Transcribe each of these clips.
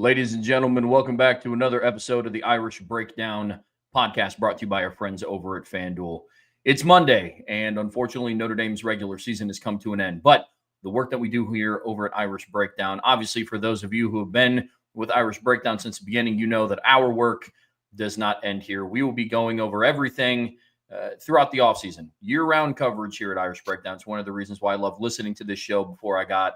Ladies and gentlemen, welcome back to another episode of the Irish Breakdown podcast brought to you by our friends over at FanDuel. It's Monday, and unfortunately, Notre Dame's regular season has come to an end. But the work that we do here over at Irish Breakdown, obviously, for those of you who have been with Irish Breakdown since the beginning, you know that our work does not end here. We will be going over everything throughout the offseason, year-round coverage here at Irish Breakdown. It's one of the reasons why I love listening to this show before I got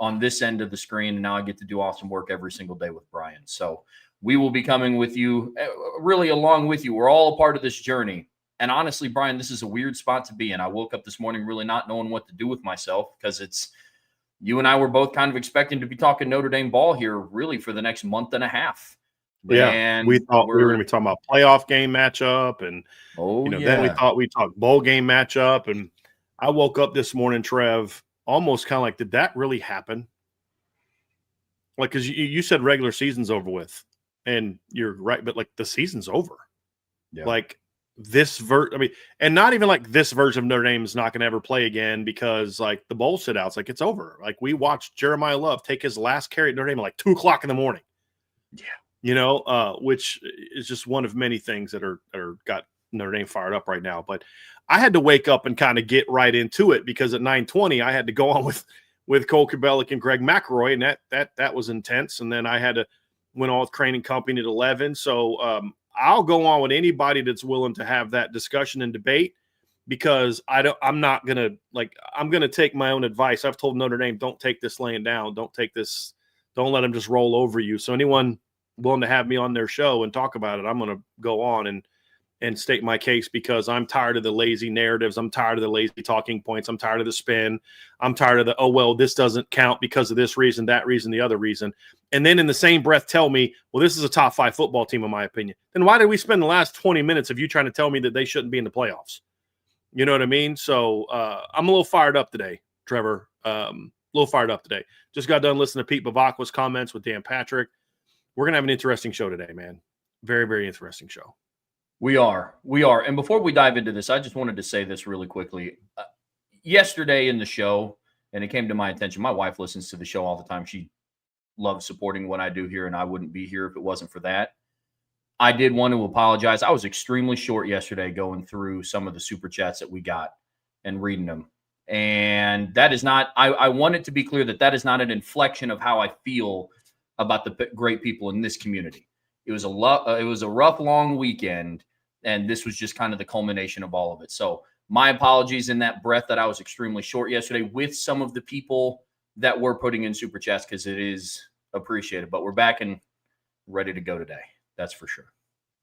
on this end of the screen, and now I get to do awesome work every single day with Brian. So we will be coming with you, really along with you. We're all a part of this journey. And honestly, Brian, this is a weird spot to be in. I woke up this morning really not knowing what to do with myself because it's you and I were both kind of expecting to be talking Notre Dame ball here really for the next month and a half. Yeah, and we thought we were going to be talking about playoff game matchup, and then we thought we'd talk bowl game matchup. And I woke up this morning, Trev, almost kind of like, did that really happen? Like, because you said regular season's over with, and you're right, but like the season's over. Yeah. Like and not even like this version of Notre Dame is not going to ever play again because like the bowl sit outs, like it's over. Like we watched Jeremiah Love take his last carry at Notre Dame at like 2:00 in the morning. Yeah. Which is just one of many things that are got Notre Dame fired up right now. But I had to wake up and kind of get right into it because at 9:20 I had to go on with Cole Kubelic and Greg McElroy, and that was intense. And then I had to went on with Crane and Company at 11. So I'll go on with anybody that's willing to have that discussion and debate because I'm gonna take my own advice. I've told Notre Dame, don't take this laying down, don't let them just roll over you. So anyone willing to have me on their show and talk about it, I'm going to go on and state my case because I'm tired of the lazy narratives. I'm tired of the lazy talking points. I'm tired of the spin. I'm tired of the, oh, well, this doesn't count because of this reason, that reason, the other reason. And then in the same breath tell me, well, this is a top 5 football team in my opinion. Then why did we spend the last 20 minutes of you trying to tell me that they shouldn't be in the playoffs? You know what I mean? So I'm a little fired up today, Trevor. A little fired up today. Just got done listening to Pete Bavacqua's comments with Dan Patrick. We're going to have an interesting show today, man. Very, very interesting show. We are. And before we dive into this, I just wanted to say this really quickly. Yesterday in the show, and it came to my attention, my wife listens to the show all the time. She loves supporting what I do here, and I wouldn't be here if it wasn't for that. I did want to apologize. I was extremely short yesterday going through some of the super chats that we got and reading them. And that is not, I want it to be clear that is not an inflection of how I feel about the great people in this community. It was a rough, long weekend, and this was just kind of the culmination of all of it. So my apologies in that breath that I was extremely short yesterday with some of the people that were putting in super chats because it is appreciated. But we're back and ready to go today. That's for sure.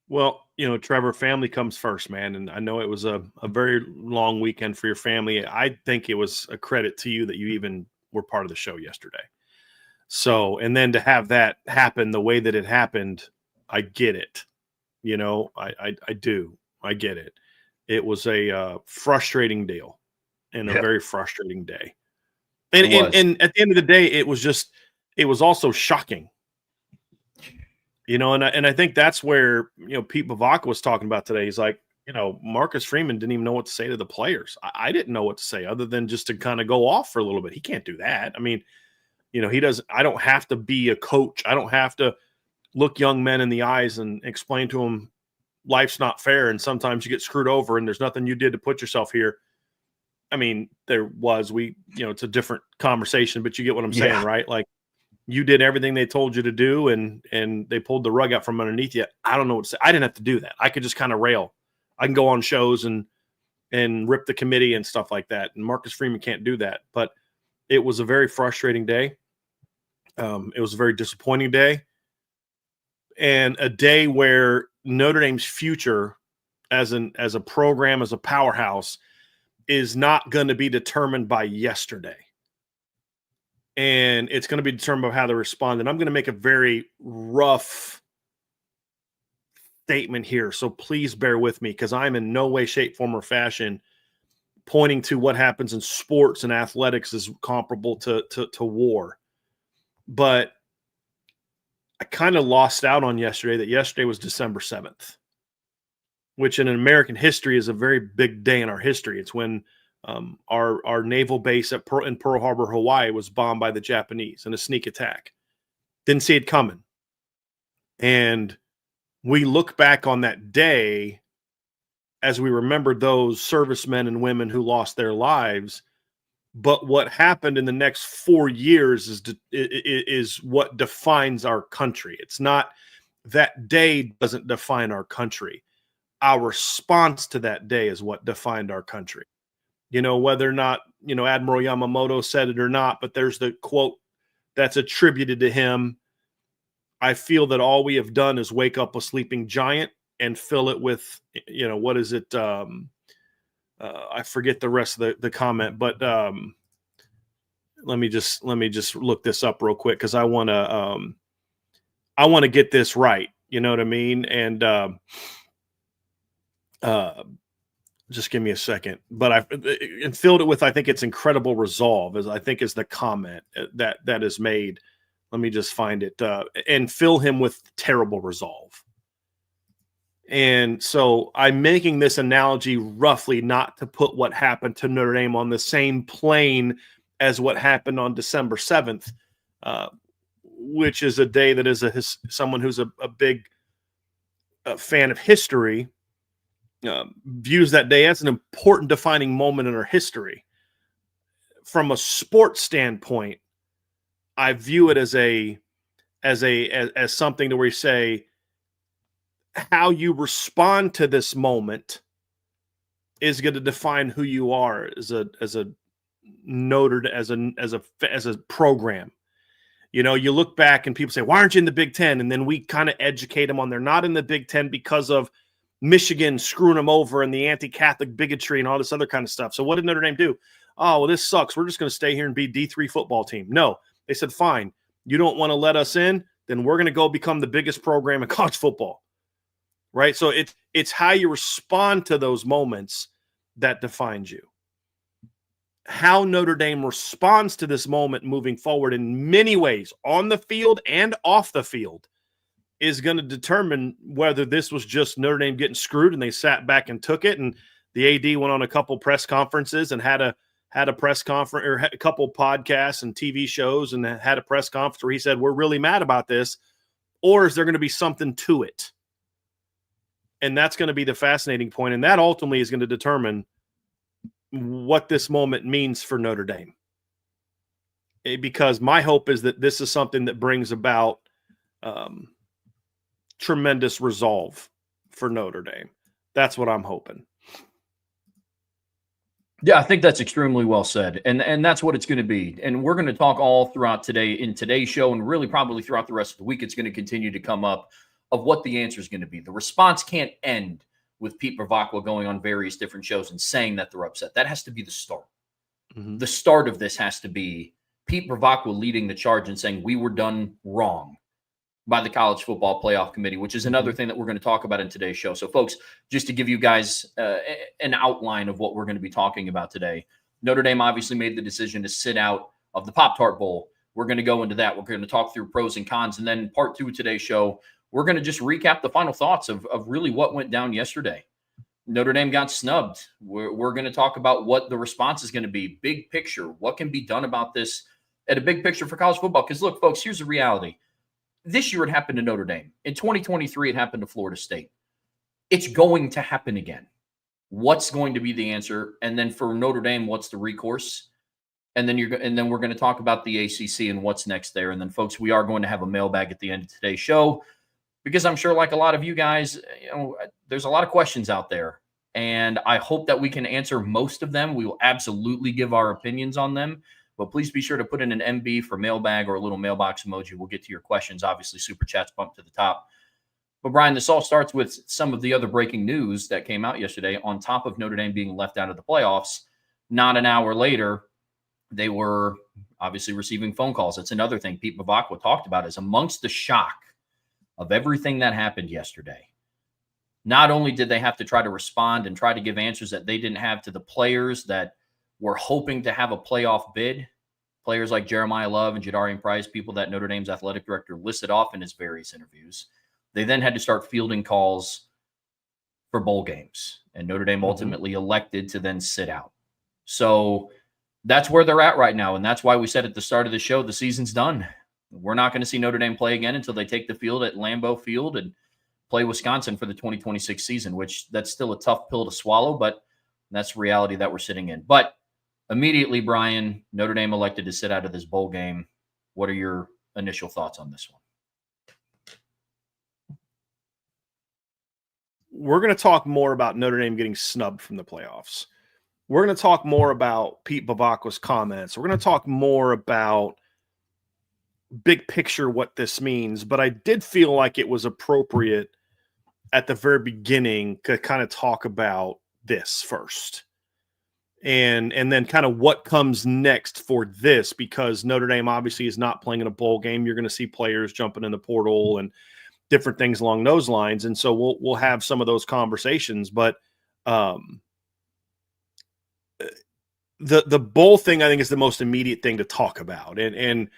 Well, Trevor, family comes first, man. And I know it was a very long weekend for your family. I think it was a credit to you that you even were part of the show yesterday. So, and then to have that happen the way that it happened, I get it. I do. I get it. It was a frustrating deal and a very frustrating day. And at the end of the day, it was also shocking. And I think that's where, Pete Bavacqua was talking about today. He's like, Marcus Freeman didn't even know what to say to the players. I didn't know what to say other than just to kind of go off for a little bit. He can't do that. I mean, I don't have to be a coach. I don't have to look young men in the eyes and explain to them life's not fair. And sometimes you get screwed over and there's nothing you did to put yourself here. I mean, it's a different conversation, but you get what I'm saying, right? Like you did everything they told you to do and they pulled the rug out from underneath you. I don't know what to say. I didn't have to do that. I could just kind of rail. I can go on shows and rip the committee and stuff like that. And Marcus Freeman can't do that, but it was a very frustrating day. It was a very disappointing day and a day where Notre Dame's future as a program, as a powerhouse is not going to be determined by yesterday. And it's going to be determined by how they respond. And I'm going to make a very rough statement here. So please bear with me because I'm in no way, shape, form, or fashion pointing to what happens in sports and athletics is comparable to war. But I kind of lost out on yesterday that yesterday was December 7th, which in American history is a very big day in our history. It's when our naval base in Pearl Harbor, Hawaii was bombed by the Japanese in a sneak attack. Didn't see it coming. And we look back on that day as we remember those servicemen and women who lost their lives. But what happened in the next 4 years is what defines our country. It's not that day doesn't define our country. Our response to that day is what defined our country. Whether or not, Admiral Yamamoto said it or not, but there's the quote that's attributed to him. I feel that all we have done is wake up a sleeping giant and fill it with, what is it? I forget the rest of the comment, but let me just look this up real quick because I want to get this right. You know what I mean? And just give me a second. But and filled it with, I think it's incredible resolve, as I think is the comment that is made. Let me just find it. And fill him with terrible resolve. And so I'm making this analogy roughly not to put what happened to Notre Dame on the same plane as what happened on December 7th, which is a day that is someone who's a big fan of history, views that day as an important defining moment in our history. From a sports standpoint, I view it as something to where you say, how you respond to this moment is going to define who you are as a program. You look back and people say, why aren't you in the Big Ten? And then we kind of educate them on they're not in the Big Ten because of Michigan screwing them over and the anti-Catholic bigotry and all this other kind of stuff. So what did Notre Dame do? Oh, well, this sucks. We're just going to stay here and be D3 football team. No, they said, fine, you don't want to let us in, then we're going to go become the biggest program in college football. Right? So it's how you respond to those moments that defines you. How Notre Dame responds to this moment moving forward in many ways, on the field and off the field, is going to determine whether this was just Notre Dame getting screwed and they sat back and took it, and the AD went on a couple press conferences and had a press conference or a couple podcasts and TV shows and had a press conference where he said, we're really mad about this, or is there going to be something to it? And that's going to be the fascinating point. And that ultimately is going to determine what this moment means for Notre Dame. Because my hope is that this is something that brings about tremendous resolve for Notre Dame. That's what I'm hoping. Yeah, I think that's extremely well said. And that's what it's going to be. And we're going to talk all throughout today in today's show, and really probably throughout the rest of the week. It's going to continue to come up of what the answer is going to be. The response can't end with Pete Bravacqua going on various different shows and saying that they're upset. That has to be the start. Mm-hmm. The start of this has to be Pete Bravacqua leading the charge and saying we were done wrong by the College Football Playoff Committee, which is another thing that we're going to talk about in today's show. So, folks, just to give you guys an outline of what we're going to be talking about today, Notre Dame obviously made the decision to sit out of the Pop-Tart Bowl. We're going to go into that. We're going to talk through pros and cons. And then part two of today's show, we're going to just recap the final thoughts of really what went down yesterday. Notre Dame got snubbed. We're going to talk about what the response is going to be. Big picture. What can be done about this at a big picture for college football? Because, look, folks, here's the reality. This year it happened to Notre Dame. In 2023, it happened to Florida State. It's going to happen again. What's going to be the answer? And then for Notre Dame, what's the recourse? And then we're going to talk about the ACC and what's next there. And then, folks, we are going to have a mailbag at the end of today's show, because I'm sure, like a lot of you guys, there's a lot of questions out there, and I hope that we can answer most of them. We will absolutely give our opinions on them, but please be sure to put in an MB for mailbag or a little mailbox emoji. We'll get to your questions. Obviously, super chats bump to the top. But, Brian, this all starts with some of the other breaking news that came out yesterday. On top of Notre Dame being left out of the playoffs, not an hour later, they were obviously receiving phone calls. That's another thing Pete Bravacqua talked about, is amongst the shock of everything that happened yesterday. Not only did they have to try to respond and try to give answers that they didn't have to the players that were hoping to have a playoff bid, players like Jeremiah Love and Jadarian Price, people that Notre Dame's athletic director listed off in his various interviews. They then had to start fielding calls for bowl games, and Notre Dame ultimately elected to then sit out. So that's where they're at right now, and that's why we said at the start of the show, the season's done. We're not going to see Notre Dame play again until they take the field at Lambeau Field and play Wisconsin for the 2026 season, which that's still a tough pill to swallow, but that's the reality that we're sitting in. But immediately, Brian, Notre Dame elected to sit out of this bowl game. What are your initial thoughts on this one? We're going to talk more about Notre Dame getting snubbed from the playoffs. We're going to talk more about Pete Bavacqua's comments. We're going to talk more about big picture what this means, but I did feel like it was appropriate at the very beginning to kind of talk about this first. And then kind of what comes next for this, because Notre Dame obviously is not playing in a bowl game. You're going to see players jumping in the portal and different things along those lines. And so we'll have some of those conversations, but the bowl thing, I think, is the most immediate thing to talk about. And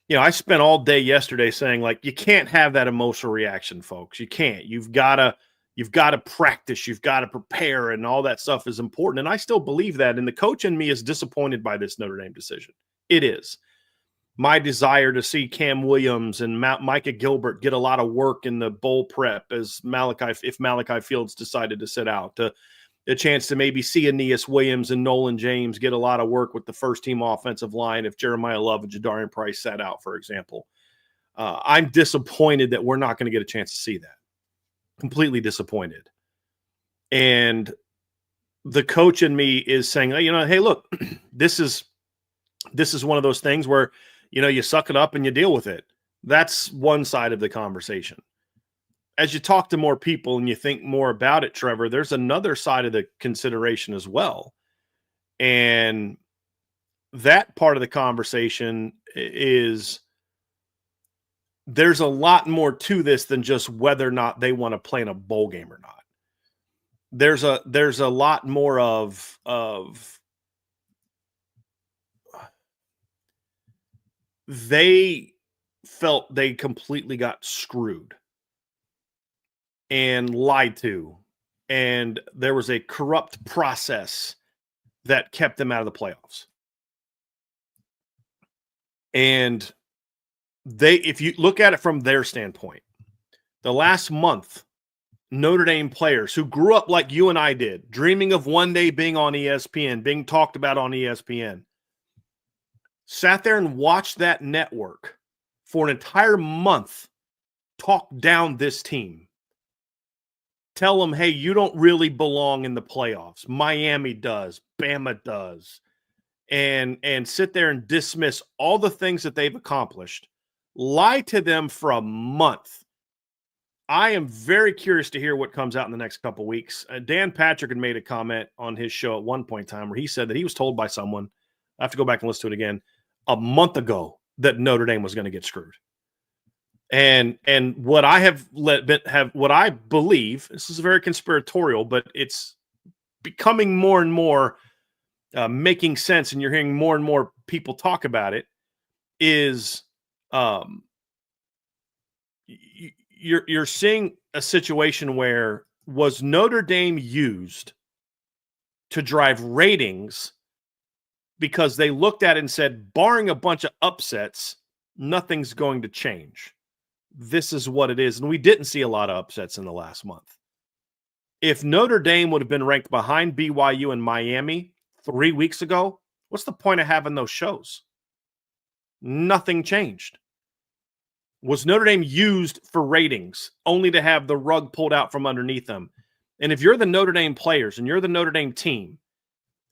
you know, I spent all day yesterday saying, like, you can't have that emotional reaction, folks. You can't. You've got to practice. You've got to prepare, and all that stuff is important. And I still believe that. And the coach in me is disappointed by this Notre Dame decision. It is. My desire to see Cam Williams and Micah Gilbert get a lot of work in the bowl prep if Malachi Fields decided to sit out, a chance to maybe see Aeneas Williams and Nolan James get a lot of work with the first-team offensive line if Jeremiah Love and Jadarian Price sat out, for example. I'm disappointed that we're not going to get a chance to see that. Completely disappointed. And the coach in me is saying, you know, hey, look, this is one of those things where, you know, you suck it up and you deal with it. That's one side of the conversation. As you talk to more people and you think more about it, Trevor, there's another side of the consideration as well. And that part of the conversation is there's a lot more to this than just whether or not they want to play in a bowl game or not. There's a lot more of they felt they completely got screwed and lied to, and there was a corrupt process that kept them out of the playoffs. And if you look at it from their standpoint, the last month, Notre Dame players who grew up like you and I did, dreaming of one day being on ESPN, being talked about on ESPN, sat there and watched that network for an entire month talk down this team. Tell them, hey, you don't really belong in the playoffs. Miami does. Bama does. And sit there and dismiss all the things that they've accomplished. Lie to them for a month. I am very curious to hear what comes out in the next couple of weeks. Dan Patrick had made a comment on his show at one point in time where he said that he was told by someone, I have to go back and listen to it again, a month ago that Notre Dame was going to get screwed. And what I what I believe, this is very conspiratorial, but it's becoming more and more making sense, and you're hearing more and more people talk about it, is you're seeing a situation where was Notre Dame used to drive ratings because they looked at it and said, barring a bunch of upsets, nothing's going to change. This is what it is. And we didn't see a lot of upsets in the last month. If Notre Dame would have been ranked behind BYU and Miami 3 weeks ago, what's the point of having those shows? Nothing changed. Was Notre Dame used for ratings only to have the rug pulled out from underneath them? And if you're the Notre Dame players and you're the Notre Dame team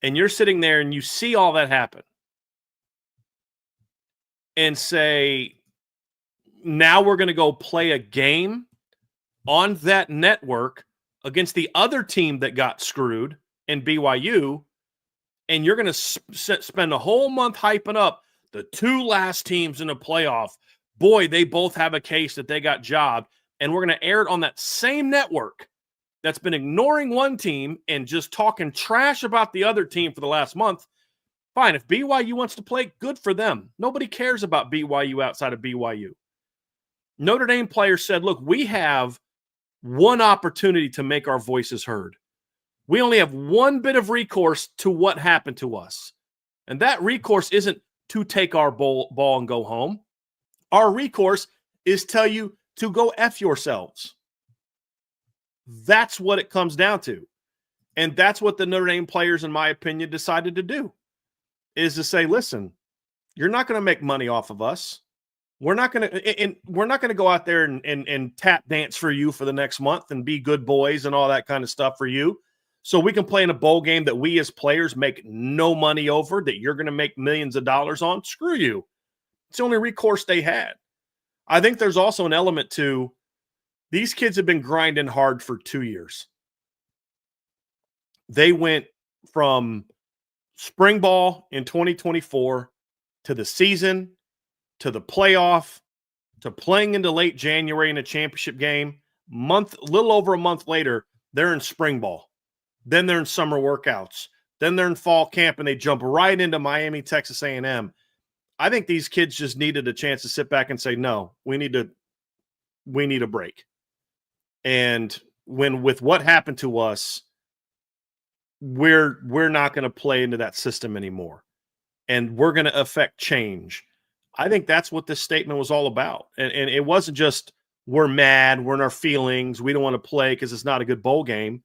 and you're sitting there and you see all that happen and say, now we're going to go play a game on that network against the other team that got screwed in BYU, and you're going to spend a whole month hyping up the two last teams in the playoff. Boy, they both have a case that they got jobbed, and we're going to air it on that same network that's been ignoring one team and just talking trash about the other team for the last month. Fine, if BYU wants to play, good for them. Nobody cares about BYU outside of BYU. Notre Dame players said, look, we have one opportunity to make our voices heard. We only have one bit of recourse to what happened to us. And that recourse isn't to take our ball and go home. Our recourse is tell you to go F yourselves. That's what it comes down to. And that's what the Notre Dame players, in my opinion, decided to do, is to say, listen, you're not going to make money off of us. We're not going to go out there and tap dance for you for the next month and be good boys and all that kind of stuff for you. So we can play in a bowl game that we as players make no money over, that you're going to make millions of dollars on. Screw you. It's the only recourse they had. I think there's also an element to these kids have been grinding hard for 2 years. They went from spring ball in 2024 to the season, to the playoff, to playing into late January in a championship game. Little over a month later, they're in spring ball. Then they're in summer workouts. Then they're in fall camp, and they jump right into Miami, Texas A&M. I think these kids just needed a chance to sit back and say, no, we need a break. And with what happened to us, we're not going to play into that system anymore. And we're going to affect change. I think that's what this statement was all about. And it wasn't just we're mad, we're in our feelings, we don't want to play because it's not a good bowl game.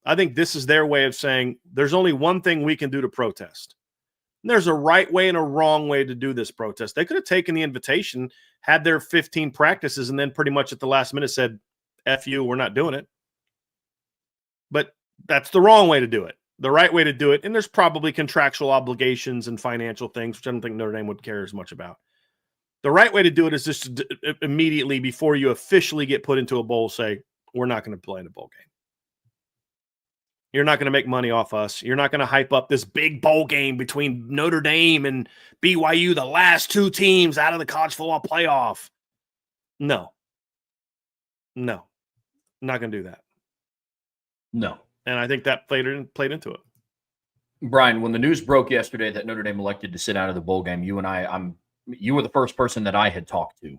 I think this is their way of saying there's only one thing we can do to protest. And there's a right way and a wrong way to do this protest. They could have taken the invitation, had their 15 practices, and then pretty much at the last minute said, F you, we're not doing it. But that's the wrong way to do it. The right way to do it, and there's probably contractual obligations and financial things, which I don't think Notre Dame would care as much about. The right way to do it is just to immediately, before you officially get put into a bowl, say, we're not going to play in a bowl game. You're not going to make money off us. You're not going to hype up this big bowl game between Notre Dame and BYU, the last two teams out of the college football playoff. No. I'm not going to do that. No. And I think that played into it. Brian, when the news broke yesterday that Notre Dame elected to sit out of the bowl game, you were the first person that I had talked to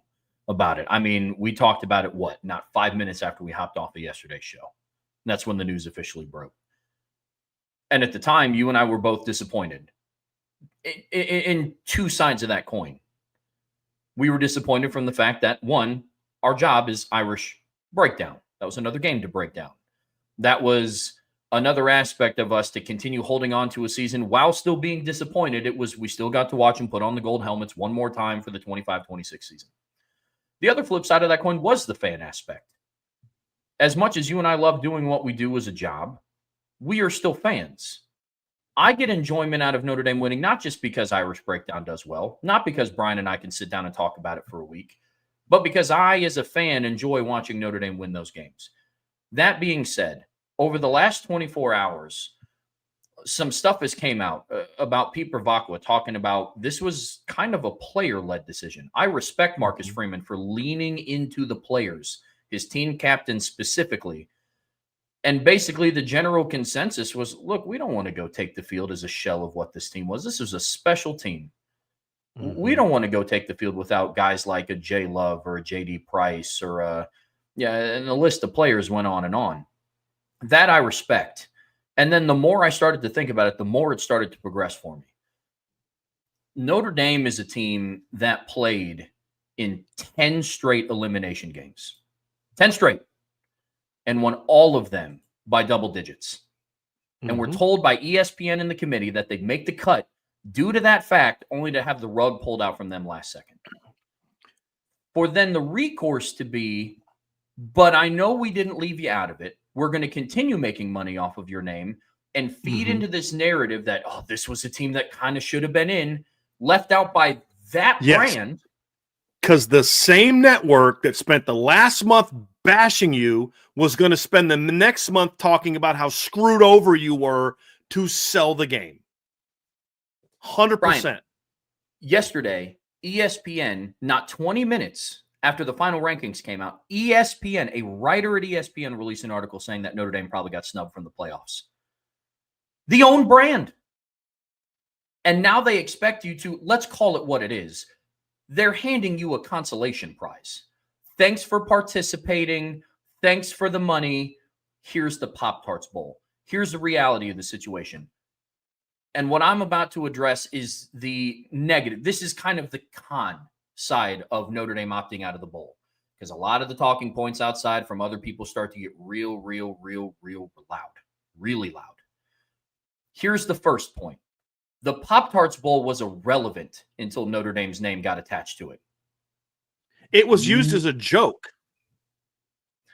about it. I mean, we talked about it, not 5 minutes after we hopped off of yesterday's show. And that's when the news officially broke. And at the time, you and I were both disappointed in two sides of that coin. We were disappointed from the fact that, one, our job is Irish breakdown. That was another game to break down. That was another aspect of us to continue holding on to a season while still being disappointed. We still got to watch them put on the gold helmets one more time for the 25-26 season. The other flip side of that coin was the fan aspect. As much as you and I love doing what we do as a job, we are still fans. I get enjoyment out of Notre Dame winning, not just because Irish Breakdown does well, not because Brian and I can sit down and talk about it for a week, but because I, as a fan, enjoy watching Notre Dame win those games. That being said, over the last 24 hours, some stuff has came out about Pete Bravacqua talking about this was kind of a player-led decision. I respect Marcus Freeman for leaning into the players, his team captain specifically. And basically the general consensus was, look, we don't want to go take the field as a shell of what this team was. This was a special team. Mm-hmm. We don't want to go take the field without guys like a Jay Love or a J.D. Price and the list of players went on and on. That I respect. And then the more I started to think about it, the more it started to progress for me. Notre Dame is a team that played in 10 straight elimination games. 10 straight. And won all of them by double digits. Mm-hmm. And we're told by ESPN and the committee that they'd make the cut due to that fact, only to have the rug pulled out from them last second. For then the recourse to be, but I know we didn't leave you out of it. We're going to continue making money off of your name and feed into this narrative that, this was a team that kind of should have been in, left out by that brand. Because the same network that spent the last month bashing you was going to spend the next month talking about how screwed over you were to sell the game. 100%. Brian, yesterday, ESPN, not 20 minutes after the final rankings came out, ESPN, a writer at ESPN released an article saying that Notre Dame probably got snubbed from the playoffs. The own brand. And now they expect you to, let's call it what it is. They're handing you a consolation prize. Thanks for participating. Thanks for the money. Here's the Pop-Tarts Bowl. Here's the reality of the situation. And what I'm about to address is the negative. This is kind of the con side of Notre Dame opting out of the bowl, because a lot of the talking points outside from other people start to get real loud, really loud. Here's the first point. The Pop-Tarts Bowl was irrelevant until Notre Dame's name got attached to it. It was used as a joke.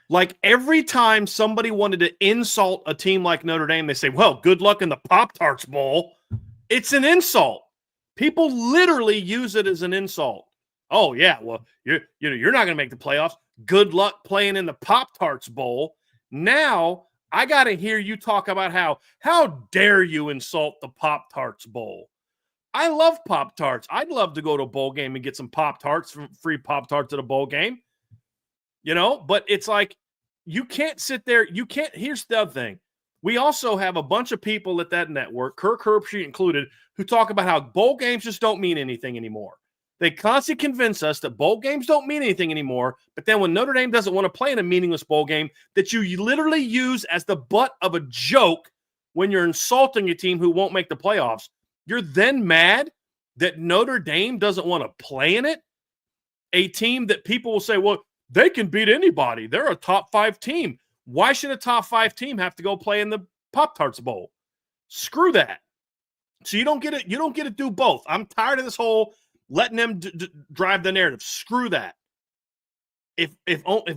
Like every time somebody wanted to insult a team like Notre Dame, they say, well, good luck in the Pop-Tarts Bowl. It's an insult. People literally use it as an insult. Oh, yeah, well, you're not going to make the playoffs. Good luck playing in the Pop-Tarts Bowl. Now, I got to hear you talk about how dare you insult the Pop-Tarts Bowl. I love Pop-Tarts. I'd love to go to a bowl game and get some Pop-Tarts, free Pop-Tarts at a bowl game. But it's like, you can't sit there. Here's the other thing. We also have a bunch of people at that network, Kirk Herbstreit included, who talk about how bowl games just don't mean anything anymore. They constantly convince us that bowl games don't mean anything anymore, but then when Notre Dame doesn't want to play in a meaningless bowl game that you literally use as the butt of a joke when you're insulting a team who won't make the playoffs, you're then mad that Notre Dame doesn't want to play in it? A team that people will say, well, they can beat anybody. They're a top 5 team. Why should a top 5 team have to go play in the Pop-Tarts Bowl? Screw that. So you don't get it. You don't get to do both. I'm tired of this whole letting them drive the narrative. Screw that. If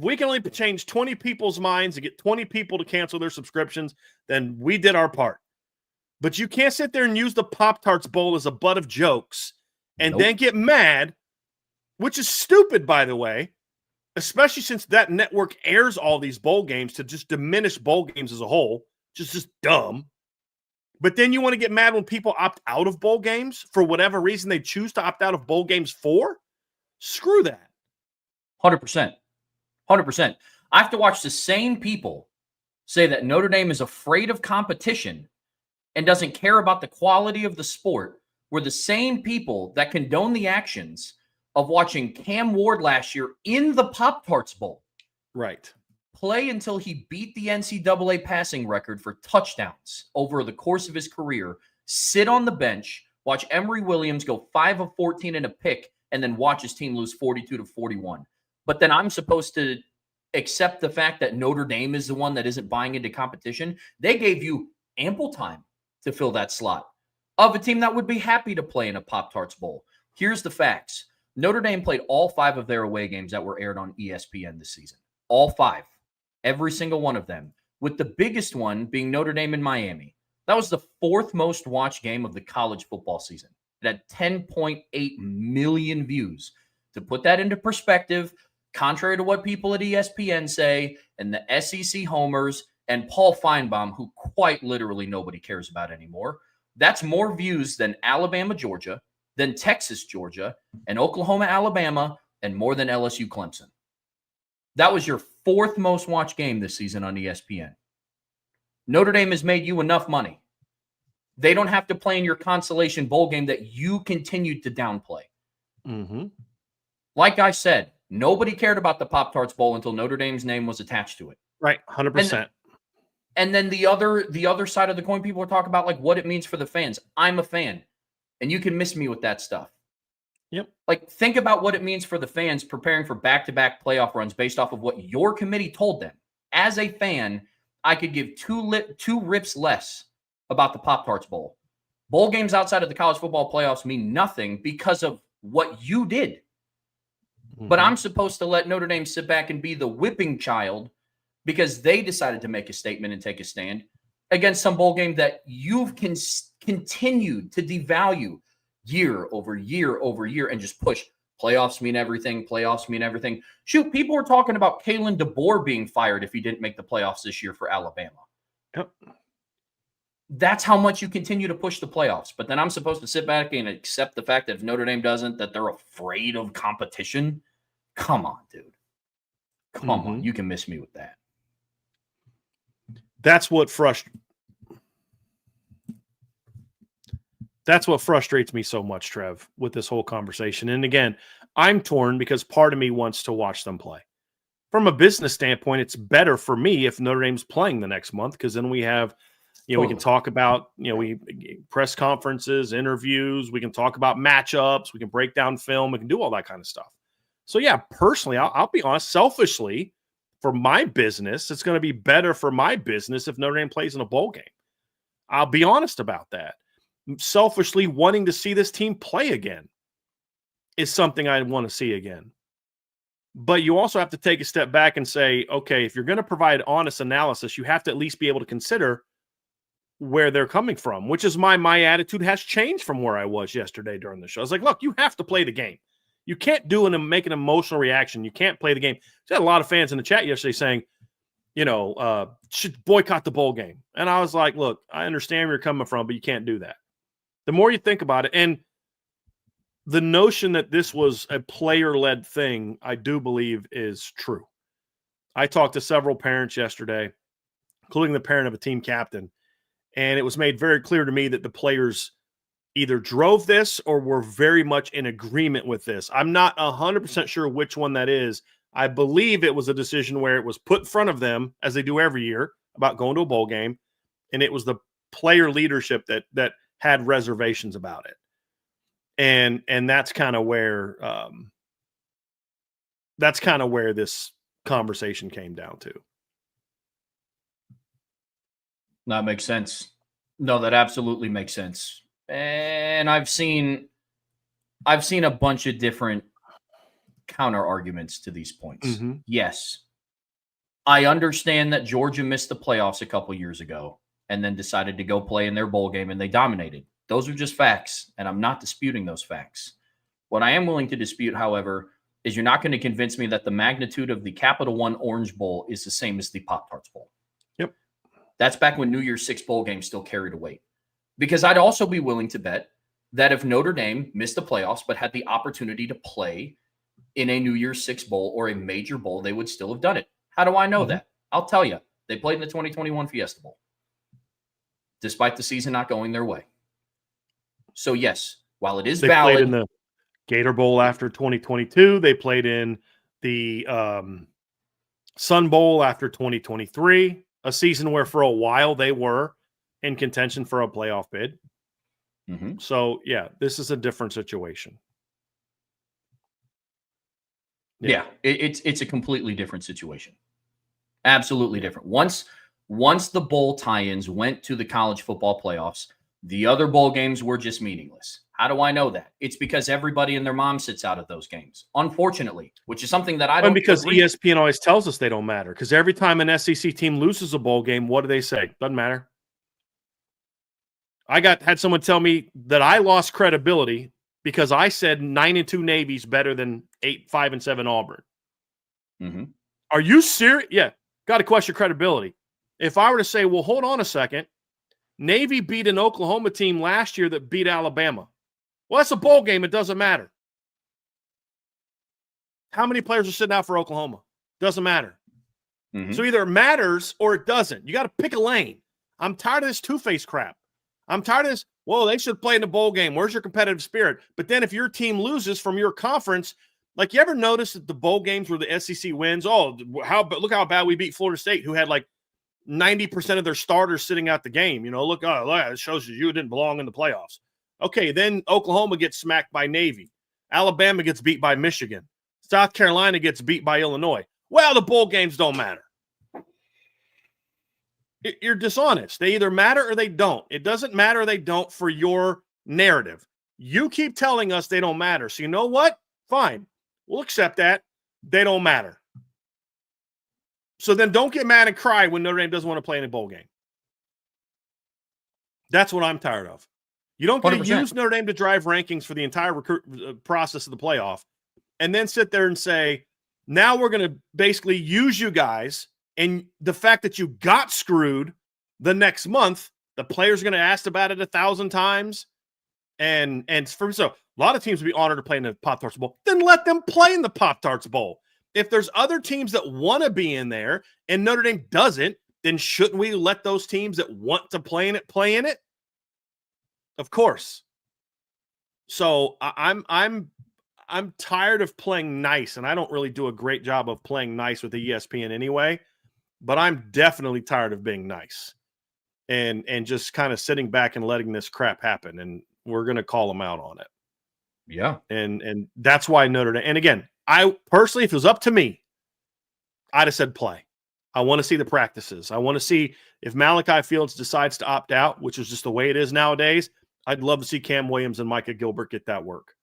we can only change 20 people's minds and get 20 people to cancel their subscriptions, then we did our part. But you can't sit there and use the Pop-Tarts Bowl as a butt of jokes and then get mad, which is stupid, by the way, especially since that network airs all these bowl games to just diminish bowl games as a whole, just dumb. But then you want to get mad when people opt out of bowl games for whatever reason they choose to opt out of bowl games for? Screw that. 100%. 100%. I have to watch the same people say that Notre Dame is afraid of competition and doesn't care about the quality of the sport, were the same people that condone the actions of watching Cam Ward last year in the Pop-Tarts Bowl. Right. Play until he beat the NCAA passing record for touchdowns over the course of his career, sit on the bench, watch Emory Williams go 5 of 14 in a pick, and then watch his team lose 42-41. But then I'm supposed to accept the fact that Notre Dame is the one that isn't buying into competition. They gave you ample time to fill that slot of a team that would be happy to play in a Pop-Tarts Bowl. Here's the facts. Notre Dame played all 5 of their away games that were aired on ESPN this season. All 5. Every single one of them, with the biggest one being Notre Dame in Miami. That was the 4th most watched game of the college football season. It had 10.8 million views. To put that into perspective, contrary to what people at ESPN say, and the SEC homers, and Paul Feinbaum, who quite literally nobody cares about anymore, that's more views than Alabama, Georgia, than Texas, Georgia, and Oklahoma, Alabama, and more than LSU, Clemson. That was your 4th most watched game this season on ESPN. Notre Dame has made you enough money. They don't have to play in your consolation bowl game that you continued to downplay. Mm-hmm. Like I said, nobody cared about the Pop-Tarts Bowl until Notre Dame's name was attached to it. Right, 100%. And then the other side of the coin, people are talking about like what it means for the fans. I'm a fan, and you can miss me with that stuff. Yep. Like, think about what it means for the fans preparing for back-to-back playoff runs based off of what your committee told them. As a fan, I could give two rips less about the Pop-Tarts Bowl. Bowl games outside of the college football playoffs mean nothing because of what you did. Mm-hmm. But I'm supposed to let Notre Dame sit back and be the whipping child because they decided to make a statement and take a stand against some bowl game that you've continued to devalue year over year over year and just push. Playoffs mean everything. Playoffs mean everything. Shoot, people were talking about Kalen DeBoer being fired if he didn't make the playoffs this year for Alabama. Yep. That's how much you continue to push the playoffs. But then I'm supposed to sit back and accept the fact that if Notre Dame doesn't, that they're afraid of competition. Come on, dude. Come on. You can miss me with that. That's what frustrates me so much, Trev, with this whole conversation. And again, I'm torn because part of me wants to watch them play. From a business standpoint, it's better for me if Notre Dame's playing the next month because then we have We can talk about, we press conferences, interviews. We can talk about matchups. We can break down film. We can do all that kind of stuff. So, yeah, personally, I'll be honest, selfishly, for my business, it's going to be better for my business if Notre Dame plays in a bowl game. I'll be honest about that. Selfishly, wanting to see this team play again is something I want to see again. But you also have to take a step back and say, okay, if you're going to provide honest analysis, you have to at least be able to consider where they're coming from, which is my attitude has changed from where I was yesterday during the show. I was like, look, you have to play the game. You can't make an emotional reaction. You can't play the game. There's a lot of fans in the chat yesterday saying, should boycott the bowl game. And I was like, look, I understand where you're coming from, but you can't do that. The more you think about it, and the notion that this was a player-led thing, I do believe is true. I talked to several parents yesterday, including the parent of a team captain, and it was made very clear to me that the players either drove this or were very much in agreement with this. I'm not 100% sure which one that is. I believe it was a decision where it was put in front of them, as they do every year, about going to a bowl game, and it was the player leadership that had reservations about it. And that's kind of where this conversation came down to. That makes sense. No, that absolutely makes sense. And I've seen a bunch of different counter arguments to these points. Mm-hmm. Yes, I understand that Georgia missed the playoffs a couple years ago and then decided to go play in their bowl game, and they dominated. Those are just facts, and I'm not disputing those facts. What I am willing to dispute, however, is you're not going to convince me that the magnitude of the Capital One Orange Bowl is the same as the Pop-Tarts Bowl. Yep. That's back when New Year's Six bowl games still carried a weight. Because I'd also be willing to bet that if Notre Dame missed the playoffs but had the opportunity to play in a New Year's Six bowl or a major bowl, they would still have done it. How do I know that? I'll tell you. They played in the 2021 Fiesta Bowl, despite the season not going their way. So, yes, while it is they valid. Played in the Gator Bowl after 2022. They played in the Sun Bowl after 2023, a season where for a while they were in contention for a playoff bid. Mm-hmm. So, yeah, this is a different situation. Yeah, it's a completely different situation. Absolutely different. Once the bowl tie-ins went to the college football playoffs, the other bowl games were just meaningless. How do I know that? It's because everybody and their mom sits out of those games, unfortunately, which is something that I don't. And because ESPN always tells us they don't matter. Because every time an SEC team loses a bowl game, what do they say? Doesn't matter. I had someone tell me that I lost credibility because I said 9-2 Navy's better than 5-7 Auburn. Mm-hmm. Are you serious? Yeah, got to question credibility. If I were to say, well, hold on a second, Navy beat an Oklahoma team last year that beat Alabama. Well, that's a bowl game. It doesn't matter. How many players are sitting out for Oklahoma? Doesn't matter. Mm-hmm. So either it matters or it doesn't. You got to pick a lane. I'm tired of this two-face crap. I'm tired of this. Whoa, they should play in the bowl game. Where's your competitive spirit? But then if your team loses from your conference, like you ever notice that the bowl games where the SEC wins, look how bad we beat Florida State, who had like 90% of their starters sitting out the game. Look, it shows you didn't belong in the playoffs. Okay, then Oklahoma gets smacked by Navy. Alabama gets beat by Michigan. South Carolina gets beat by Illinois. Well, the bowl games don't matter. You're dishonest. They either matter or they don't. It doesn't matter or they don't for your narrative. You keep telling us they don't matter. So you know what? Fine. We'll accept that. They don't matter. So then don't get mad and cry when Notre Dame doesn't want to play in a bowl game. That's what I'm tired of. You don't get 100%. to use Notre Dame to drive rankings for the entire process of the playoff and then sit there and say, now we're going to basically use you guys, and the fact that you got screwed the next month, the players are going to ask about it 1,000 times. So a lot of teams would be honored to play in the Pop-Tarts Bowl. Then let them play in the Pop-Tarts Bowl. If there's other teams that want to be in there and Notre Dame doesn't, then shouldn't we let those teams that want to play in it? Of course. So I'm tired of playing nice, and I don't really do a great job of playing nice with the ESPN anyway, but I'm definitely tired of being nice. and just kind of sitting back and letting this crap happen. And we're going to call them out on it. Yeah. And that's why Notre Dame. And again, I personally, if it was up to me, I'd have said play. I want to see the practices. I want to see if Malachi Fields decides to opt out, which is just the way it is nowadays. I'd love to see Cam Williams and Micah Gilbert get that work.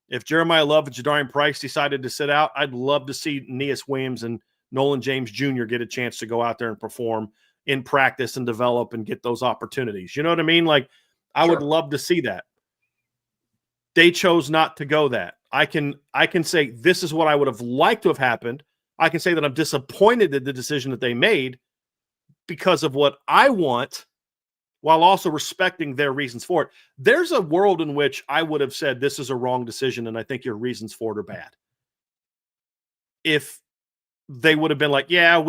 If Jeremiah Love and Jadarian Price decided to sit out, I'd love to see Neas Williams and Nolan James Jr. get a chance to go out there and perform in practice and develop and get those opportunities. You know what I mean? Like, I would love to see that. They chose not to go that. I can say this is what I would have liked to have happened. I can say that I'm disappointed at the decision that they made because of what I want, while also respecting their reasons for it. There's a world in which I would have said this is a wrong decision and I think your reasons for it are bad. If they would have been like, yeah,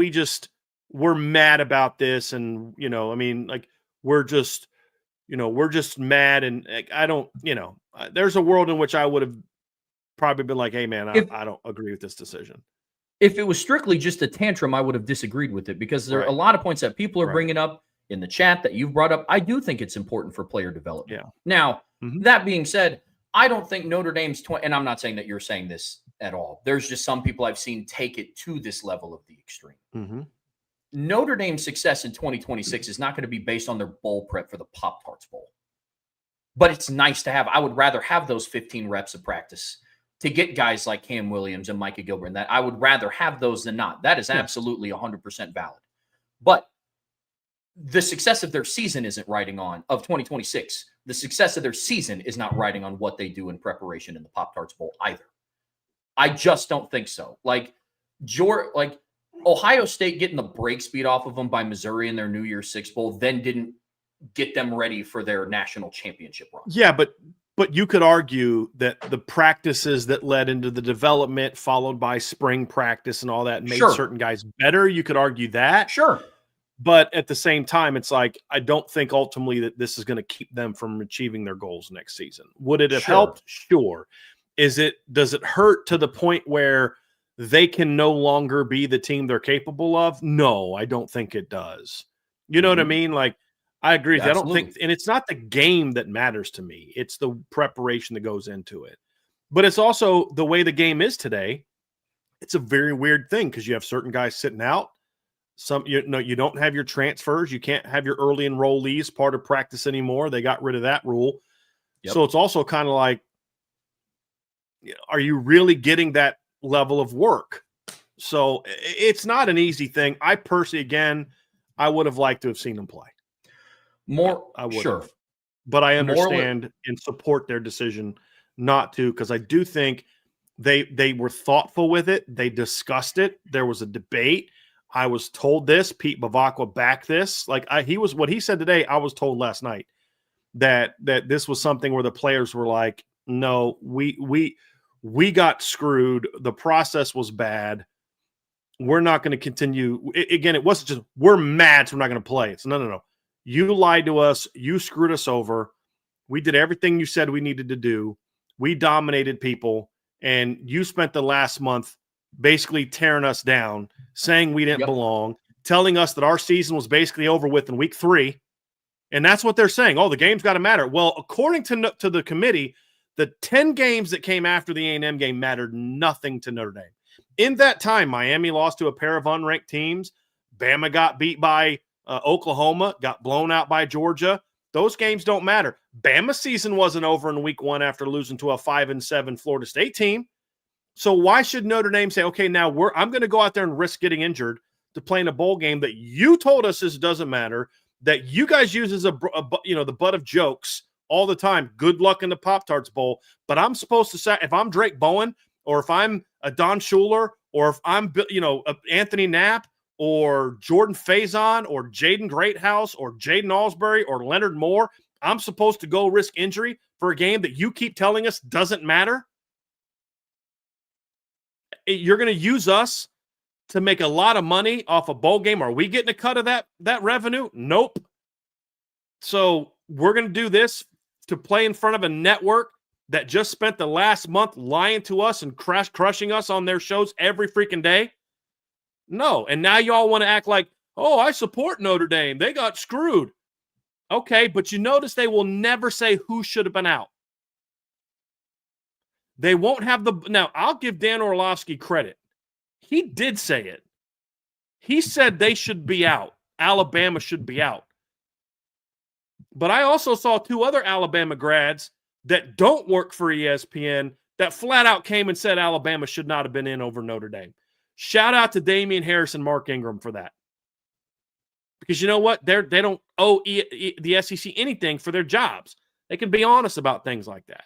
we're mad about this. And, I mean, like, we're just mad. And I don't, there's a world in which I would have probably been like, hey, man, I don't agree with this decision. If it was strictly just a tantrum, I would have disagreed with it because there are a lot of points that people are bringing up in the chat that you've brought up. I do think it's important for player development. Yeah. Now, that being said, I don't think Notre Dame's and I'm not saying that you're saying this at all. There's just some people I've seen take it to this level of the extreme. Notre Dame's success in 2026 is not going to be based on their bowl prep for the Pop-Tarts Bowl. But it's nice to have. I would rather have those 15 reps of practice to get guys like Cam Williams and Micah Gilbert. And that I would rather have those than not. That is absolutely 100% valid. But the success of their season isn't riding on, of 2026. The success of their season is not riding on what they do in preparation in the Pop-Tarts Bowl either. I just don't think so. Like Ohio State getting the brakes beat off of them by Missouri in their New Year's Six Bowl then didn't get them ready for their national championship run. Yeah, but you could argue that the practices that led into the development followed by spring practice and all that made certain guys better. You could argue that. Sure. But at the same time, it's like, I don't think ultimately that this is going to keep them from achieving their goals next season. Would it have helped? Sure. Does it hurt to the point where they can no longer be the team they're capable of? No, I don't think it does. You know what I mean? Like, I agree. I don't think, and it's not the game that matters to me. It's the preparation that goes into it. But it's also the way the game is today. It's a very weird thing because you have certain guys sitting out. You don't have your transfers. You can't have your early enrollees part of practice anymore. They got rid of that rule. So it's also kind of like, are you really getting that level of work? So it's not an easy thing. I personally, again, I would have liked to have seen them play. I would have. But I understand and support their decision not to, because I do think they were thoughtful with it. They discussed it. There was a debate. I was told this. Pete Bavacqua backed this. Like what he said today, I was told last night that this was something where the players were like, no, we got screwed. The process was bad. We're not going to continue. Again, it wasn't just we're mad, so we're not going to play. It's no. You lied to us. You screwed us over. We did everything you said we needed to do. We dominated people, and you spent the last month basically tearing us down, saying we didn't belong, telling us that our season was basically over with in week 3. And that's what they're saying. Oh, the game's got to matter. Well, according to the committee, the 10 games that came after the A&M game mattered nothing to Notre Dame. In that time, Miami lost to a pair of unranked teams. Bama got beat by Oklahoma, got blown out by Georgia. Those games don't matter. Bama's season wasn't over in week 1 after losing to a 5-7 Florida State team. So why should Notre Dame say, okay, now I'm going to go out there and risk getting injured to play in a bowl game that you told us doesn't matter, that you guys use as the butt of jokes all the time. Good luck in the Pop-Tarts Bowl. But I'm supposed to say, if I'm Drake Bowen, or if I'm a Don Schuler, or if I'm Anthony Knapp, or Jordan Faison, or Jaden Greathouse, or Jaden Alsbury, or Leonard Moore, I'm supposed to go risk injury for a game that you keep telling us doesn't matter? You're going to use us to make a lot of money off a bowl game. Are we getting a cut of that revenue? Nope. So we're going to do this to play in front of a network that just spent the last month lying to us and crushing us on their shows every freaking day? No. And now y'all want to act like, oh, I support Notre Dame. They got screwed. Okay, but you notice they will never say who should have been out. They won't have the – now, I'll give Dan Orlovsky credit. He did say it. He said they should be out. Alabama should be out. But I also saw 2 other Alabama grads that don't work for ESPN that flat out came and said Alabama should not have been in over Notre Dame. Shout out to Damian Harris and Mark Ingram for that. Because you know what? They don't owe the SEC anything for their jobs. They can be honest about things like that.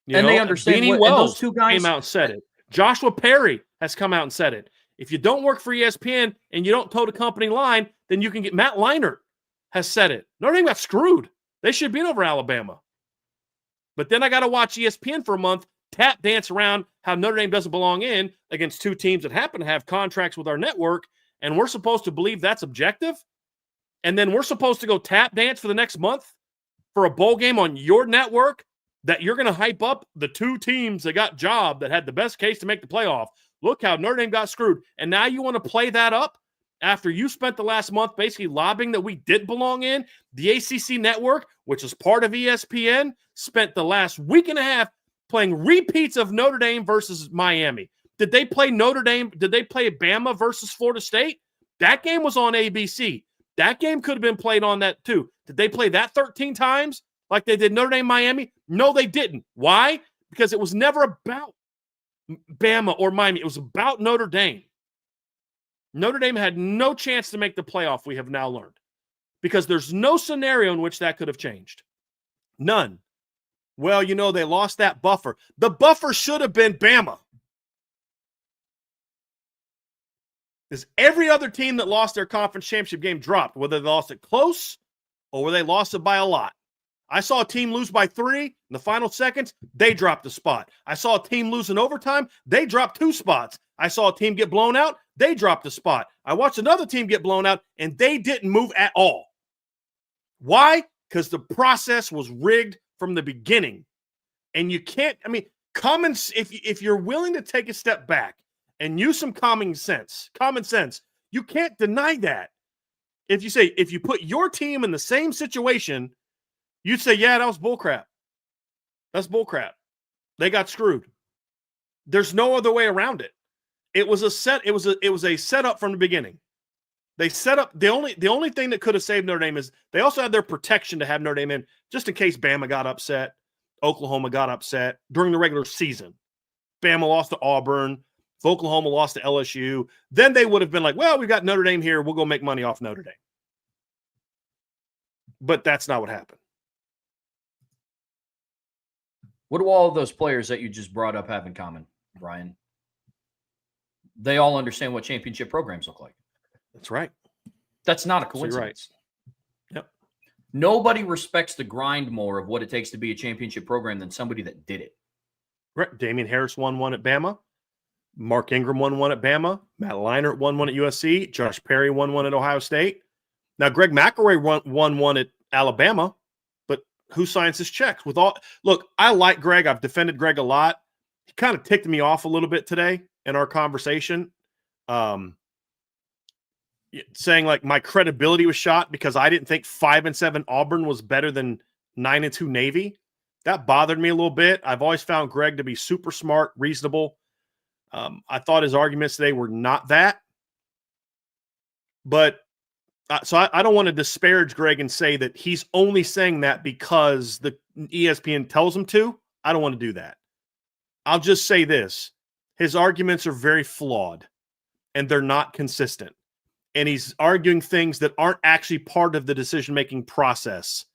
They understand. Beanie Wells those 2 guys came out and said it. Joshua Perry has come out and said it. If you don't work for ESPN and you don't toe the company line, then you can get – Matt Leinart has said it. Notre Dame got screwed. They should be in over Alabama. But then I got to watch ESPN for a month, tap dance around how Notre Dame doesn't belong in against 2 teams that happen to have contracts with our network, and we're supposed to believe that's objective? And then we're supposed to go tap dance for the next month for a bowl game on your network that you're going to hype up the 2 teams that got job that had the best case to make the playoff. Look how Notre Dame got screwed. And now you want to play that up after you spent the last month basically lobbying that we did belong in? The ACC network, which is part of ESPN, spent the last week and a half playing repeats of Notre Dame versus Miami. Did they play Notre Dame? Did they play Bama versus Florida State? That game was on ABC. That game could have been played on that too. Did they play that 13 times like they did Notre Dame, Miami? No, they didn't. Why? Because it was never about Bama or Miami. It was about Notre Dame. Notre Dame had no chance to make the playoff, we have now learned, because there's no scenario in which that could have changed. None. Well, you know, they lost that buffer. The buffer should have been Bama. Because every other team that lost their conference championship game dropped, whether they lost it close or whether they lost it by a lot. I saw a team lose by 3 in the final seconds. They dropped a spot. I saw a team lose in overtime. They dropped 2 spots. I saw a team get blown out. They dropped a spot. I watched another team get blown out, and they didn't move at all. Why? Because the process was rigged from the beginning. And you can't, I mean, if you're willing to take a step back and use some common sense, you can't deny that. If you put your team in the same situation, you'd say, yeah, that was bullcrap. That's bullcrap. They got screwed. There's no other way around it. It was a setup from the beginning. They set up the only thing that could have saved Notre Dame is they also had their protection to have Notre Dame in just in case Bama got upset, Oklahoma got upset during the regular season. Bama lost to Auburn. If Oklahoma lost to LSU, then they would have been like, well, we've got Notre Dame here. We'll go make money off Notre Dame. But that's not what happened. What do all of those players that you just brought up have in common, Brian? They all understand what championship programs look like. That's right. That's not a coincidence. Right. Yep. Nobody respects the grind more of what it takes to be a championship program than somebody that did it. Right. Damian Harris won 1 at Bama. Mark Ingram won 1 at Bama. Matt Leinart won 1 at USC. Josh Perry won 1 at Ohio State. Now, Greg McElroy won 1 at Alabama, but who signs his checks? Look, I like Greg. I've defended Greg a lot. He kind of ticked me off a little bit today in our conversation, saying like my credibility was shot because I didn't think 5-7 Auburn was better than 9-2 Navy. That bothered me a little bit. I've always found Greg to be super smart, reasonable. I thought his arguments today were not that. But so I don't want to disparage Greg and say that he's only saying that because the ESPN tells him to. I don't want to do that. I'll just say this. His arguments are very flawed, and they're not consistent. And he's arguing things that aren't actually part of the decision-making process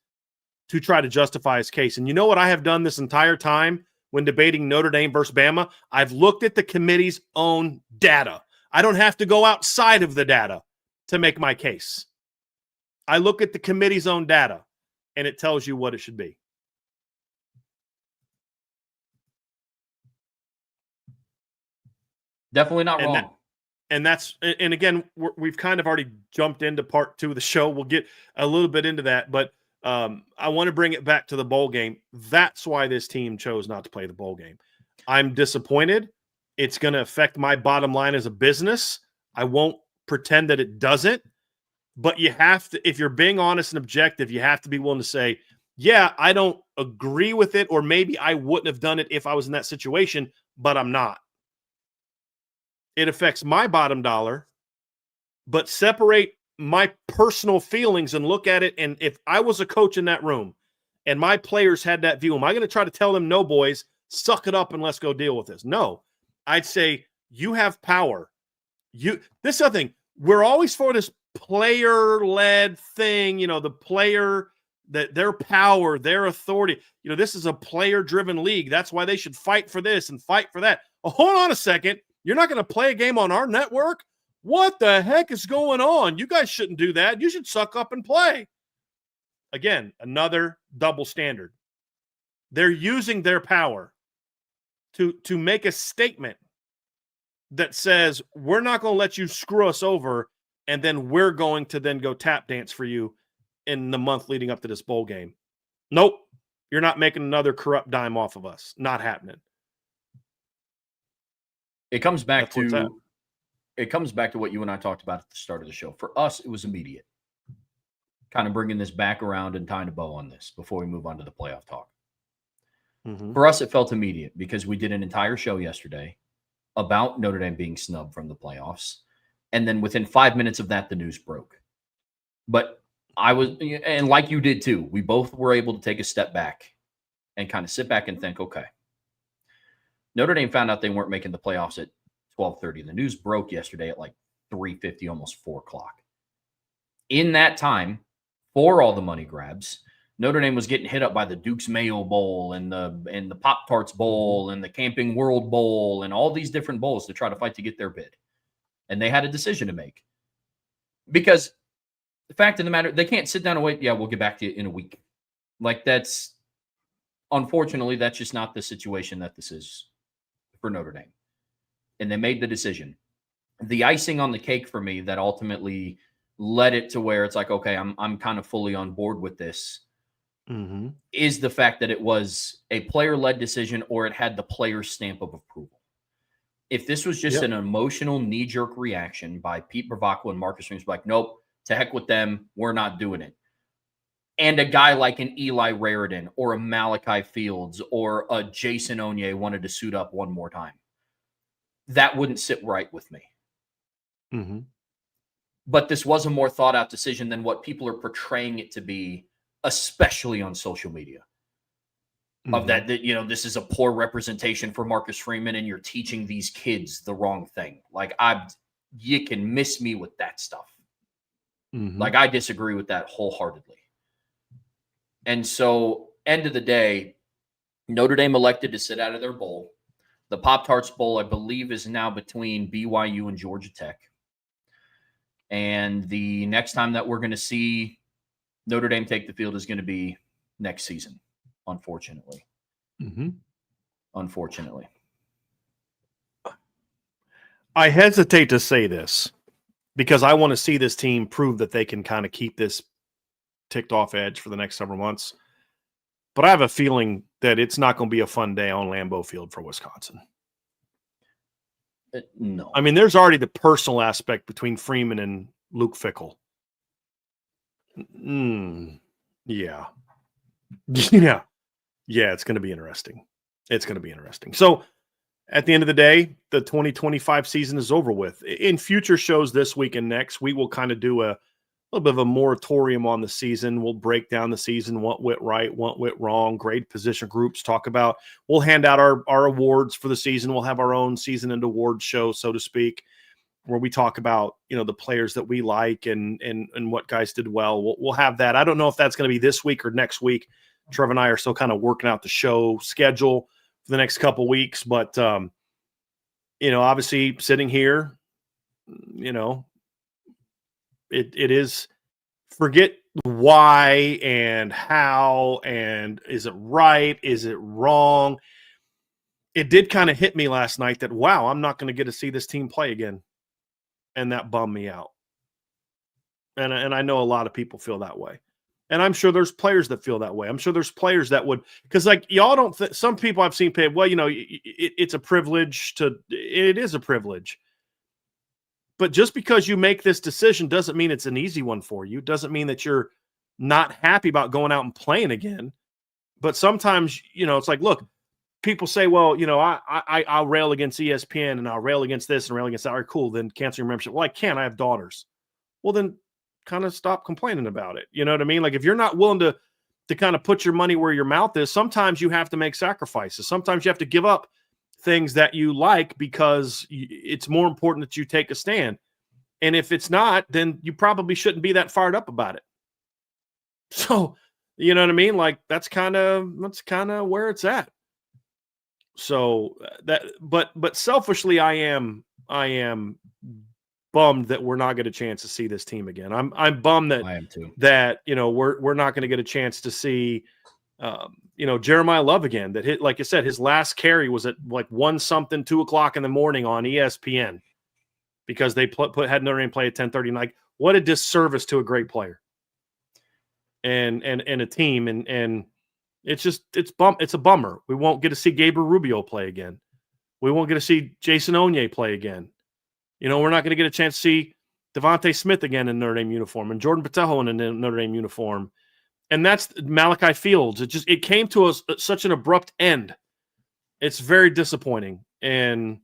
to try to justify his case. And you know what I have done this entire time when debating Notre Dame versus Bama? I've looked at the committee's own data. I don't have to go outside of the data to make my case. I look at the committee's own data, and it tells you what it should be. Definitely not wrong. And again, we've kind of already jumped into part 2 of the show. We'll get a little bit into that, but I want to bring it back to the bowl game. That's why this team chose not to play the bowl game. I'm disappointed. It's going to affect my bottom line as a business. I won't pretend that it doesn't, But you have to, if you're being honest and objective, you have to be willing to say, yeah, I don't agree with it, or maybe I wouldn't have done it if I was in that situation, but I'm not. It affects my bottom dollar, but separate my personal feelings and look at it. And if I was a coach in that room and my players had that view, am I going to try to tell them, no, boys, suck it up and let's go deal with this? No, I'd say you have power. This other thing, we're always for this player-led thing, the player, that their power, their authority. This is a player-driven league. That's why they should fight for this and fight for that. Oh, hold on a second. You're not going to play a game on our network? What the heck is going on? You guys shouldn't do that. You should suck up and play. Again, another double standard. They're using their power to make a statement that says, we're not going to let you screw us over, and then we're going to then go tap dance for you in the month leading up to this bowl game. Nope. You're not making another corrupt dime off of us. Not happening. It comes back to what you and I talked about at the start of the show. For us, it was immediate. Kind of bringing this back around and tying a bow on this before we move on to the playoff talk. Mm-hmm. For us, it felt immediate because we did an entire show yesterday about Notre Dame being snubbed from the playoffs. And then within 5 minutes of that, the news broke. But I was, and like you did too, we both were able to take a step back and kind of sit back and think, okay, Notre Dame found out they weren't making the playoffs at 12:30. The news broke yesterday at like 3:50, almost 4 o'clock. In that time, for all the money grabs, Notre Dame was getting hit up by the Duke's Mayo Bowl and the Pop-Tarts Bowl and the Camping World Bowl and all these different bowls to try to fight to get their bid. And they had a decision to make. Because the fact of the matter, they can't sit down and wait, yeah, we'll get back to you in a week. Like unfortunately, that's just not the situation that this is for Notre Dame. And they made the decision. The icing on the cake for me that ultimately led it to where it's like, okay, I'm kind of fully on board with this. Mm-hmm. Is the fact that it was a player-led decision or it had the player's stamp of approval. If this was just an emotional knee-jerk reaction by Pete Bravacqua and Marcus Reams, like, nope, to heck with them, we're not doing it. And a guy like an Eli Raridan or a Malachi Fields or a Jason Onye wanted to suit up one more time, that wouldn't sit right with me. Mm-hmm. But this was a more thought-out decision than what people are portraying it to be, especially on social media. Mm-hmm. Of that, this is a poor representation for Marcus Freeman, and you're teaching these kids the wrong thing. Like, you can miss me with that stuff. Mm-hmm. Like, I disagree with that wholeheartedly. And so, end of the day, Notre Dame elected to sit out of their bowl. The Pop-Tarts Bowl, I believe, is now between BYU and Georgia Tech. And the next time that we're going to see Notre Dame take the field is going to be next season, unfortunately. Mm-hmm. Unfortunately. I hesitate to say this because I want to see this team prove that they can kind of keep this ticked off edge for the next several months. But I have a feeling that it's not going to be a fun day on Lambeau Field for Wisconsin. No. I mean, there's already the personal aspect between Freeman and Luke Fickell. Yeah. Yeah. Yeah, it's going to be interesting. It's going to be interesting. So, at the end of the day, the 2025 season is over with. In future shows this week and next, we will kind of do a little bit of a moratorium on the season. We'll break down the season, what went right, what went wrong, grade position groups, we'll hand out our awards for the season. We'll have our own season and award show, so to speak, where we talk about, the players that we like and what guys did well. We'll have that. I don't know if that's going to be this week or next week. Trevor and I are still kind of working out the show schedule for the next couple weeks, but obviously sitting here, it is, forget why and how and is it right, is it wrong. It did kind of hit me last night that, wow, I'm not going to get to see this team play again. And that bummed me out. And I know a lot of people feel that way. And I'm sure there's players that feel that way. I'm sure there's players that would, because like y'all don't, some people I've seen pay, well, it's a privilege it is a privilege. But just because you make this decision doesn't mean it's an easy one for you. Doesn't mean that you're not happy about going out and playing again. But sometimes, it's like, look, people say, well, I'll rail against ESPN and I'll rail against this and rail against that. All right, cool. Then cancel your membership. Well, I can't. I have daughters. Well, then kind of stop complaining about it. You know what I mean? Like if you're not willing to kind of put your money where your mouth is, sometimes you have to make sacrifices. Sometimes you have to give up things that you like because it's more important that you take a stand. And if it's not, then you probably shouldn't be that fired up about it. So, you know what I mean? Like that's kind of where it's at. So but selfishly, I am bummed that we're not going to get a chance to see this team again. I'm bummed that I am too. That we're not going to get a chance to see Jeremiah Love again. That like I said, his last carry was at like 1-something, 2:00 in the morning on ESPN because they had Notre Dame play at 10:30. Like what a disservice to a great player and a team and it's a bummer. We won't get to see Gabriel Rubio play again. We won't get to see Jason Onye play again. We're not going to get a chance to see Devontae Smith again in Notre Dame uniform and Jordan Patejo in a Notre Dame uniform. And that's Malachi Fields. It came to us at such an abrupt end. It's very disappointing. And,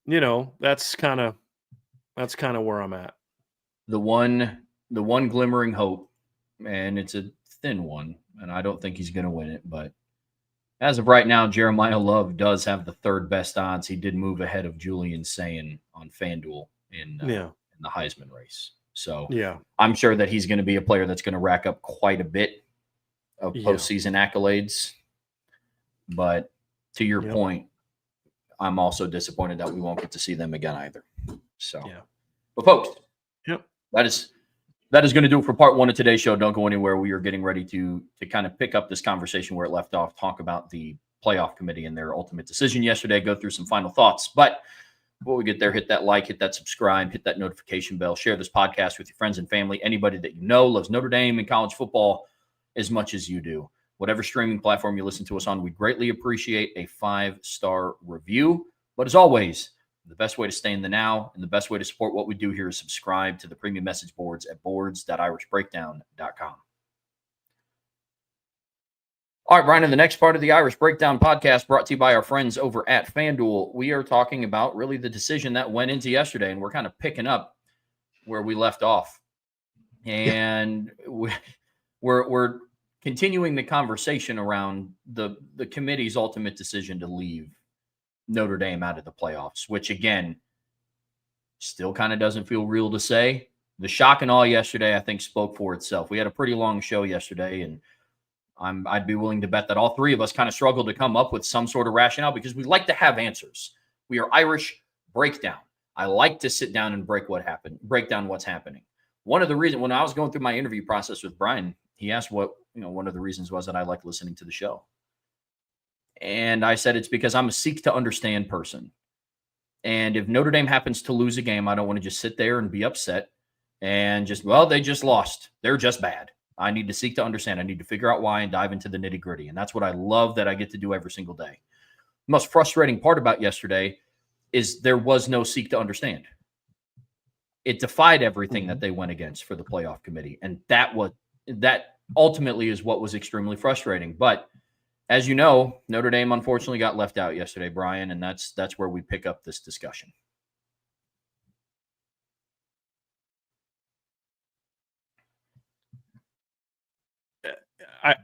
that's kind of where I'm at. The one glimmering hope, and it's a thin one, and I don't think he's going to win it, but as of right now, Jeremiah Love does have the third best odds. He did move ahead of Julian Sayin on FanDuel in the Heisman race. So I'm sure that he's going to be a player that's going to rack up quite a bit of postseason accolades. But to your point, I'm also disappointed that we won't get to see them again either. So, but folks, that is going to do it for part one of today's show. Don't go anywhere. We are getting ready to kind of pick up this conversation where it left off, talk about the playoff committee and their ultimate decision yesterday, go through some final thoughts. But before we get there, hit that like, hit that subscribe, hit that notification bell, share this podcast with your friends and family, anybody that you know loves Notre Dame and college football as much as you do. Whatever streaming platform you listen to us on, we greatly appreciate a 5-star review. But as always, the best way to stay in the now and the best way to support what we do here is subscribe to the premium message boards at boards.irishbreakdown.com. All right, Brian, in the next part of the Irish Breakdown podcast brought to you by our friends over at FanDuel, we are talking about really the decision that went into yesterday, and we're kind of picking up where we left off. And we're continuing the conversation around the committee's ultimate decision to leave Notre Dame out of the playoffs, which again, still kind of doesn't feel real to say. The shock and awe yesterday, I think, spoke for itself. We had a pretty long show yesterday, and I'd be willing to bet that all three of us kind of struggled to come up with some sort of rationale because we like to have answers. We are Irish breakdown. I like to sit down and break down what's happening. One of the reasons, when I was going through my interview process with Brian, he asked what, one of the reasons was that I like listening to the show. And I said, it's because I'm a seek to understand person. And if Notre Dame happens to lose a game, I don't want to just sit there and be upset and they just lost. They're just bad. I need to seek to understand. I need to figure out why and dive into the nitty gritty. And that's what I love that I get to do every single day. The most frustrating part about yesterday is there was no seek to understand. It defied everything that they went against for the playoff committee. And that ultimately is what was extremely frustrating. But as you know, Notre Dame unfortunately got left out yesterday, Brian, and that's where we pick up this discussion.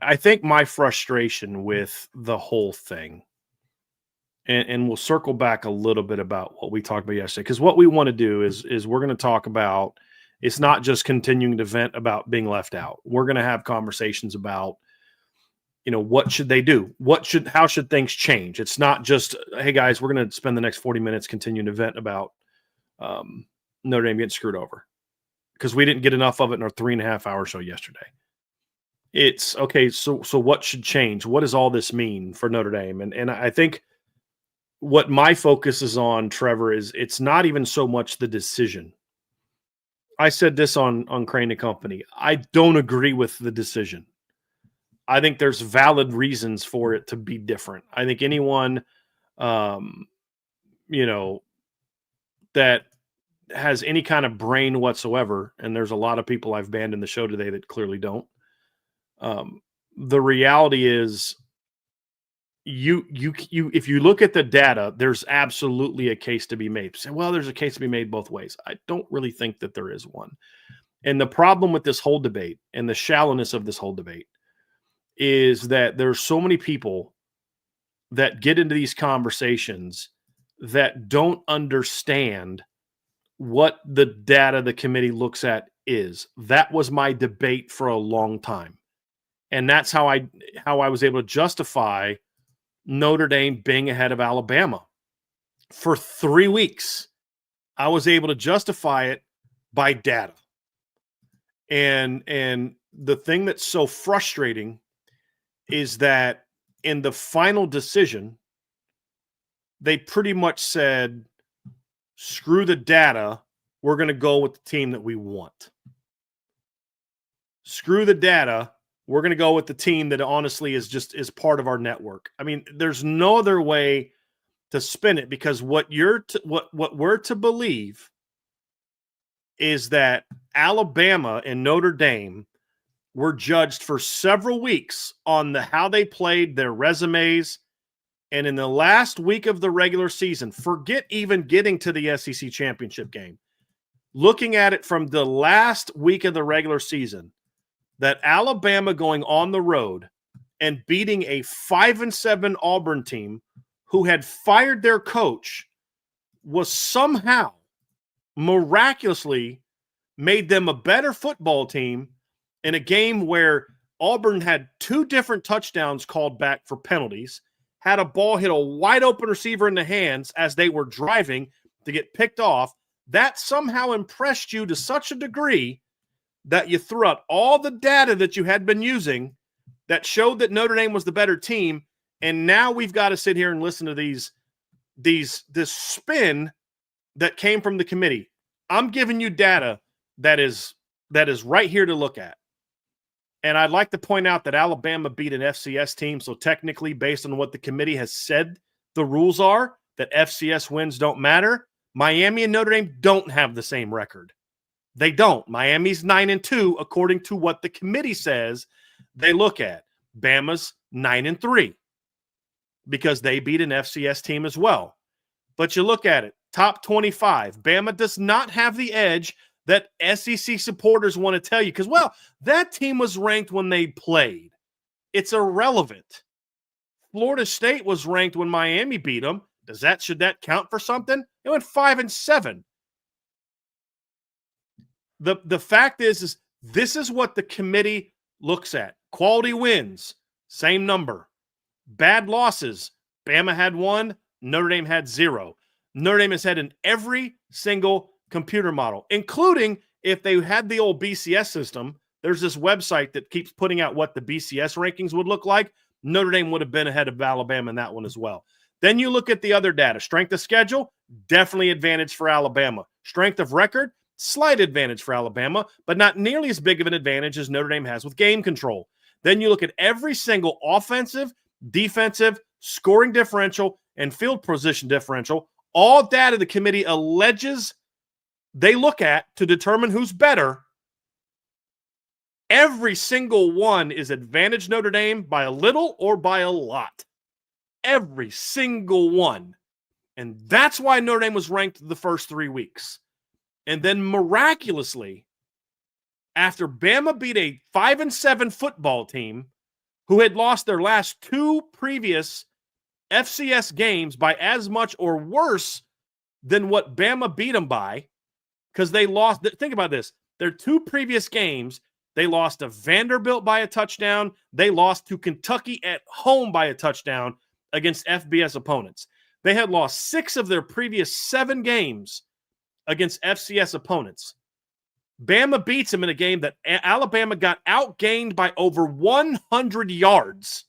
I think my frustration with the whole thing, and we'll circle back a little bit about what we talked about yesterday, because what we want to do is we're going to talk about, it's not just continuing to vent about being left out. We're going to have conversations about, what should they do? How should things change? It's not just, hey guys, we're going to spend the next 40 minutes continuing to vent about Notre Dame getting screwed over because we didn't get enough of it in our 3.5-hour show yesterday. It's okay. So what should change? What does all this mean for Notre Dame? And I think what my focus is on, Trevor, is it's not even so much the decision. I said this on Crane and Company. I don't agree with the decision. I think there's valid reasons for it to be different. I think anyone, that has any kind of brain whatsoever, and there's a lot of people I've banned in the show today that clearly don't. The reality is, if you look at the data, there's absolutely a case to be made. Say, well, there's a case to be made both ways. I don't really think that there is one. And the problem with this whole debate and the shallowness of this whole debate is that there's so many people that get into these conversations that don't understand what the data the committee looks at is. That was my debate for a long time. And that's how I was able to justify Notre Dame being ahead of Alabama. For 3 weeks, I was able to justify it by data. And the thing that's so frustrating is that in the final decision, they pretty much said, screw the data, we're going to go with the team that we want. Screw the data, we're going to go with the team that honestly is part of our network. I mean, there's no other way to spin it, because what we're to believe is that Alabama and Notre Dame were judged for several weeks on how they played, their resumes, and in the last week of the regular season, forget even getting to the SEC championship game, looking at it from the last week of the regular season, that Alabama going on the road and beating a 5-7 Auburn team who had fired their coach was somehow miraculously made them a better football team in a game where Auburn had 2 different touchdowns called back for penalties, had a ball hit a wide open receiver in the hands as they were driving to get picked off. That somehow impressed you to such a degree that you threw out all the data that you had been using that showed that Notre Dame was the better team. And now we've got to sit here and listen to this spin that came from the committee. I'm giving you data that is right here to look at. And I'd like to point out that Alabama beat an FCS team. So technically, based on what the committee has said, the rules are that FCS wins don't matter. Miami and Notre Dame don't have the same record. They don't. Miami's 9-2, according to what the committee says they look at. Bama's 9-3 because they beat an FCS team as well. But you look at it, top 25. Bama does not have the edge that SEC supporters want to tell you because, well, that team was ranked when they played. It's irrelevant. Florida State was ranked when Miami beat them. Should that count for something? It went 5-7. The fact is this is what the committee looks at. Quality wins, same number. Bad losses, Bama had 1, Notre Dame had 0. Notre Dame has had in every single computer model, including if they had the old BCS system. There's this website that keeps putting out what the BCS rankings would look like. Notre Dame would have been ahead of Alabama in that one as well. Then you look at the other data. Strength of schedule, definitely advantage for Alabama. Strength of record, slight advantage for Alabama, but not nearly as big of an advantage as Notre Dame has with game control. Then you look at every single offensive, defensive, scoring differential, and field position differential, all data the committee alleges they look at to determine who's better. Every single one is advantage Notre Dame by a little or by a lot. Every single one. And that's why Notre Dame was ranked the first 3 weeks. And then miraculously, after Bama beat a 5-7 football team who had lost their last 2 previous FCS games by as much or worse than what Bama beat them by, because they lost. Think about this. Their 2 previous games, they lost to Vanderbilt by a touchdown. They lost to Kentucky at home by a touchdown against FBS opponents. They had lost 6 of their previous 7 games against FCS opponents. Bama beats them in a game that Alabama got outgained by over 100 yards.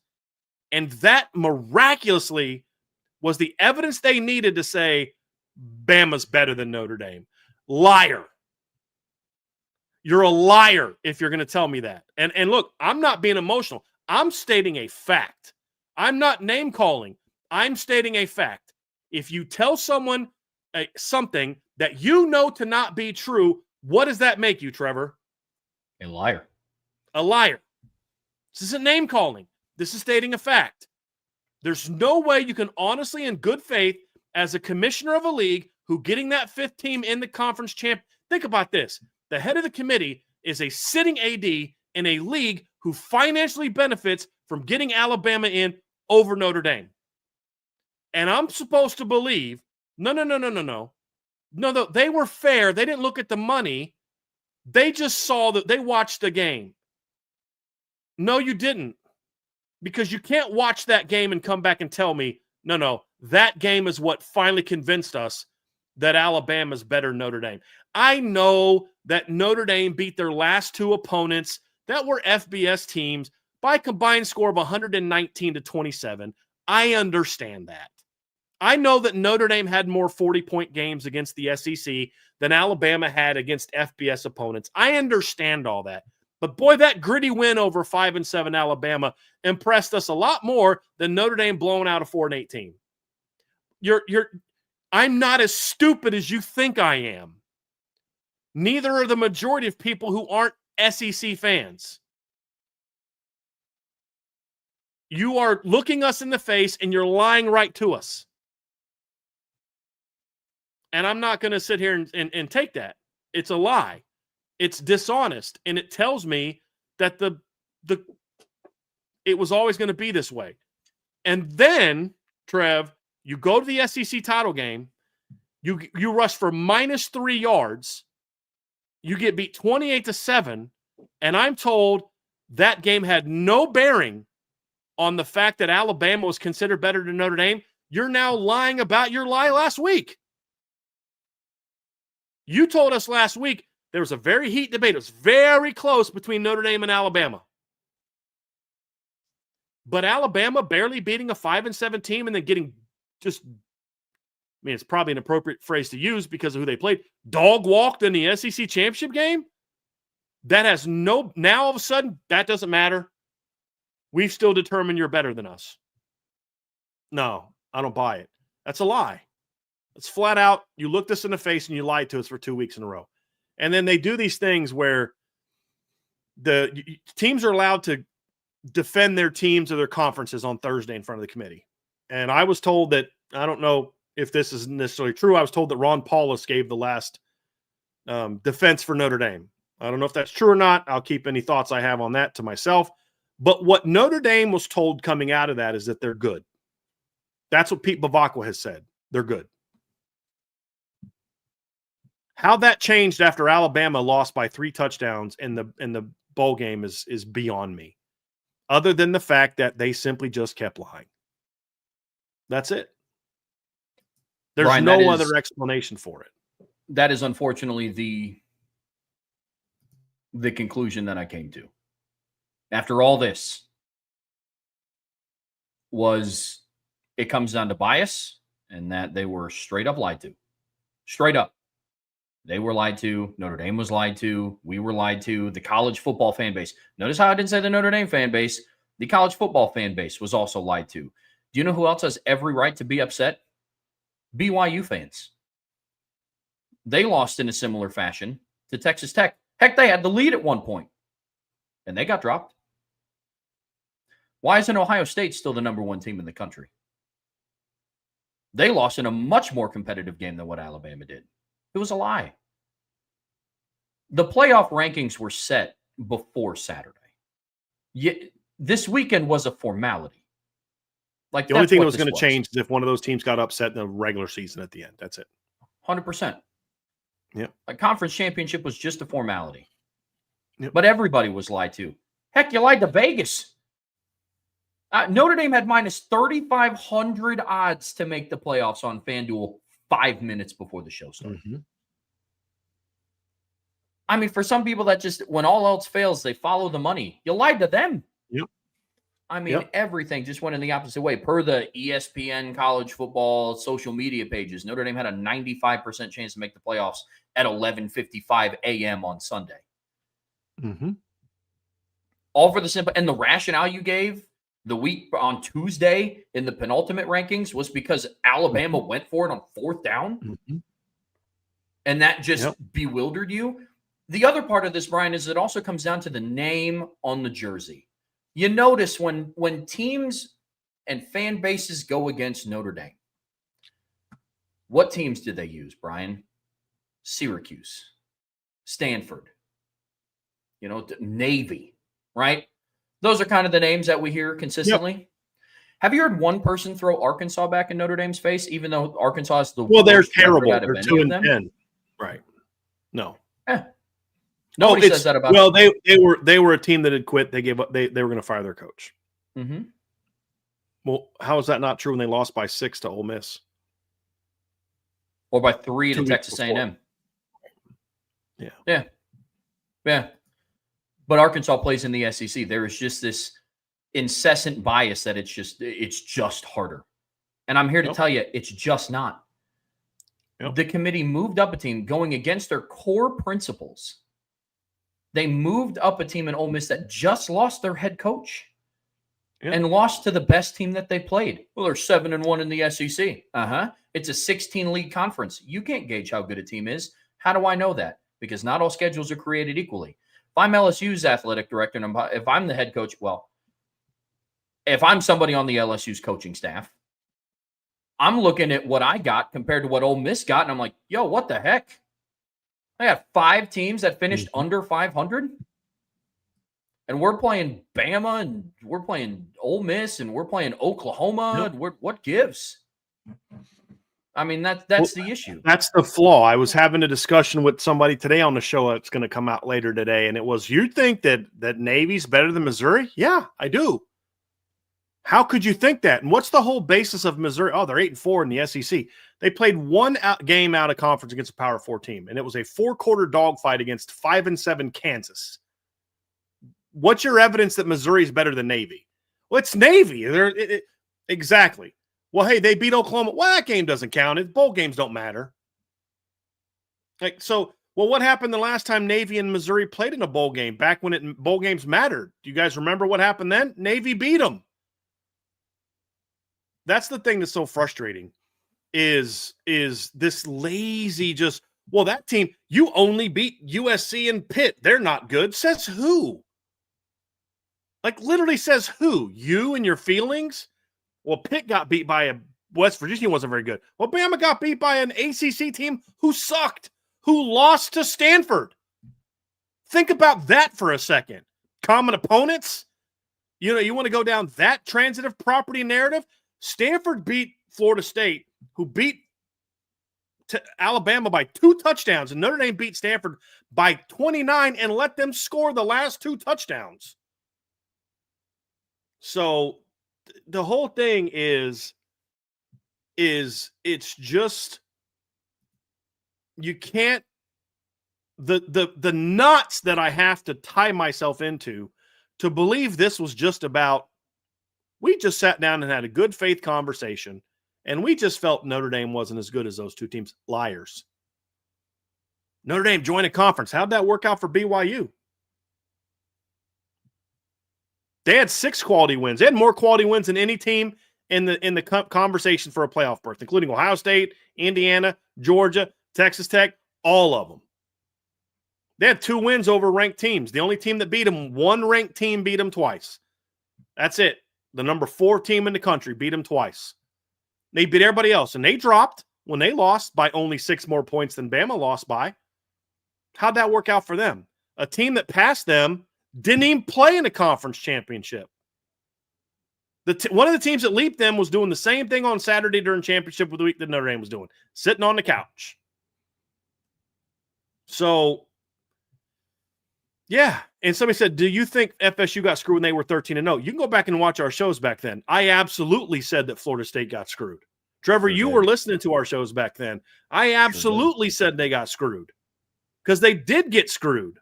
And that miraculously was the evidence they needed to say Bama's better than Notre Dame. Liar. You're a liar if you're going to tell me that. And look, I'm not being emotional. I'm stating a fact. I'm not name calling. I'm stating a fact. If you tell someone something that you know to not be true, what does that make you, Trevor? A liar. A liar. This isn't name calling. This is stating a fact. There's no way you can honestly, in good faith, as a commissioner of a league who getting that 5th team in the conference champ. Think about this. The head of the committee is a sitting AD in a league who financially benefits from getting Alabama in over Notre Dame. And I'm supposed to believe, no, they were fair. They didn't look at the money. They just saw that they watched the game. No, you didn't. Because you can't watch that game and come back and tell me, no, that game is what finally convinced us that Alabama's better than Notre Dame. I know that Notre Dame beat their last 2 opponents that were FBS teams by a combined score of 119-27. I understand that. I know that Notre Dame had more 40-point games against the SEC than Alabama had against FBS opponents. I understand all that. But boy, that gritty win over 5-7 Alabama impressed us a lot more than Notre Dame blowing out a 4-8 team. I'm not as stupid as you think I am. Neither are the majority of people who aren't SEC fans. You are looking us in the face and you're lying right to us. And I'm not going to sit here and take that. It's a lie. It's dishonest. And it tells me that it was always going to be this way. And then, Trev, you go to the SEC title game, you rush for -3 yards, you get beat 28-7, and I'm told that game had no bearing on the fact that Alabama was considered better than Notre Dame. You're now lying about your lie last week. You told us last week there was a very heated debate. It was very close between Notre Dame and Alabama. But Alabama barely beating a 5-7 team and then getting just, it's probably an appropriate phrase to use because of who they played, dog walked in the SEC championship game. That has now all of a sudden, that doesn't matter. We've still determined you're better than us. No, I don't buy it. That's a lie. It's flat out, you looked us in the face and you lied to us for 2 weeks in a row. And then they do these things where the teams are allowed to defend their teams or their conferences on Thursday in front of the committee. And I was told that, I don't know if this is necessarily true, I was told that Ron Paulus gave the last defense for Notre Dame. I don't know if that's true or not. I'll keep any thoughts I have on that to myself. But what Notre Dame was told coming out of that is that they're good. That's what Pete Bavacqua has said. They're good. How that changed after Alabama lost by 3 touchdowns in the bowl game is beyond me. Other than the fact that they simply just kept lying. That's it. There's Brian, no other explanation for it. That is unfortunately the conclusion that I came to. After all this, it comes down to bias and that they were straight up lied to. Straight up. They were lied to. Notre Dame was lied to. We were lied to. The college football fan base. Notice how I didn't say the Notre Dame fan base. The college football fan base was also lied to. Do you know who else has every right to be upset? BYU fans. They lost in a similar fashion to Texas Tech. Heck, they had the lead at one point, and they got dropped. Why isn't Ohio State still the number 1 team in the country? They lost in a much more competitive game than what Alabama did. It was a lie. The playoff rankings were set before Saturday. This weekend was a formality. Like the only thing that was going to change is if one of those teams got upset in the regular season at the end. That's it. 100%. Yeah. A conference championship was just a formality. Yep. But everybody was lied to. Heck, you lied to Vegas. Notre Dame had minus 3,500 odds to make the playoffs on FanDuel 5 minutes before the show started. Mm-hmm. I mean, for some people that just, when all else fails, they follow the money. You lied to them. Yep. I mean, everything just went in the opposite way. Per the ESPN college football social media pages, Notre Dame had a 95% chance to make the playoffs at 11:55 a.m. on Sunday. Mm-hmm. All for the simple, and the rationale you gave the week on Tuesday in the penultimate rankings was because Alabama went for it on 4th down. Mm-hmm. And that just bewildered you. The other part of this, Brian, is it also comes down to the name on the jersey. You notice when teams and fan bases go against Notre Dame, what teams did they use, Brian? Syracuse, Stanford, Navy, right? Those are kind of the names that we hear consistently. Yep. Have you heard one person throw Arkansas back in Notre Dame's face, even though Arkansas is the they're terrible. They're 2-10. Right. No. Nobody says that about. Well, they were a team that had quit. They gave up. They were going to fire their coach. Mm-hmm. Well, how is that not true when they lost by 6 to Ole Miss? Or by 3 to Texas A&M? Yeah. But Arkansas plays in the SEC. There is just this incessant bias that it's just harder. And I'm here to tell you, it's just not. The committee moved up a team going against their core principles. They moved up a team in Ole Miss that just lost their head coach and lost to the best team that they played. Well, they're 7-1 in the SEC. It's a 16-league conference. You can't gauge how good a team is. How do I know that? Because not all schedules are created equally. If I'm LSU's athletic director and if I'm the head coach, if I'm somebody on the LSU's coaching staff, I'm looking at what I got compared to what Ole Miss got, and I'm like, yo, what the heck? I got 5 teams that finished under 500, and we're playing Bama, and we're playing Ole Miss, and we're playing Oklahoma. What gives? I mean, that's the issue. That's the flaw. I was having a discussion with somebody today on the show that's going to come out later today, and it was, you think that Navy's better than Missouri? Yeah, I do. How could you think that? And what's the whole basis of Missouri? Oh, they're 8-4 in the SEC. They played one game out of conference against a Power 4 team, and it was a 4-quarter dogfight against 5-7 Kansas. What's your evidence that Missouri is better than Navy? Well, it's Navy. Exactly. Well, hey, they beat Oklahoma. Well, that game doesn't count. Bowl games don't matter. What happened the last time Navy and Missouri played in a bowl game, back when bowl games mattered? Do you guys remember what happened then? Navy beat them. That's the thing that's so frustrating is this lazy that team, you only beat USC and Pitt. They're not good. Says who? Literally says who? You and your feelings? Well, Pitt got beat by West Virginia wasn't very good. Well, Bama got beat by an ACC team who sucked, who lost to Stanford. Think about that for a second. Common opponents? You want to go down that transitive property narrative? Stanford beat Florida State, who beat Alabama by 2 touchdowns, and Notre Dame beat Stanford by 29 and let them score the last 2 touchdowns. So the whole thing is it's just, you can't, the knots that I have to tie myself into to believe this was just about, we just sat down and had a good faith conversation, and we just felt Notre Dame wasn't as good as those 2 teams. Liars. Notre Dame joined a conference. How'd that work out for BYU? They had 6 quality wins. They had more quality wins than any team in the conversation for a playoff berth, including Ohio State, Indiana, Georgia, Texas Tech, all of them. They had 2 wins over ranked teams. The only team that beat them, one ranked team beat them twice. That's it. The number 4 team in the country beat them twice. They beat everybody else, and they dropped when they lost by only 6 more points than Bama lost by. How'd that work out for them? A team that passed them didn't even play in a conference championship. One of the teams that leaped them was doing the same thing on Saturday during championship of the week that Notre Dame was doing, sitting on the couch. So, yeah. And somebody said, do you think FSU got screwed when they were 13-0? You can go back and watch our shows back then. I absolutely said that Florida State got screwed. Trevor, you were listening to our shows back then. I absolutely said they got screwed because they did get screwed.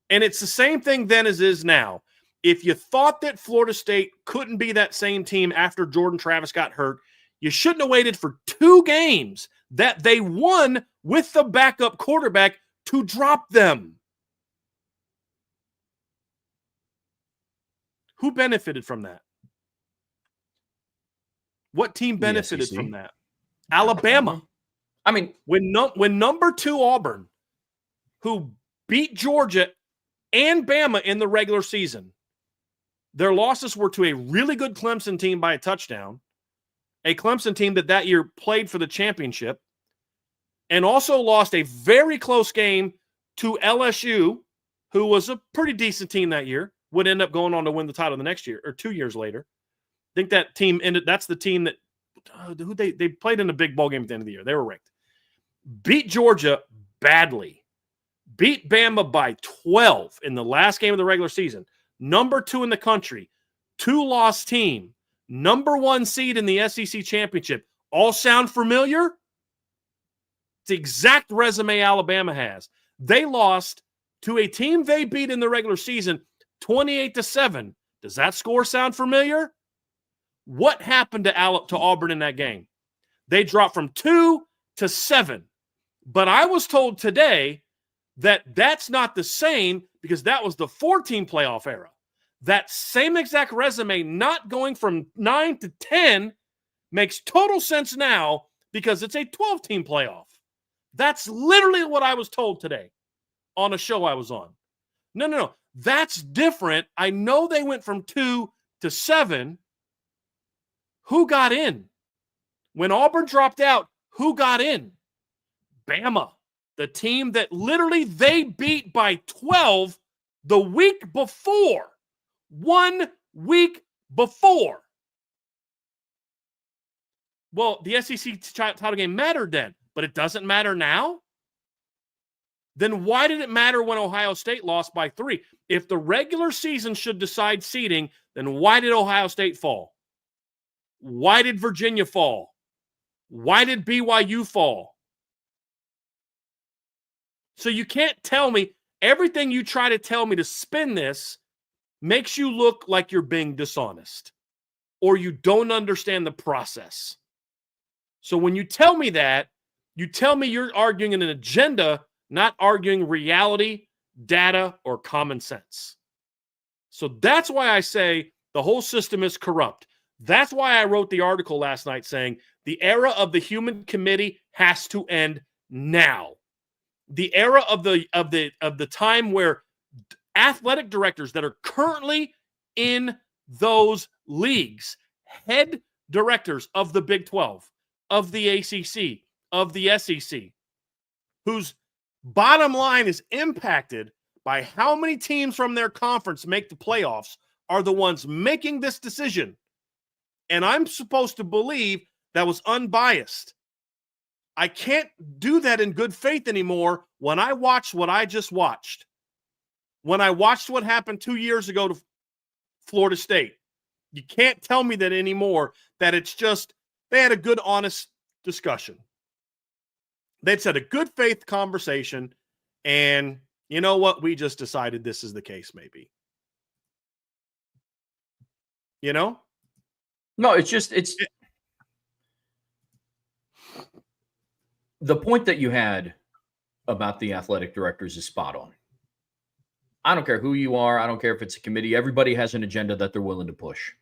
And it's the same thing then as is now. If you thought that Florida State couldn't be that same team after Jordan Travis got hurt, you shouldn't have waited for 2 games that they won with the backup quarterback to drop them. Who benefited from that? What team benefited from that? Alabama. I mean, when number 2 Auburn, who beat Georgia and Bama in the regular season, their losses were to a really good Clemson team by a touchdown, a Clemson team that year played for the championship, and also lost a very close game to LSU, who was a pretty decent team that year, would end up going on to win the title the next year or 2 years later. I think that team ended. That's the team that who they played in a big bowl game at the end of the year. They were ranked. Beat Georgia badly. Beat Bama by 12 in the last game of the regular season. Number 2 in the country. 2-loss team. Number 1 seed in the SEC championship. All sound familiar? It's the exact resume Alabama has. They lost to a team they beat in the regular season 28-7. Does that score sound familiar? What happened to Auburn in that game? They dropped from 2 to 7. But I was told today that that's not the same because that was the 14 playoff era. That same exact resume not going from 9 to 10 makes total sense now because it's a 12-team playoff. That's literally what I was told today on a show I was on. No. That's different. I know they went from 2 to 7. Who got in? When Auburn dropped out, who got in? Bama, the team that literally they beat by 12 the week before. 1 week before. Well, the SEC title game mattered then, but it doesn't matter now? Then why did it matter when Ohio State lost by 3? If the regular season should decide seeding, then why did Ohio State fall? Why did Virginia fall? Why did BYU fall? So you can't tell me everything you try to tell me to spin this makes you look like you're being dishonest or you don't understand the process. So when you tell me that, you tell me you're arguing an agenda, not arguing reality, data, or common sense. So that's why I say the whole system is corrupt. That's why I wrote the article last night saying the era of the human committee has to end now. The era of the time where athletic directors that are currently in those leagues, head directors of the Big 12, of the ACC, of the SEC, whose bottom line is impacted by how many teams from their conference make the playoffs, are the ones making this decision. And I'm supposed to believe that was unbiased. I can't do that in good faith anymore when I watch what I just watched. When I watched what happened 2 years ago to Florida State. You can't tell me that anymore, that it's just they had a good, honest discussion. They'd said a good faith conversation, and you know what? We just decided this is the case, maybe. You know? No, it's the point that you had about the athletic directors is spot on. I don't care who you are. I don't care if it's a committee. Everybody has an agenda that they're willing to push.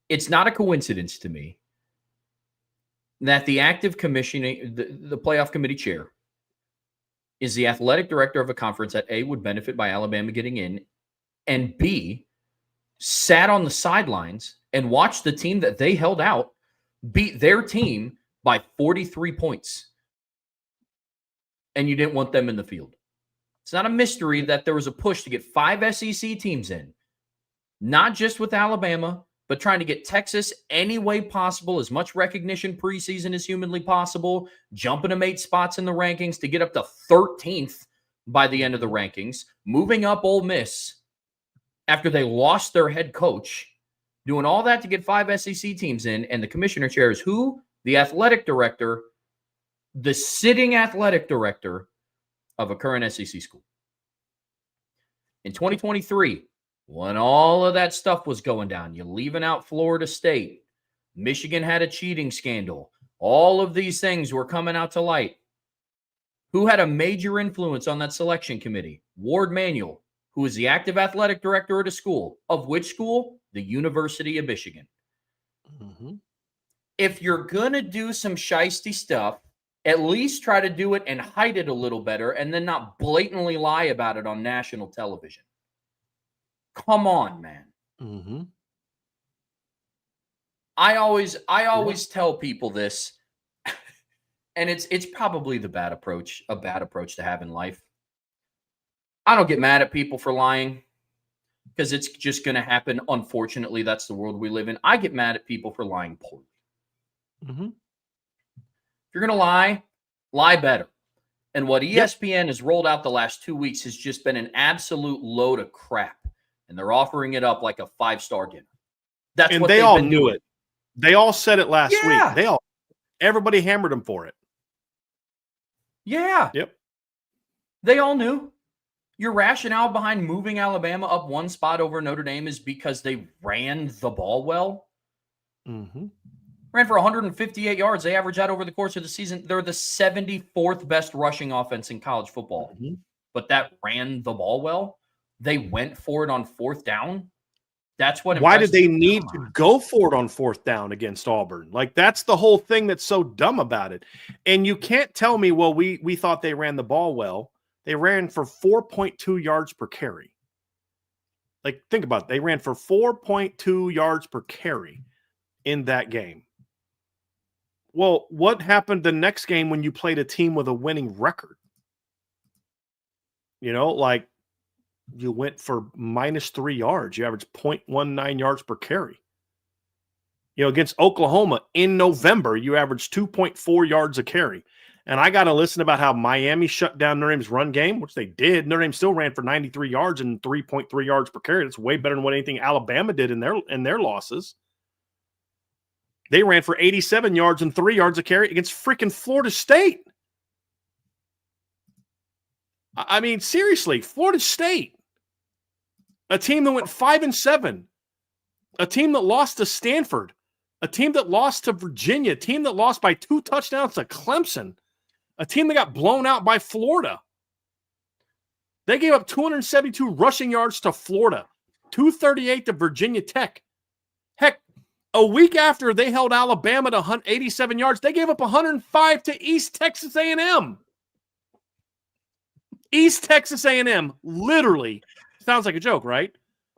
It's not a coincidence to me that the active commissioning, the playoff committee chair, is the athletic director of a conference that A, would benefit by Alabama getting in, and B, sat on the sidelines and watched the team that they held out beat their team by 43 points. And you didn't want them in the field. It's not a mystery that there was a push to get 5 SEC teams in, not just with Alabama, but trying to get Texas any way possible, as much recognition preseason as humanly possible, jumping them 8 spots in the rankings to get up to 13th by the end of the rankings, moving up Ole Miss after they lost their head coach, doing all that to get 5 SEC teams in, and the commissioner chair is who? The athletic director, the sitting athletic director of a current SEC school. In 2023, when all of that stuff was going down, you're leaving out Florida State, Michigan had a cheating scandal, all of these things were coming out to light. Who had a major influence on that selection committee? Ward Manuel, who is the active athletic director at a school. Of which school? The University of Michigan. Mm-hmm. If you're going to do some shiesty stuff, At least try to do it and hide it a little better and then not blatantly lie about it on national television. Come on, man. Mm-hmm. I always tell people this, and it's probably a bad approach to have in life. I don't get mad at people for lying because it's just going to happen. Unfortunately, that's the world we live in. I get mad at people for lying poorly. Mm-hmm. If you're going to lie better. And what ESPN has rolled out the last 2 weeks has just been an absolute load of crap. And they're offering it up like a 5-star dinner. That's what they all knew doing. it. They all said it last week. Everybody hammered them for it. Yeah. Yep. They all knew. Your rationale behind moving Alabama up one spot over Notre Dame is because they ran the ball well. Mm-hmm. Ran for 158 yards. They average out over the course of the season. They're the 74th best rushing offense in college football. Mm-hmm. But that ran the ball well. They went for it on 4th down. That's what. Why did they need to go for it on 4th down against Auburn? Like, that's the whole thing that's so dumb about it. And you can't tell me, well, we thought they ran the ball well. They ran for 4.2 yards per carry. Like, think about it. They ran for 4.2 yards per carry in that game. Well, what happened the next game when you played a team with a winning record? You know, like, you went for -3 yards. You averaged 0.19 yards per carry. You know, against Oklahoma in November, you averaged 2.4 yards a carry. And I got to listen about how Miami shut down Notre Dame's run game, which they did. Notre Dame still ran for 93 yards and 3.3 yards per carry. That's way better than what anything Alabama did in their losses. They ran for 87 yards and 3 yards a carry against freaking Florida State. I mean, seriously, Florida State, a team that went 5-7, a team that lost to Stanford, a team that lost to Virginia, a team that lost by 2 touchdowns to Clemson, a team that got blown out by Florida. They gave up 272 rushing yards to Florida, 238 to Virginia Tech. Heck, a week after they held Alabama to 87 yards, they gave up 105 to East Texas A&M. East Texas A&M, literally, sounds like a joke, right?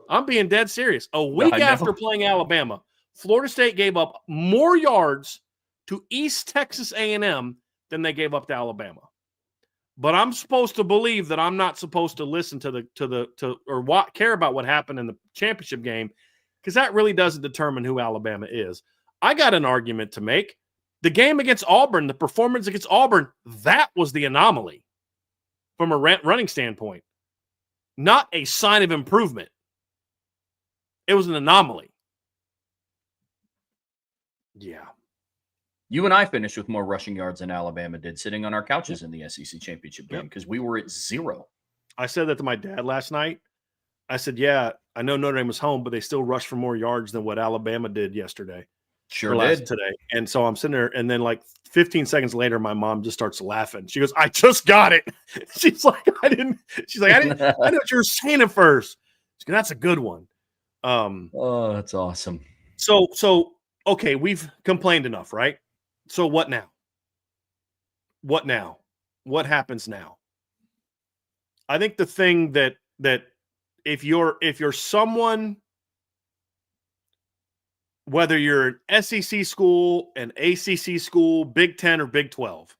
I'm being dead serious. A week after playing Alabama, Florida State gave up more yards to East Texas A&M than they gave up to Alabama. But I'm supposed to believe that I'm not supposed to listen care about what happened in the championship game, because that really doesn't determine who Alabama is. I got an argument to make. The game against Auburn, the performance against Auburn, that was the anomaly from a running standpoint, not a sign of improvement. It was an anomaly. Yeah. You and I finished with more rushing yards than Alabama did, sitting on our couches in the SEC championship game, because we were at 0. I said that to my dad last night. I said, yeah, I know Notre Dame was home, but they still rushed for more yards than what Alabama did yesterday. Sure did. Today. And so I'm sitting there, and then like 15 seconds later, my mom just starts laughing. She goes, I just got it. She's like, I know what you were saying at first. She's like, that's a good one. Oh, that's awesome. So okay, we've complained enough, right? So what now? What now? What happens now? I think the thing that if you're someone, whether you're an SEC school, an ACC school, Big 10 or Big 12,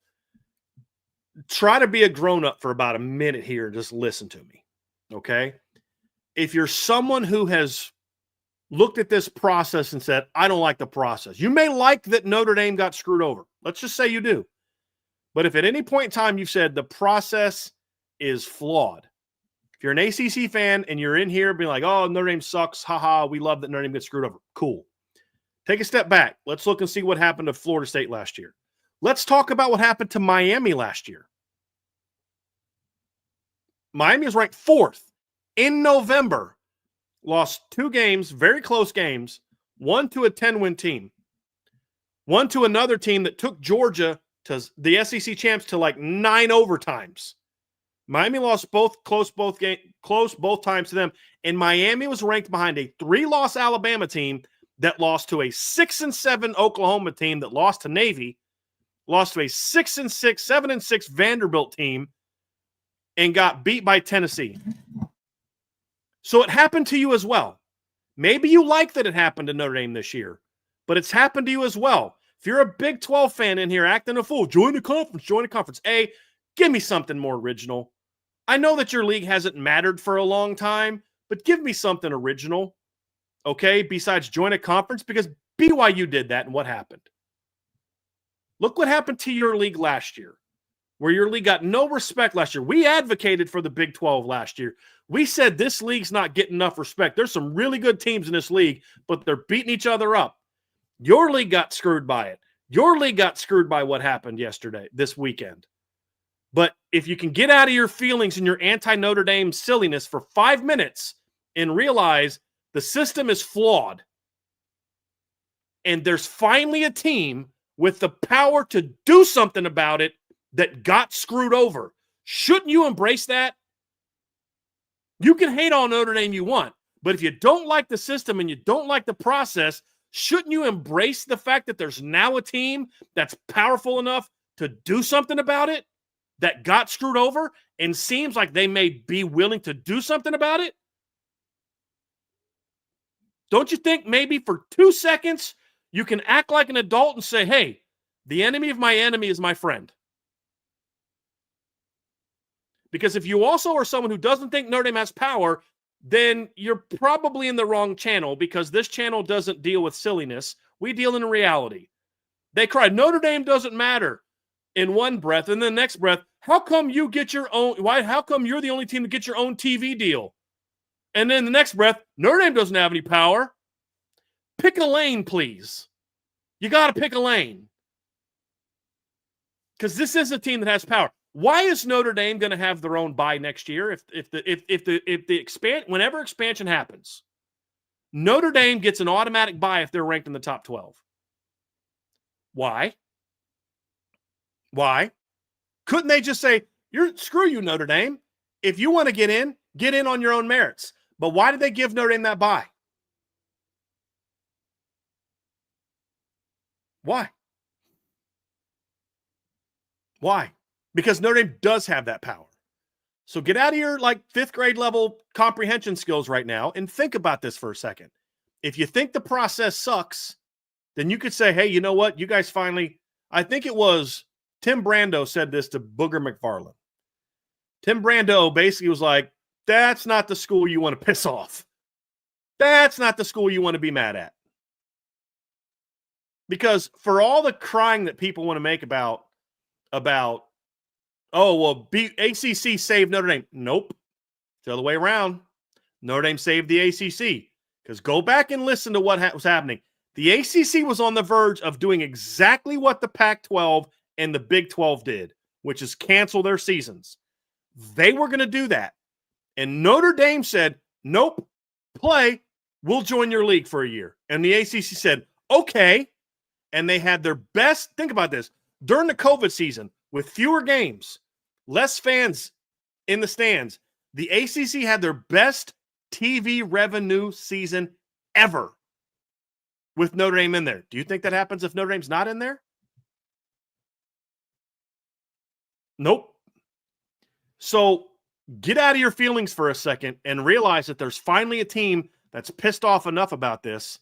try to be a grown-up for about a minute here and just listen to me, okay? If you're someone who has looked at this process and said, I don't like the process. You may like that Notre Dame got screwed over. Let's just say you do. But if at any point in time you've said the process is flawed, if you're an ACC fan and you're in here being like, oh, Notre Dame sucks, haha, we love that Notre Dame gets screwed over. Cool. Take a step back. Let's look and see what happened to Florida State last year. Let's talk about what happened to Miami last year. Miami was ranked 4th in November, lost 2 games, very close games, one to a 10-win team, one to another team that took Georgia to the SEC champs to like 9 overtimes. Miami lost close both times to them, and Miami was ranked behind a 3-loss Alabama team that lost to a 6-7 Oklahoma team that lost to Navy, lost to a 6-6, 7-6 Vanderbilt team, and got beat by Tennessee. So it happened to you as well. Maybe you like that it happened to Notre Dame this year, but it's happened to you as well. If you're a Big 12 fan in here acting a fool, join the conference, join the conference. A, give me something more original. I know that your league hasn't mattered for a long time, but give me something original, okay, besides join a conference, because BYU did that, and what happened? Look what happened to your league last year, where your league got no respect last year. We advocated for the Big 12 last year. We said this league's not getting enough respect. There's some really good teams in this league, but they're beating each other up. Your league got screwed by it. Your league got screwed by what happened this weekend. But if you can get out of your feelings and your anti-Notre Dame silliness for 5 minutes and realize the system is flawed, and there's finally a team with the power to do something about it that got screwed over, shouldn't you embrace that? You can hate on Notre Dame you want, but if you don't like the system and you don't like the process, shouldn't you embrace the fact that there's now a team that's powerful enough to do something about it, that got screwed over and seems like they may be willing to do something about it? Don't you think maybe for 2 seconds you can act like an adult and say, hey, the enemy of my enemy is my friend? Because if you also are someone who doesn't think Notre Dame has power, then you're probably in the wrong channel, because this channel doesn't deal with silliness. We deal in reality. They cry, Notre Dame doesn't matter in one breath, and then the next breath, how come you get your own? Why? How come you're the only team to get your own TV deal? And then the next breath, Notre Dame doesn't have any power. Pick a lane, please. You got to pick a lane, because this is a team that has power. Why is Notre Dame going to have their own bye next year? Whenever expansion happens, Notre Dame gets an automatic bye if they're ranked in the top 12. Why? Why? Couldn't they just say, screw you, Notre Dame. If you want to get in on your own merits. But why did they give Notre Dame that bye? Why? Why? Because Notre Dame does have that power. So get out of your 5th grade level comprehension skills right now and think about this for a second. If you think the process sucks, then you could say, hey, you know what? You guys finally, I think it was Tim Brando said this to Booger McFarland. Tim Brando basically was like, that's not the school you want to piss off. That's not the school you want to be mad at. Because for all the crying that people want to make about ACC saved Notre Dame. Nope. It's the other way around. Notre Dame saved the ACC. Because go back and listen to what was happening. The ACC was on the verge of doing exactly what the Pac-12 and the Big 12 did, which is cancel their seasons. They were going to do that. And Notre Dame said, nope, play. We'll join your league for a year. And the ACC said, okay. And they had their best, think about this, during the COVID season, with fewer games, less fans in the stands, the ACC had their best TV revenue season ever with Notre Dame in there. Do you think that happens if Notre Dame's not in there? Nope. So get out of your feelings for a second and realize that there's finally a team that's pissed off enough about this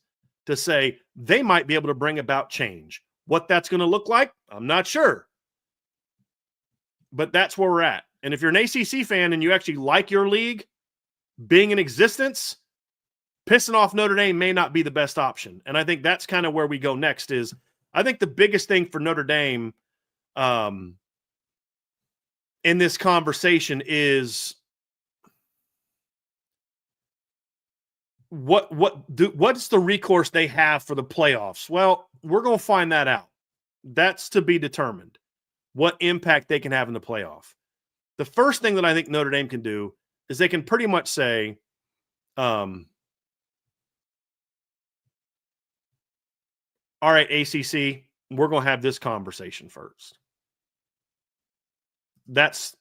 to say they might be able to bring about change. What that's going to look like, I'm not sure. But that's where we're at. And if you're an ACC fan and you actually like your league being in existence, pissing off Notre Dame may not be the best option. And I think that's kind of where we go next is I think the biggest thing for Notre Dame in this conversation is what's the recourse they have for the playoffs? Well, we're going to find that out. That's to be determined, what impact they can have in the playoff. The first thing that I think Notre Dame can do is they can pretty much say, all right, ACC, we're going to have this conversation first. That's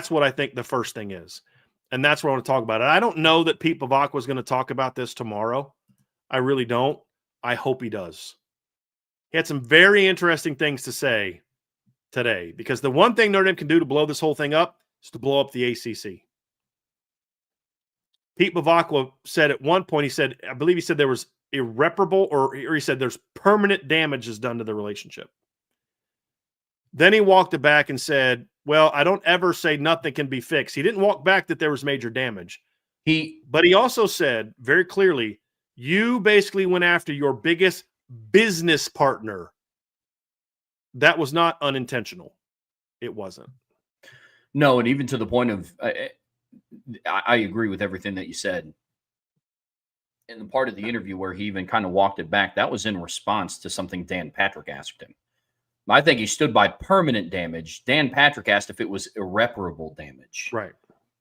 what I think the first thing is. And that's what I want to talk about. And I don't know that Pete Bavacqua is going to talk about this tomorrow. I really don't. I hope he does. He had some very interesting things to say today, because the one thing Notre Dame can do to blow this whole thing up is to blow up the ACC. Pete Bavacqua said at one point, I believe he said there was irreparable, or he said there's permanent damages done to the relationship. Then he walked it back and said, well, I don't ever say nothing can be fixed. He didn't walk back that there was major damage. But he also said very clearly, you basically went after your biggest business partner. That was not unintentional. It wasn't. No, and even to the point of, I agree with everything that you said. In the part of the interview where he even kind of walked it back, that was in response to something Dan Patrick asked him. I think he stood by permanent damage. Dan Patrick asked if it was irreparable damage. Right.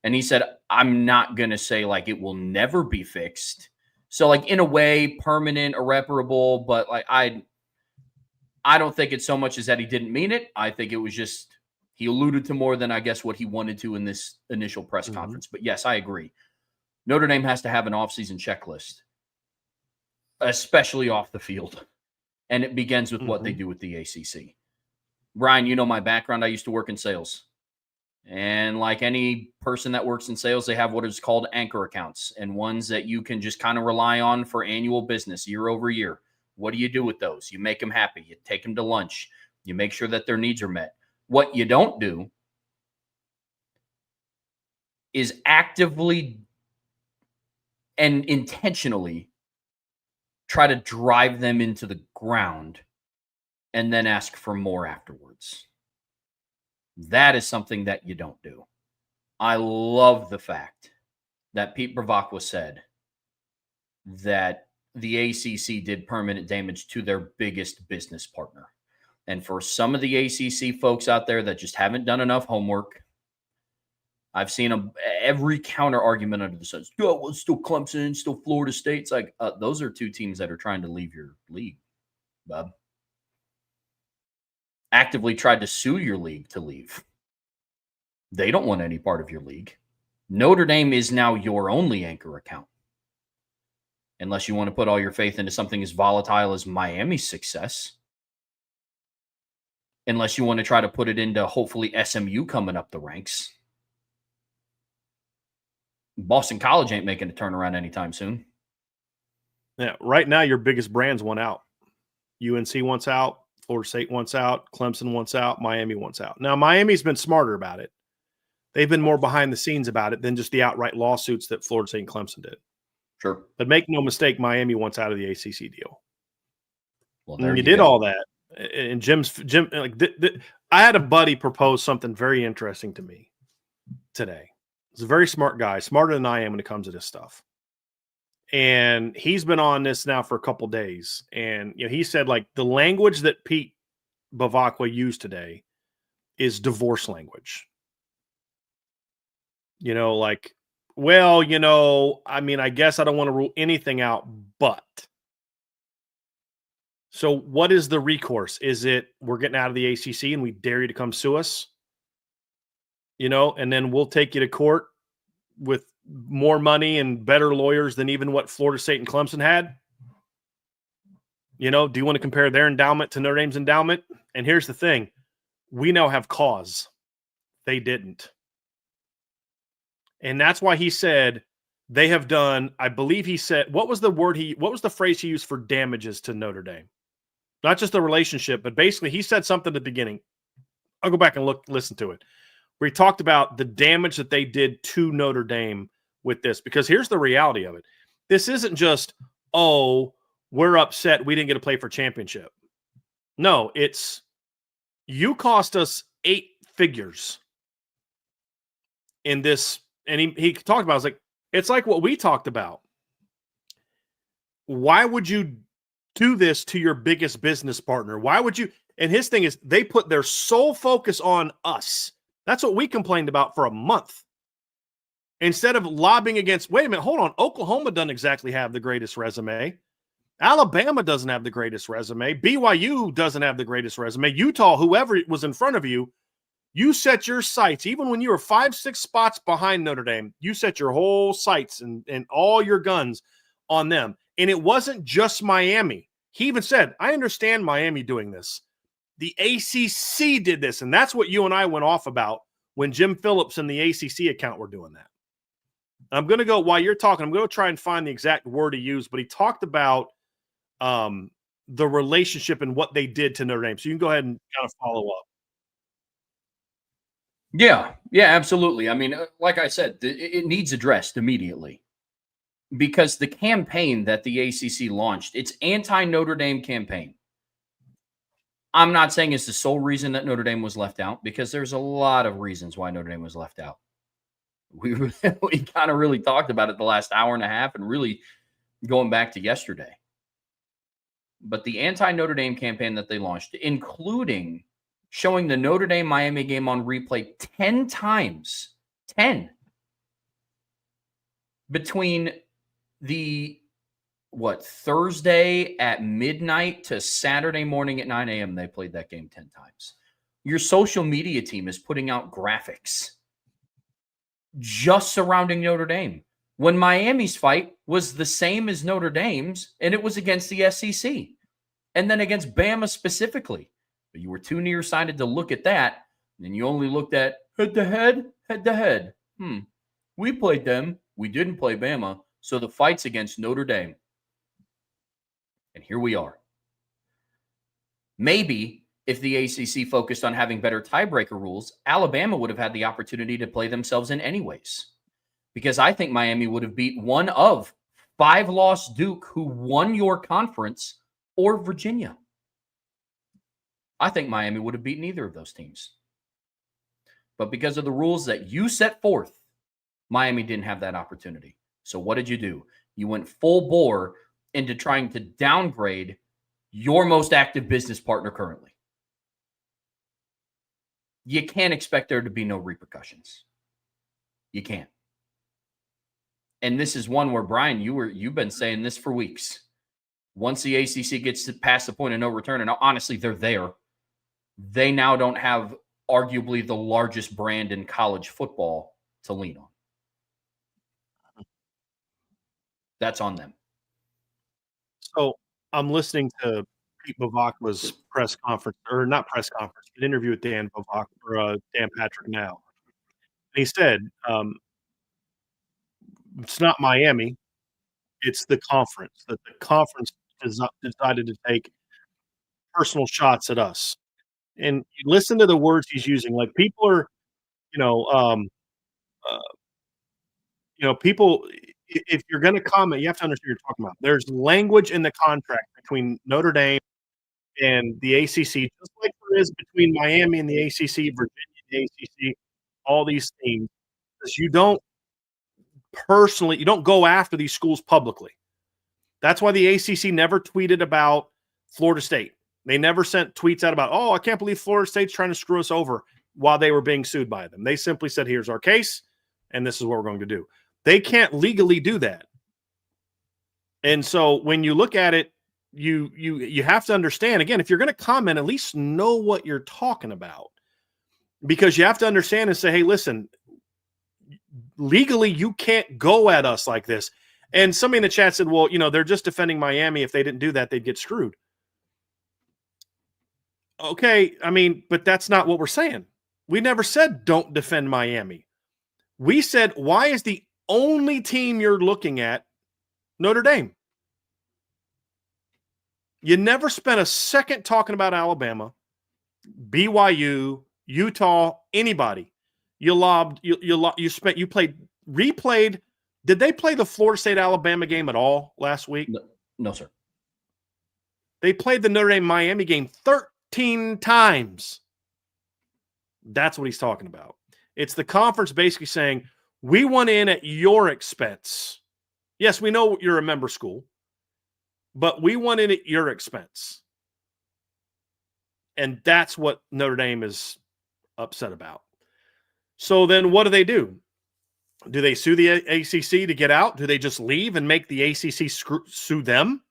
And he said, I'm not going to say like it will never be fixed. So like in a way, permanent, irreparable, but like I don't think it's so much as that he didn't mean it. I think it was just he alluded to more than I guess what he wanted to in this initial press conference. But yes, I agree. Notre Dame has to have an offseason checklist, especially off the field. And it begins with what they do with the ACC. Brian, you know my background. I used to work in sales. And like any person that works in sales, they have what is called anchor accounts and ones that you can just kind of rely on for annual business year over year. What do you do with those? You make them happy. You take them to lunch. You make sure that their needs are met. What you don't do is actively and intentionally try to drive them into the ground and then ask for more afterwards. That is something that you don't do. I love the fact that Pete Bavacqua said that the ACC did permanent damage to their biggest business partner. And for some of the ACC folks out there that just haven't done enough homework, I've seen every counter argument under the sun. Oh, well, it's still Clemson, still Florida State. It's like those are two teams that are trying to leave your league, bub. Actively tried to sue your league to leave. They don't want any part of your league. Notre Dame is now your only anchor account. Unless you want to put all your faith into something as volatile as Miami's success. Unless you want to try to put it into hopefully SMU coming up the ranks. Boston College ain't making a turnaround anytime soon. Yeah, right now your biggest brands want out. UNC wants out. Florida State wants out. Clemson wants out. Miami wants out. Now, Miami's been smarter about it. They've been more behind the scenes about it than just the outright lawsuits that Florida State and Clemson did. Sure. But make no mistake, Miami wants out of the ACC deal. Well, and you did all that. And Jim, I had a buddy propose something very interesting to me today. He's a very smart guy, smarter than I am when it comes to this stuff. And he's been on this now for a couple days. And he said, like, the language that Pete Bavacqua used today is divorce language. Like, well, I mean, I guess I don't want to rule anything out, but. So what is the recourse? Is it we're getting out of the ACC and we dare you to come sue us? And then we'll take you to court with more money and better lawyers than even what Florida State and Clemson had? Do you want to compare their endowment to Notre Dame's endowment? And here's the thing. We now have cause. They didn't. And that's why he said they have done, I believe he said, what was the phrase he used for damages to Notre Dame? Not just the relationship, but basically he said something at the beginning. I'll go back and listen to it. Where he talked about the damage that they did to Notre Dame with this. Because here's the reality of it. This isn't just, oh, we're upset we didn't get to play for championship. No, it's you cost us 8 figures in this. And he talked about it's like what we talked about. Why would you do this to your biggest business partner? Why would you? And his thing is they put their sole focus on us. That's what we complained about for a month. Instead of lobbying against, wait a minute, hold on. Oklahoma doesn't exactly have the greatest resume. Alabama doesn't have the greatest resume. BYU doesn't have the greatest resume. Utah, whoever was in front of you, you set your sights, even when you were 5-6 spots behind Notre Dame, you set your whole sights and all your guns on them. And it wasn't just Miami. He even said, I understand Miami doing this. The ACC did this, and that's what you and I went off about when Jim Phillips and the ACC account were doing that. I'm going to go, while you're talking, I'm going to try and find the exact word he used, but he talked about the relationship and what they did to Notre Dame. So you can go ahead and kind of follow up. Yeah, absolutely. I mean, like I said, it needs addressed immediately because the campaign that the ACC launched, it's anti-Notre Dame campaign. I'm not saying it's the sole reason that Notre Dame was left out because there's a lot of reasons why Notre Dame was left out. We kind of really talked about it the last hour and a half and really going back to yesterday. But the anti-Notre Dame campaign that they launched, including showing the Notre Dame-Miami game on replay 10 times, 10, between the, Thursday at midnight to Saturday morning at 9 a.m., they played that game 10 times. Your social media team is putting out graphics just surrounding Notre Dame. When Miami's fight was the same as Notre Dame's, and it was against the SEC, and then against Bama specifically. But you were too nearsighted to look at that, and you only looked at head-to-head. We played them. We didn't play Bama, so the fight's against Notre Dame. And here we are. Maybe if the ACC focused on having better tiebreaker rules, Alabama would have had the opportunity to play themselves in anyways. Because I think Miami would have beat one of 5-loss Duke, who won your conference, or Virginia. I think Miami would have beaten either of those teams. But because of the rules that you set forth, Miami didn't have that opportunity. So what did you do? You went full bore into trying to downgrade your most active business partner currently. You can't expect there to be no repercussions. You can't. And this is one where, Brian, you've been saying this for weeks. Once the ACC gets past the point of no return, and honestly, they're there, they now don't have arguably the largest brand in college football to lean on. That's on them. So I'm listening to Pete Bavacqua's press conference, or not press conference, an interview with Dan Bavacqua, or Dan Patrick now. And he said, it's not Miami, it's the conference, that the conference decided to take personal shots at us. And you listen to the words he's using, like people are, people, if you're going to comment, you have to understand what you're talking about. There's language in the contract between Notre Dame and the ACC, just like there is between Miami and the ACC, Virginia and the ACC, all these teams, because you don't go after these schools publicly. That's why the ACC never tweeted about Florida State. They never sent tweets out about, I can't believe Florida State's trying to screw us over while they were being sued by them. They simply said, here's our case, and this is what we're going to do. They can't legally do that. And so when you look at it, you have to understand, again, if you're going to comment, at least know what you're talking about. Because you have to understand and say, hey, listen, legally you can't go at us like this. And somebody in the chat said, well, they're just defending Miami. If they didn't do that, they'd get screwed. Okay, but that's not what we're saying. We never said don't defend Miami. We said, why is the only team you're looking at Notre Dame? You never spent a second talking about Alabama, BYU, Utah, anybody. Replayed. Did they play the Florida State Alabama game at all last week? No, sir. They played the Notre Dame Miami game 13 times. That's what he's talking about. It's the conference basically saying, we want in at your expense. Yes, we know you're a member school, but we want in at your expense. And that's what Notre Dame is upset about. So then what do? Do they sue the ACC to get out? Do they just leave and make the ACC sue them?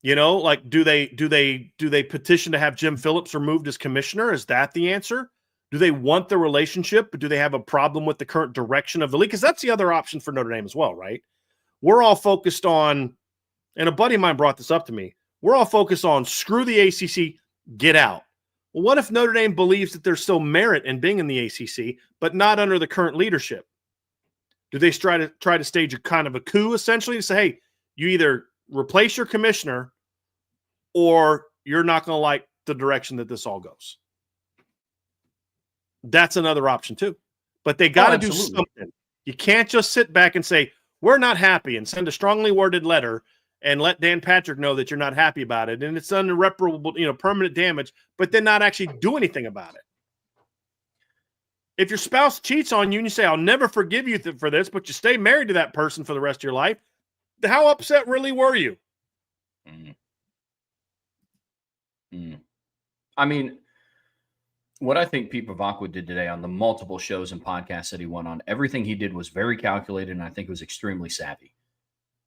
Do they petition to have Jim Phillips removed as commissioner? Is that the answer? Do they want the relationship? But do they have a problem with the current direction of the league? Because that's the other option for Notre Dame as well, right? We're all focused on, and a buddy of mine brought this up to me, we're all focused on screw the ACC, get out. Well, what if Notre Dame believes that there's still merit in being in the ACC, but not under the current leadership? Do they try to stage a kind of a coup, essentially, to say, hey, you either replace your commissioner or you're not going to like the direction that this all goes? That's another option too. But they got to do something. You can't just sit back and say, we're not happy, and send a strongly worded letter and let Dan Patrick know that you're not happy about it, and it's irreparable, permanent damage, but then not actually do anything about it. If your spouse cheats on you and you say, I'll never forgive you for this, but you stay married to that person for the rest of your life, how upset really were you? I mean, what I think Pete Bavacqua did today on the multiple shows and podcasts that he went on, everything he did was very calculated, and I think it was extremely savvy.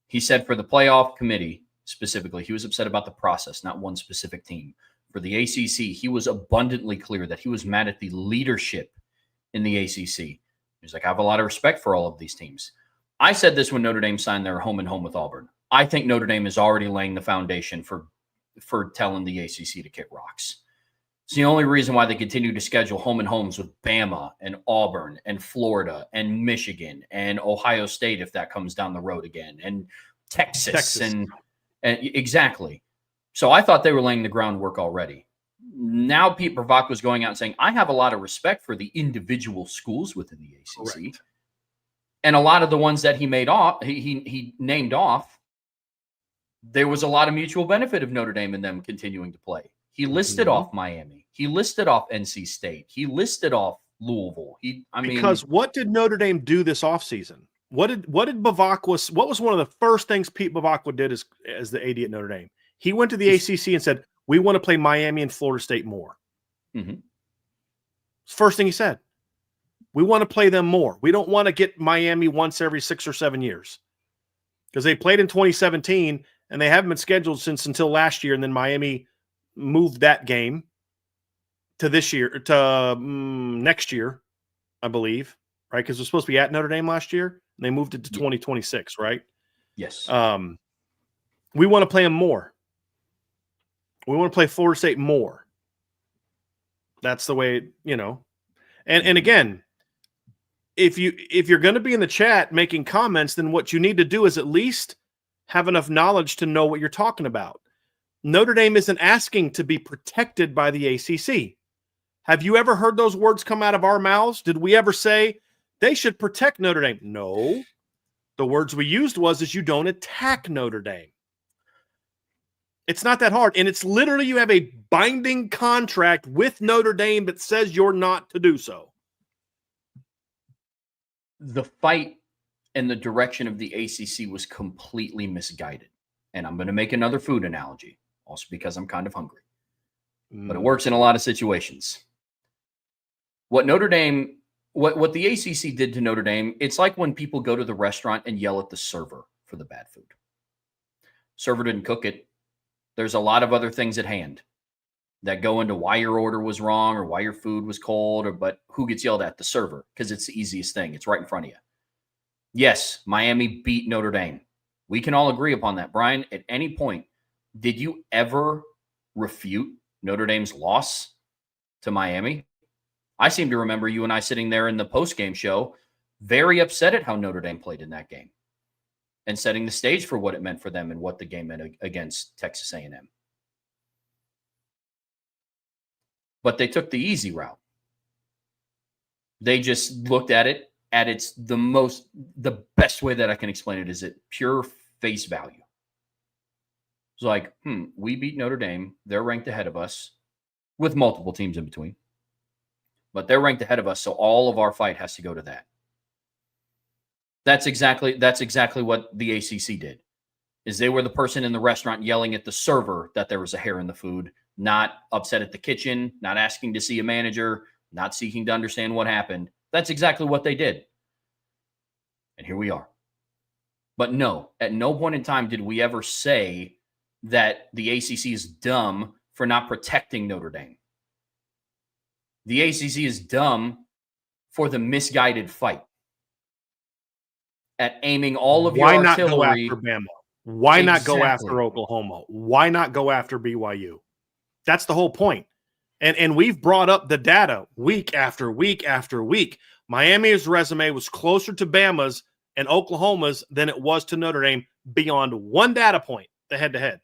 He said for the playoff committee specifically, he was upset about the process, not one specific team. For the ACC, he was abundantly clear that he was mad at the leadership in the ACC. He's like, I have a lot of respect for all of these teams. I said this when Notre Dame signed their home and home with Auburn. I think Notre Dame is already laying the foundation for telling the ACC to kick rocks. It's the only reason why they continue to schedule home and homes with Bama and Auburn and Florida and Michigan and Ohio State, if that comes down the road again, and Texas. And exactly. So I thought they were laying the groundwork already. Now Pete Bavacqua was going out and saying, I have a lot of respect for the individual schools within the ACC. Correct. And a lot of the ones that he named off, there was a lot of mutual benefit of Notre Dame and them continuing to play. He listed off Miami. He listed off NC State. He listed off Louisville. Because what did Notre Dame do this offseason? What did Bavacqua? What was one of the first things Pete Bavacqua did as the AD at Notre Dame? He went to the ACC and said, we want to play Miami and Florida State more. First thing he said. We want to play them more. We don't want to get Miami once every 6 or 7 years. Because they played in 2017 and they haven't been scheduled until last year, and then Miami moved that game to this year, to next year, I believe, right? Because it was supposed to be at Notre Dame last year, and they moved it to 2026, right? Yes. We want to play them more. We want to play Florida State more. That's the way, And again, if you're going to be in the chat making comments, then what you need to do is at least have enough knowledge to know what you're talking about. Notre Dame isn't asking to be protected by the ACC. Have you ever heard those words come out of our mouths? Did we ever say they should protect Notre Dame? No. The words we used is you don't attack Notre Dame. It's not that hard. And it's literally you have a binding contract with Notre Dame that says you're not to do so. The fight and the direction of the ACC was completely misguided. And I'm going to make another food analogy, also because I'm kind of hungry. But it works in a lot of situations. What Notre Dame, what the ACC did to Notre Dame, it's like when people go to the restaurant and yell at the server for the bad food. Server didn't cook it. There's a lot of other things at hand that go into why your order was wrong or why your food was cold, but who gets yelled at? The server, because it's the easiest thing. It's right in front of you. Yes, Miami beat Notre Dame. We can all agree upon that. Brian, at any point, did you ever refute Notre Dame's loss to Miami? I seem to remember you and I sitting there in the post-game show, very upset at how Notre Dame played in that game and setting the stage for what it meant for them and what the game meant against Texas A&M. But they took the easy route. They just looked at it at the best way that I can explain it is at pure face value. It's like, we beat Notre Dame. They're ranked ahead of us with multiple teams in between. But they're ranked ahead of us, so all of our fight has to go to that. That's exactly what the ACC did. Is they were the person in the restaurant yelling at the server that there was a hair in the food, not upset at the kitchen, not asking to see a manager, not seeking to understand what happened. That's exactly what they did. And here we are. But no, at no point in time did we ever say that the ACC is dumb for not protecting Notre Dame. The ACC is dumb for the misguided fight. At aiming all of your artillery. Why not go after Bama? Why not go after Oklahoma? Why not go after BYU? That's the whole point. And we've brought up the data week after week after week. Miami's resume was closer to Bama's and Oklahoma's than it was to Notre Dame beyond one data point, the head-to-head.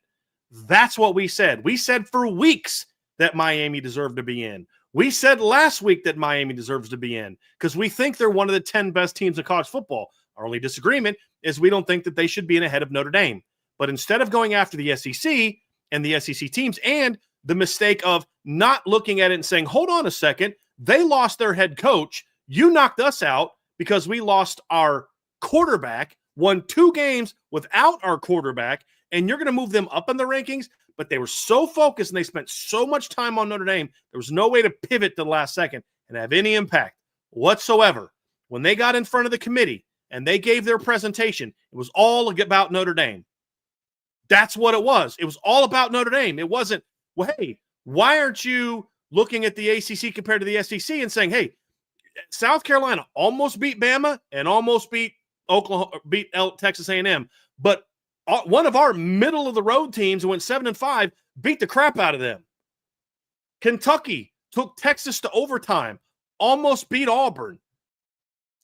That's what we said. We said for weeks that Miami deserved to be in. We said last week that Miami deserves to be in because we think they're one of the 10 best teams in college football. Our only disagreement is we don't think that they should be in ahead of Notre Dame. But instead of going after the SEC and the SEC teams and the mistake of not looking at it and saying, hold on a second, they lost their head coach. You knocked us out because we lost our quarterback, won 2 games without our quarterback, and you're going to move them up in the rankings. But they were so focused and they spent so much time on Notre Dame, there was no way to pivot to the last second and have any impact whatsoever. When they got in front of the committee and they gave their presentation, it was all about Notre Dame. That's what it was. It was all about Notre Dame. It wasn't, well, hey, why aren't you looking at the ACC compared to the SEC and saying, hey, South Carolina almost beat Bama and almost beat Texas A&M, but one of our middle of the road teams who went 7-5 beat the crap out of them. Kentucky took Texas to overtime, almost beat Auburn,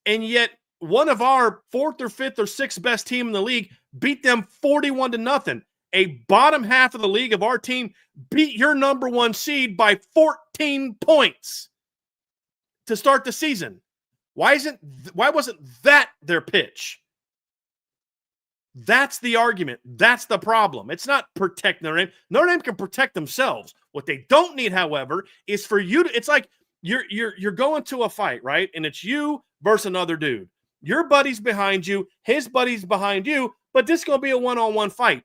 and yet one of our 4th or 5th or 6th best team in the league beat them 41-0. A bottom half of the league of our team beat your number 1 seed by 14 points to start the season. Why wasn't that their pitch? That's the argument. That's the problem. It's not protect Notre Dame. Notre Dame can protect themselves. What they don't need, however, is for you to, it's like you're going to a fight, right? And it's you versus another dude. Your buddy's behind you, his buddy's behind you, but this is going to be a one-on-one fight.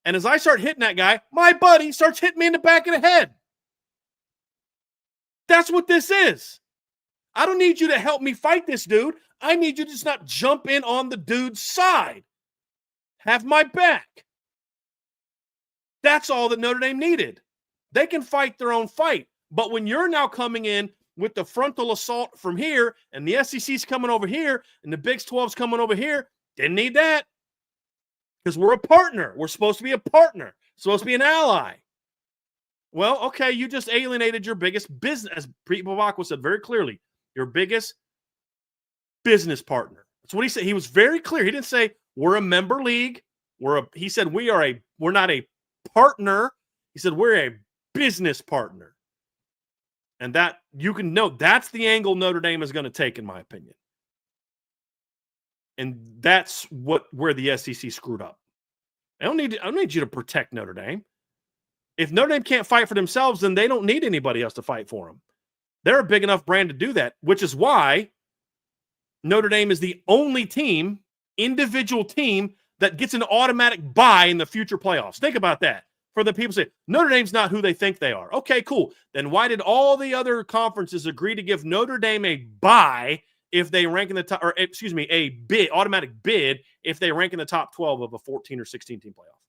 And as I start hitting that guy, my buddy starts hitting me in the back of the head. That's what this is. I don't need you to help me fight this dude. I need you to just not jump in on the dude's side. Have my back. That's all that Notre Dame needed. They can fight their own fight. But when you're now coming in with the frontal assault from here and the SEC's coming over here and the Big 12's coming over here, didn't need that. Because we're a partner. We're supposed to be a partner. Supposed to be an ally. Well, okay, you just alienated your biggest business, as Preet Bhavakwa said very clearly, your biggest business partner. That's what he said. He was very clear. He didn't say we're a member league. He said we're not a partner. He said we're a business partner. And that you can know that's the angle Notre Dame is going to take, in my opinion. And that's where the SEC screwed up. I don't need you to protect Notre Dame. If Notre Dame can't fight for themselves, then they don't need anybody else to fight for them. They're a big enough brand to do that, which is why Notre Dame is the only team, individual team, that gets an automatic bye in the future playoffs. Think about that. For the people say, Notre Dame's not who they think they are. Okay, cool. Then why did all the other conferences agree to give Notre Dame a bye if they rank in the top, or excuse me, a bid, automatic bid if they rank in the top 12 of a 14 or 16 team playoff?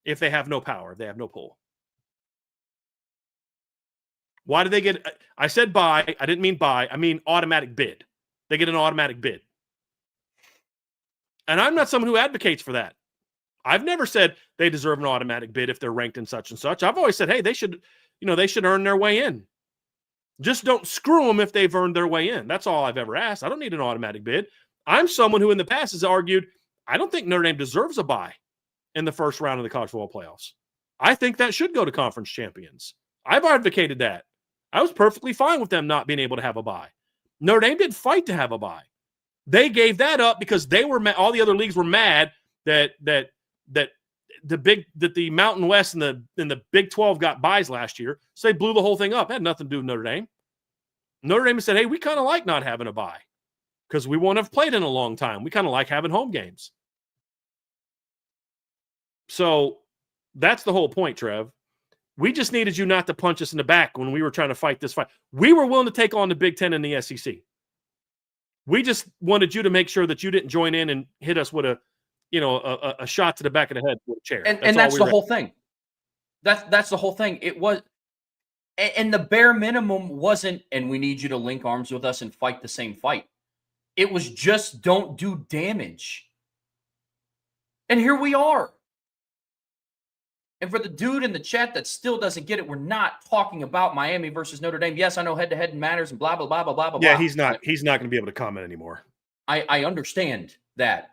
If they have no power, if they have no pull. Why do they get, I said bye, I didn't mean bye, I mean automatic bid. They get an automatic bid. And I'm not someone who advocates for that. I've never said they deserve an automatic bid if they're ranked in such and such. I've always said, hey, they should earn their way in. Just don't screw them if they've earned their way in. That's all I've ever asked. I don't need an automatic bid. I'm someone who in the past has argued, I don't think Notre Dame deserves a bye in the first round of the college football playoffs. I think that should go to conference champions. I've advocated that. I was perfectly fine with them not being able to have a bye. Notre Dame didn't fight to have a bye. They gave that up because they were all the other leagues were mad that the Mountain West and the Big 12 got byes last year, so they blew the whole thing up. It had nothing to do with Notre Dame. Notre Dame said, hey, we kind of like not having a bye because we won't have played in a long time. We kind of like having home games. So that's the whole point, Trev. We just needed you not to punch us in the back when we were trying to fight this fight. We were willing to take on the Big Ten and the SEC. We just wanted you to make sure that you didn't join in and hit us with a shot to the back of the head with a chair. And that's the whole thing. That's the whole thing. It was, and the bare minimum wasn't, and we need you to link arms with us and fight the same fight. It was just don't do damage. And here we are. And for the dude in the chat that still doesn't get it, we're not talking about Miami versus Notre Dame. Yes, I know head-to-head matters and blah, blah, blah, blah, blah, blah. Yeah, he's not going to be able to comment anymore. I understand that.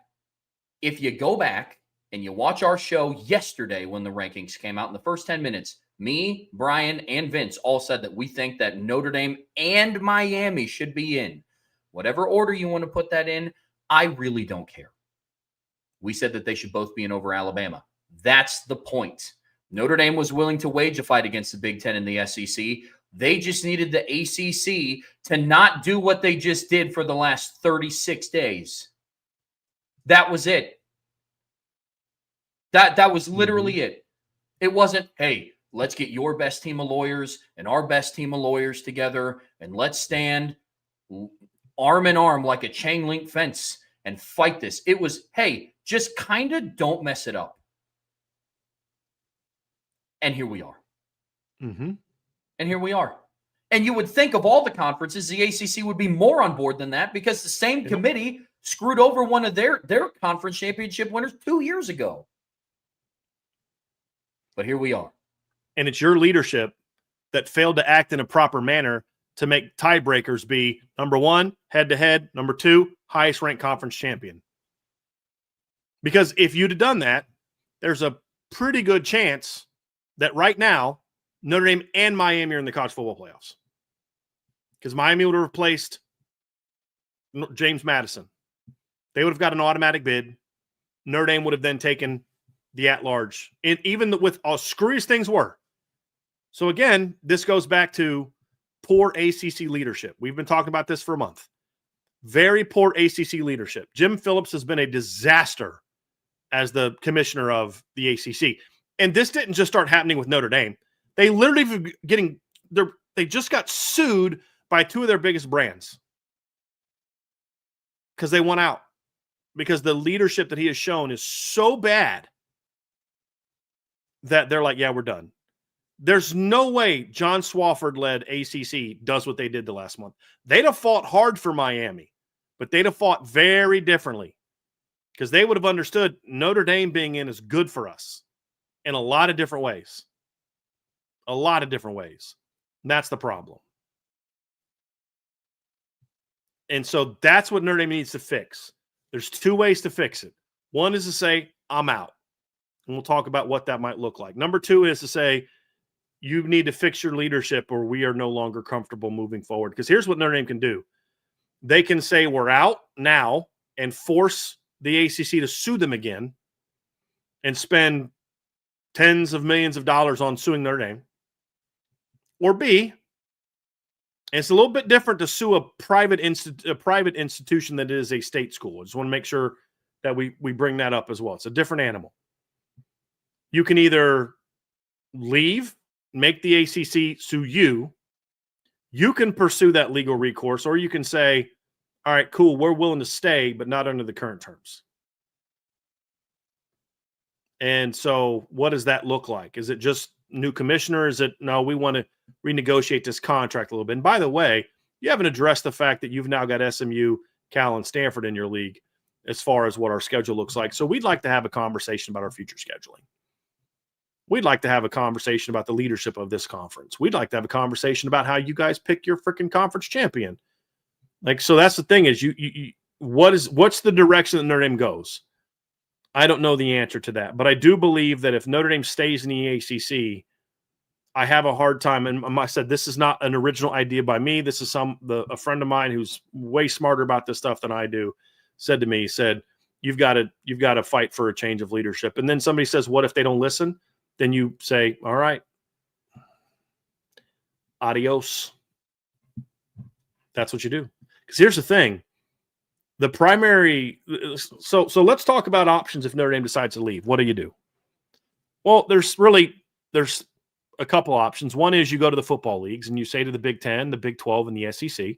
If you go back and you watch our show yesterday when the rankings came out in the first 10 minutes, me, Brian, and Vince all said that we think that Notre Dame and Miami should be in. Whatever order you want to put that in, I really don't care. We said that they should both be in over Alabama. That's the point. Notre Dame was willing to wage a fight against the Big Ten and the SEC. They just needed the ACC to not do what they just did for the last 36 days. That was it. That was literally it. It wasn't, hey, let's get your best team of lawyers and our best team of lawyers together, and let's stand arm in arm like a chain link fence and fight this. It was, hey, just kind of don't mess it up. And here we are. Mm-hmm. And here we are. And you would think of all the conferences, the ACC would be more on board than that, because the same committee screwed over one of their conference championship winners 2 years ago. But here we are. And it's your leadership that failed to act in a proper manner to make tiebreakers be, number one, head-to-head, number two, highest-ranked conference champion. Because if you'd have done that, there's a pretty good chance that right now, Notre Dame and Miami are in the college football playoffs. Because Miami would have replaced James Madison. They would have got an automatic bid. Notre Dame would have then taken the at-large. And even with as screwy as things were. So again, this goes back to poor ACC leadership. We've been talking about this for a month. Very poor ACC leadership. Jim Phillips has been a disaster as the commissioner of the ACC. And this didn't just start happening with Notre Dame. They literally they just got sued by two of their biggest brands because they won out. Because the leadership that he has shown is so bad that they're like, yeah, we're done. There's no way John Swofford-led ACC does what they did the last month. They'd have fought hard for Miami, but they'd have fought very differently because they would have understood Notre Dame being in is good for us in a lot of different ways. A lot of different ways. And that's the problem. And so that's what Notre Dame needs to fix. There's two ways to fix it. One is to say, I'm out. And we'll talk about what that might look like. Number two is to say, you need to fix your leadership or we are no longer comfortable moving forward. Because here's what Notre Dame can do. They can say we're out now and force the ACC to sue them again and spend tens of millions of dollars on suing Notre Dame. Or B, and it's a little bit different to sue a private institution that is a state school. I just want to make sure that we bring that up as well. It's a different animal. You can either leave, make the ACC sue you. You can pursue that legal recourse, or you can say, all right, cool, we're willing to stay, but not under the current terms. And so what does that look like? Is it just new commissioner? Is it, no, we want to renegotiate this contract a little bit? And by the way, you haven't addressed the fact that you've now got SMU, Cal, and Stanford in your league as far as what our schedule looks like. So we'd like to have a conversation about our future scheduling. We'd like to have a conversation about the leadership of this conference. We'd like to have a conversation about how you guys pick your freaking conference champion. Like, so that's the thing is what's the direction that Notre Dame goes? I don't know the answer to that, but I do believe that if Notre Dame stays in the ACC, I have a hard time. And I said, this is not an original idea by me. This is a friend of mine who's way smarter about this stuff than I do said to me, he said, you've got to fight for a change of leadership. And then somebody says, what if they don't listen? Then you say, all right, adios. That's what you do. Because here's the thing. The primary – so let's talk about options if Notre Dame decides to leave. What do you do? Well, there's a couple options. One is you go to the football leagues and you say to the Big Ten, the Big 12, and the SEC,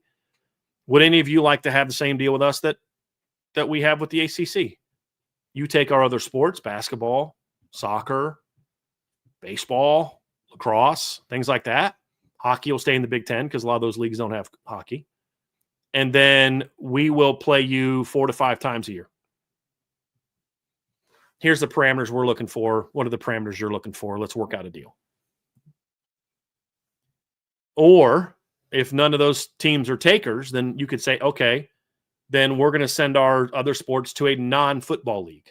would any of you like to have the same deal with us that we have with the ACC? You take our other sports, basketball, soccer, baseball, lacrosse, things like that. Hockey will stay in the Big Ten because a lot of those leagues don't have hockey. And then we will play you 4 to 5 times a year. Here's the parameters we're looking for. What are the parameters you're looking for? Let's work out a deal. Or if none of those teams are takers, then you could say, okay, then we're going to send our other sports to a non-football league.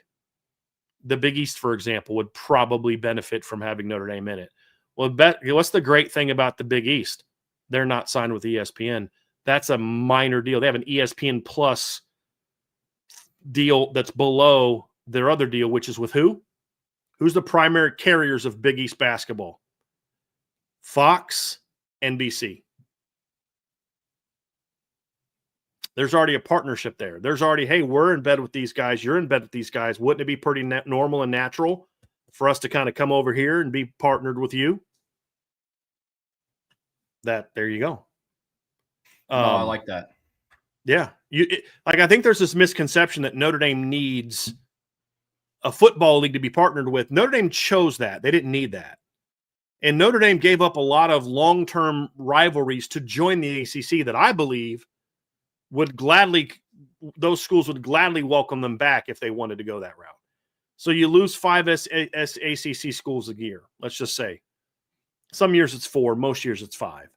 The Big East, for example, would probably benefit from having Notre Dame in it. Well, what's the great thing about the Big East? They're not signed with ESPN. That's a minor deal. They have an ESPN Plus deal that's below their other deal, which is with who? Who's the primary carriers of Big East basketball? Fox, NBC. There's already a partnership there. There's already, hey, we're in bed with these guys. You're in bed with these guys. Wouldn't it be pretty normal and natural for us to kind of come over here and be partnered with you? There you go. I like that. Yeah. I think there's this misconception that Notre Dame needs a football league to be partnered with. Notre Dame chose that. They didn't need that. And Notre Dame gave up a lot of long-term rivalries to join the ACC that I believe those schools would gladly welcome them back if they wanted to go that route. So you lose 5 ACC schools a year, let's just say. Some years it's 4, most years it's 5.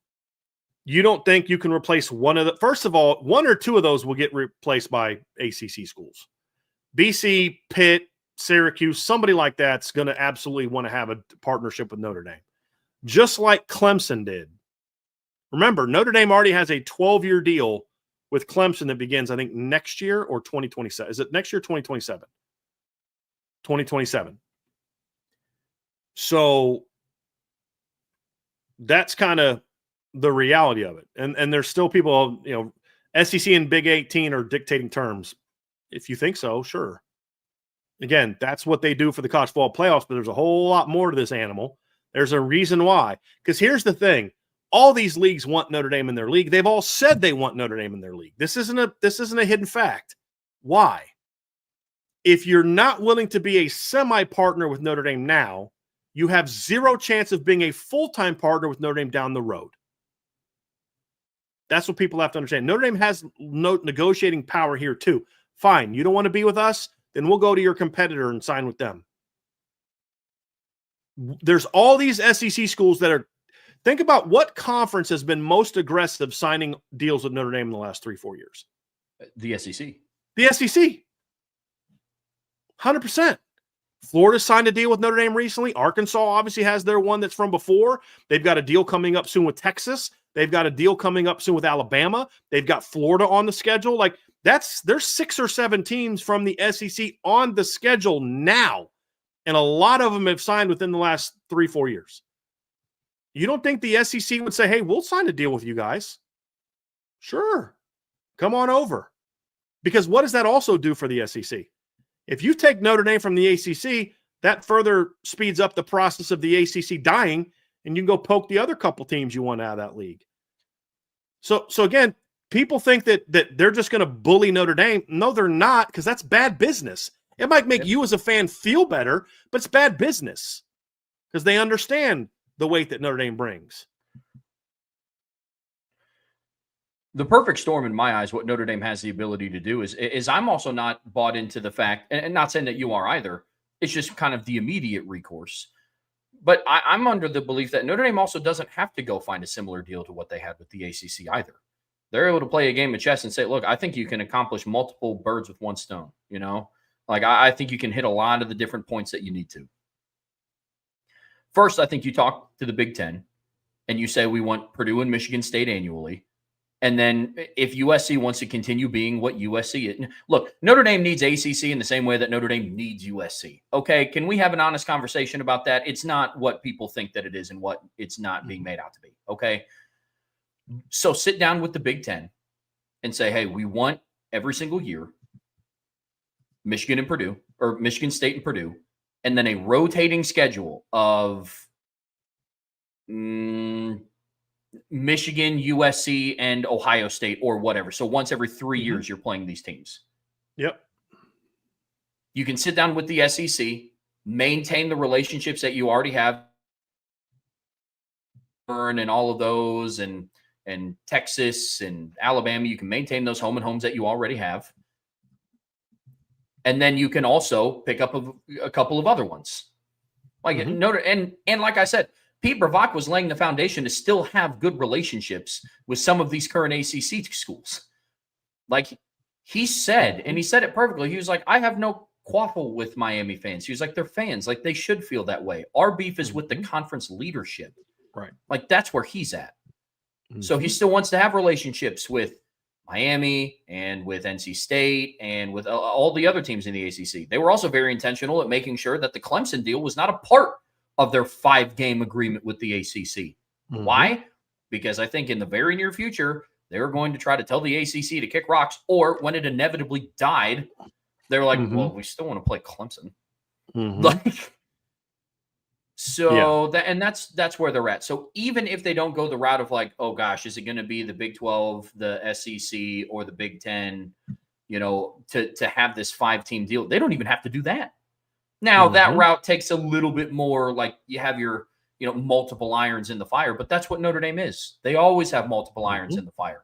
You don't think you can replace one of the – first of all, 1 or 2 of those will get replaced by ACC schools. BC, Pitt, Syracuse, somebody like that's going to absolutely want to have a partnership with Notre Dame, just like Clemson did. Remember, Notre Dame already has a 12-year deal with Clemson that begins, I think, next year or 2027. Is it next year or 2027? 2027. So that's kind of the reality of it. And there's still people, SEC and Big 18 are dictating terms. If you think so, sure. Again, that's what they do for the college football playoffs, but there's a whole lot more to this animal. There's a reason why. Because here's the thing. All these leagues want Notre Dame in their league. They've all said they want Notre Dame in their league. This isn't a hidden fact. Why? If you're not willing to be a semi-partner with Notre Dame now, you have zero chance of being a full-time partner with Notre Dame down the road. That's what people have to understand. Notre Dame has no negotiating power here too. Fine, you don't want to be with us? Then we'll go to your competitor and sign with them. There's all these SEC schools that are – think about what conference has been most aggressive signing deals with Notre Dame in the last 3-4 years. The SEC. The SEC. 100%. Florida signed a deal with Notre Dame recently. Arkansas obviously has their one that's from before. They've got a deal coming up soon with Texas. They've got a deal coming up soon with Alabama. They've got Florida on the schedule. Like there's 6 or 7 teams from the SEC on the schedule now. And a lot of them have signed within the last 3-4 years. You don't think the SEC would say, hey, we'll sign a deal with you guys? Sure. Come on over. Because what does that also do for the SEC? If you take Notre Dame from the ACC, that further speeds up the process of the ACC dying, and you can go poke the other couple teams you want out of that league. So again, people think that they're just going to bully Notre Dame. No, they're not, because that's bad business. It might make you as a fan feel better, but it's bad business because they understand the weight that Notre Dame brings. The perfect storm in my eyes, what Notre Dame has the ability to do is I'm also not bought into the fact, and not saying that you are either, it's just kind of the immediate recourse. But I'm under the belief that Notre Dame also doesn't have to go find a similar deal to what they had with the ACC either. They're able to play a game of chess and say, look, I think you can accomplish multiple birds with one stone, Like, I think you can hit a lot of the different points that you need to. First, I think you talk to the Big Ten, and you say we want Purdue and Michigan State annually. And then if USC wants to continue being what USC is. Look, Notre Dame needs ACC in the same way that Notre Dame needs USC. Okay, can we have an honest conversation about that? It's not what people think that it is and what it's not being made out to be. Okay, so sit down with the Big Ten and say, hey, we want every single year Michigan and Purdue, or Michigan State and Purdue, and then a rotating schedule of Michigan, USC, and Ohio State, or whatever. So once every 3 years, you're playing these teams. Yep. You can sit down with the SEC, maintain the relationships that you already have, and all of those, and Texas and Alabama. You can maintain those home and homes that you already have. And then you can also pick up a couple of other ones. Like and like I said, Pete Bravak was laying the foundation to still have good relationships with some of these current ACC schools. Like he said, and he said it perfectly. He was like, I have no quaffle with Miami fans. He was like, they're fans. Like they should feel that way. Our beef is with the conference leadership. Right. Like that's where he's at. So he still wants to have relationships with Miami and with NC State and with all the other teams in the ACC. They were also very intentional at making sure that the Clemson deal was not a part of their 5-game agreement with the ACC. Why? Because I think in the very near future, they're going to try to tell the ACC to kick rocks, or when it inevitably died, they're like, well, we still want to play Clemson. Like, so that's where they're at. So even if they don't go the route of like, oh gosh, is it going to be the Big 12, the SEC, or the Big 10, to have this 5-team deal, they don't even have to do that. Now that route takes a little bit more, like you have your, multiple irons in the fire, but that's what Notre Dame is. They always have multiple irons in the fire.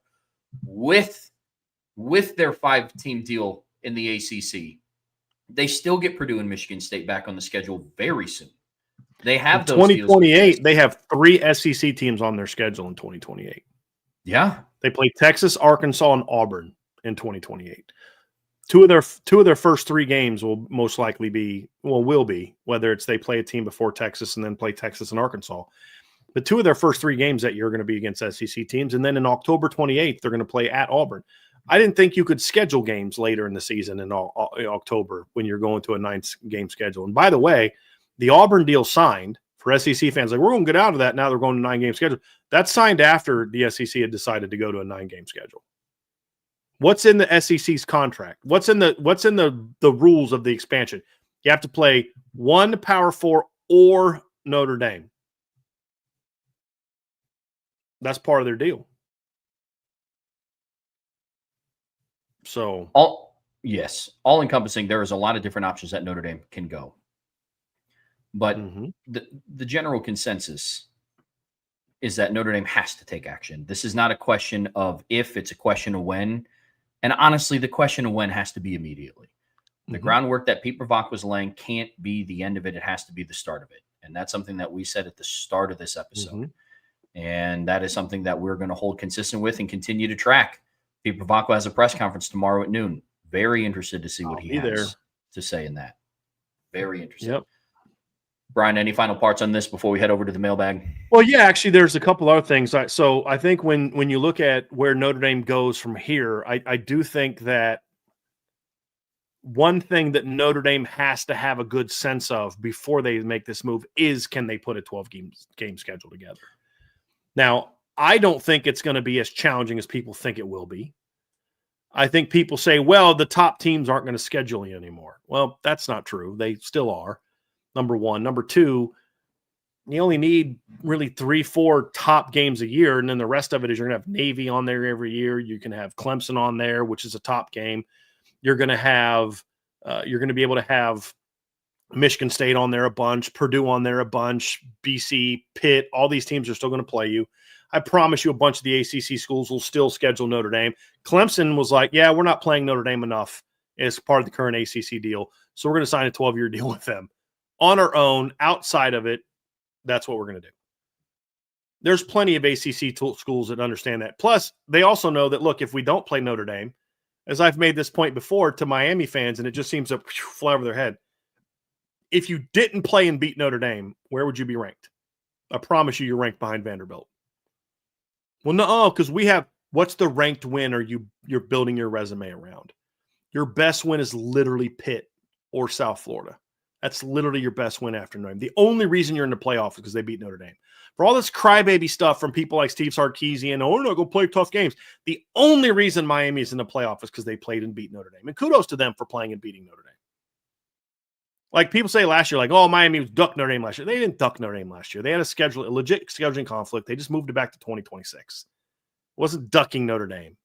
With their 5-team deal in the ACC, they still get Purdue and Michigan State back on the schedule very soon. They have those 2028. They have 3 SEC teams on their schedule in 2028. Yeah, they play Texas, Arkansas, and Auburn in 2028. Two of their first 3 games will most likely be whether it's they play a team before Texas and then play Texas and Arkansas. But 2 of their first 3 games that year are going to be against SEC teams, and then in October 28th they're going to play at Auburn. I didn't think you could schedule games later in the season in October when you're going to a 9-game schedule. And by the way, the Auburn deal signed for SEC fans, like we're going to get out of that now. They're going to 9-game schedule. That's signed after the SEC had decided to go to a 9-game schedule. What's in the SEC's contract? What's in the rules of the expansion? You have to play 1 Power 4 or Notre Dame. That's part of their deal. So all encompassing, there is a lot of different options that Notre Dame can go. But the general consensus is that Notre Dame has to take action. This is not a question of if, it's a question of when. And honestly, the question of when has to be immediately. The groundwork that Pete Bravak was laying can't be the end of it. It has to be the start of it. And that's something that we said at the start of this episode. And that is something that we're going to hold consistent with and continue to track. Pete Bravak has a press conference tomorrow at noon. Very interested to see what he has to say in that. Very interested. Yep. Brian, any final parts on this before we head over to the mailbag? Well, yeah, actually, there's a couple other things. So I think when you look at where Notre Dame goes from here, I do think that one thing that Notre Dame has to have a good sense of before they make this move is, can they put a 12-game schedule together? Now, I don't think it's going to be as challenging as people think it will be. I think people say, well, the top teams aren't going to schedule you anymore. Well, that's not true. They still are. Number one. Number two, you only need really 3-4 top games a year, and then the rest of it is you're going to have Navy on there every year. You can have Clemson on there, which is a top game. You're going to have you're going to be able to have Michigan State on there a bunch, Purdue on there a bunch, BC, Pitt. All these teams are still going to play you. I promise you a bunch of the ACC schools will still schedule Notre Dame. Clemson was like, yeah, we're not playing Notre Dame enough as part of the current ACC deal, so we're going to sign a 12-year deal with them. On our own, outside of it, that's what we're going to do. There's plenty of ACC schools that understand that. Plus, they also know that, look, if we don't play Notre Dame, as I've made this point before to Miami fans, and it just seems to fly over their head, if you didn't play and beat Notre Dame, where would you be ranked? I promise you're ranked behind Vanderbilt. Well, no, because we have – what's the ranked win you're building your resume around? Your best win is literally Pitt or South Florida. That's literally your best win after Notre Dame. The only reason you're in the playoff is because they beat Notre Dame. For all this crybaby stuff from people like Steve Sarkisian, we're not going to play tough games. The only reason Miami is in the playoff is because they played and beat Notre Dame. And kudos to them for playing and beating Notre Dame. Like people say last year, like, oh, Miami was ducked Notre Dame last year. They didn't duck Notre Dame last year. They had a legit scheduling conflict. They just moved it back to 2026. It wasn't ducking Notre Dame.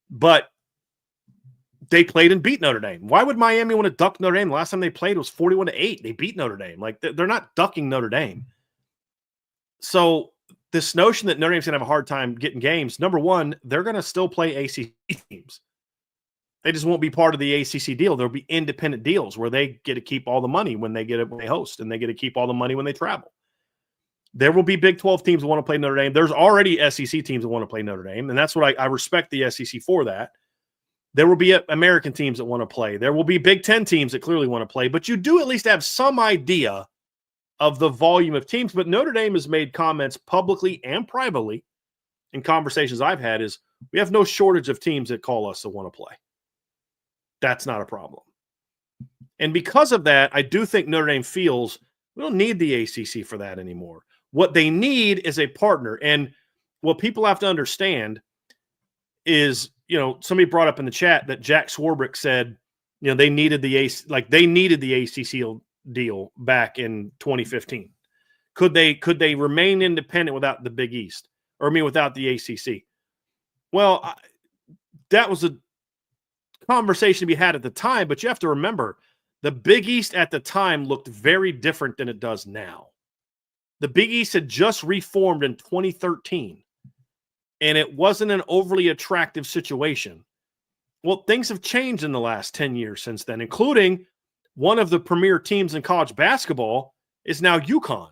But they played and beat Notre Dame. Why would Miami want to duck Notre Dame? The last time they played was 41-8. They beat Notre Dame. Like, they're not ducking Notre Dame. So this notion that Notre Dame's going to have a hard time getting games, number one, they're going to still play ACC teams. They just won't be part of the ACC deal. There'll be independent deals where they get to keep all the money when they host, and they get to keep all the money when they travel. There will be Big 12 teams that want to play Notre Dame. There's already SEC teams that want to play Notre Dame, and that's what I respect the SEC for that. There will be American teams that want to play. There will be Big 10 teams that clearly want to play, but you do at least have some idea of the volume of teams. But Notre Dame has made comments publicly and privately in conversations I've had is we have no shortage of teams that call us to want to play. That's not a problem. And because of that, I do think Notre Dame feels we don't need the ACC for that anymore. What they need is a partner. And what people have to understand is, somebody brought up in the chat that Jack Swarbrick said, they needed the ACC deal back in 2015. Could they remain independent without the Big East? Without the ACC? Well, that was a conversation to be had at the time, but you have to remember the Big East at the time looked very different than it does now. The Big East had just reformed in 2013, and it wasn't an overly attractive situation. Well, things have changed in the last 10 years since then, including one of the premier teams in college basketball is now UConn.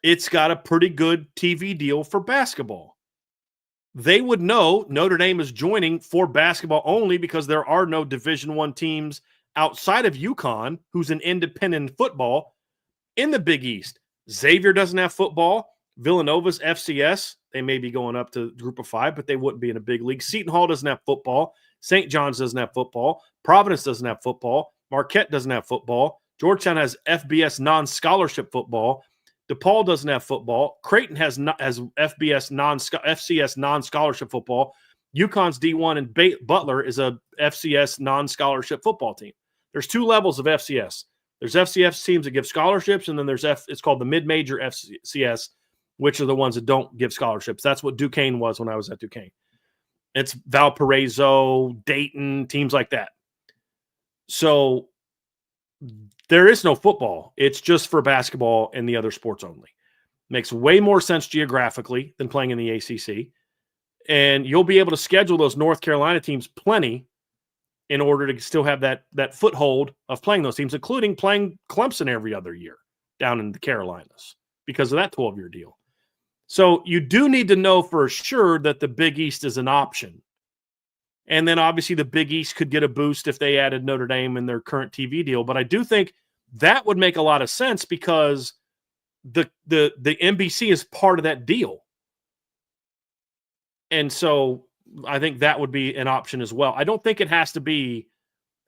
It's got a pretty good TV deal for basketball. They would know Notre Dame is joining for basketball only because there are no Division I teams outside of UConn who's an independent football in the Big East. Xavier doesn't have football. Villanova's FCS. They may be going up to Group of 5, but they wouldn't be in a big league. Seton Hall doesn't have football. St. John's doesn't have football. Providence doesn't have football. Marquette doesn't have football. Georgetown has FBS non-scholarship football. DePaul doesn't have football. Creighton has FCS non-scholarship football. UConn's D1 and Butler is a FCS non-scholarship football team. There's two levels of FCS. There's FCS teams that give scholarships, and then there's it's called the mid-major FCS, which are the ones that don't give scholarships. That's what Duquesne was when I was at Duquesne. It's Valparaiso, Dayton, teams like that. So there is no football. It's just for basketball and the other sports only. Makes way more sense geographically than playing in the ACC. And you'll be able to schedule those North Carolina teams plenty in order to still have that foothold of playing those teams, including playing Clemson every other year down in the Carolinas because of that 12-year deal. So you do need to know for sure that the Big East is an option. And then obviously the Big East could get a boost if they added Notre Dame in their current TV deal. But I do think that would make a lot of sense because the NBC is part of that deal. And so I think that would be an option as well. I don't think it has to be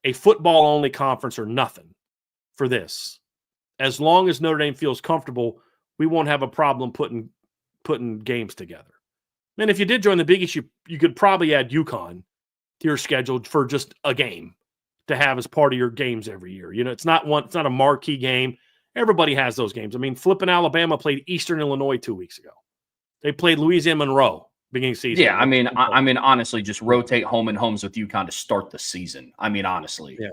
a football-only conference or nothing for this. As long as Notre Dame feels comfortable, we won't have a problem putting games together. And if you did join the Big East, you could probably add UConn to your schedule for just a game to have as part of your games every year. It's not a marquee game. Everybody has those games. Flipping Alabama played Eastern Illinois 2 weeks ago. They played Louisiana Monroe beginning of season. Yeah, honestly, just rotate home and homes with UConn to start the season. Honestly. Yeah.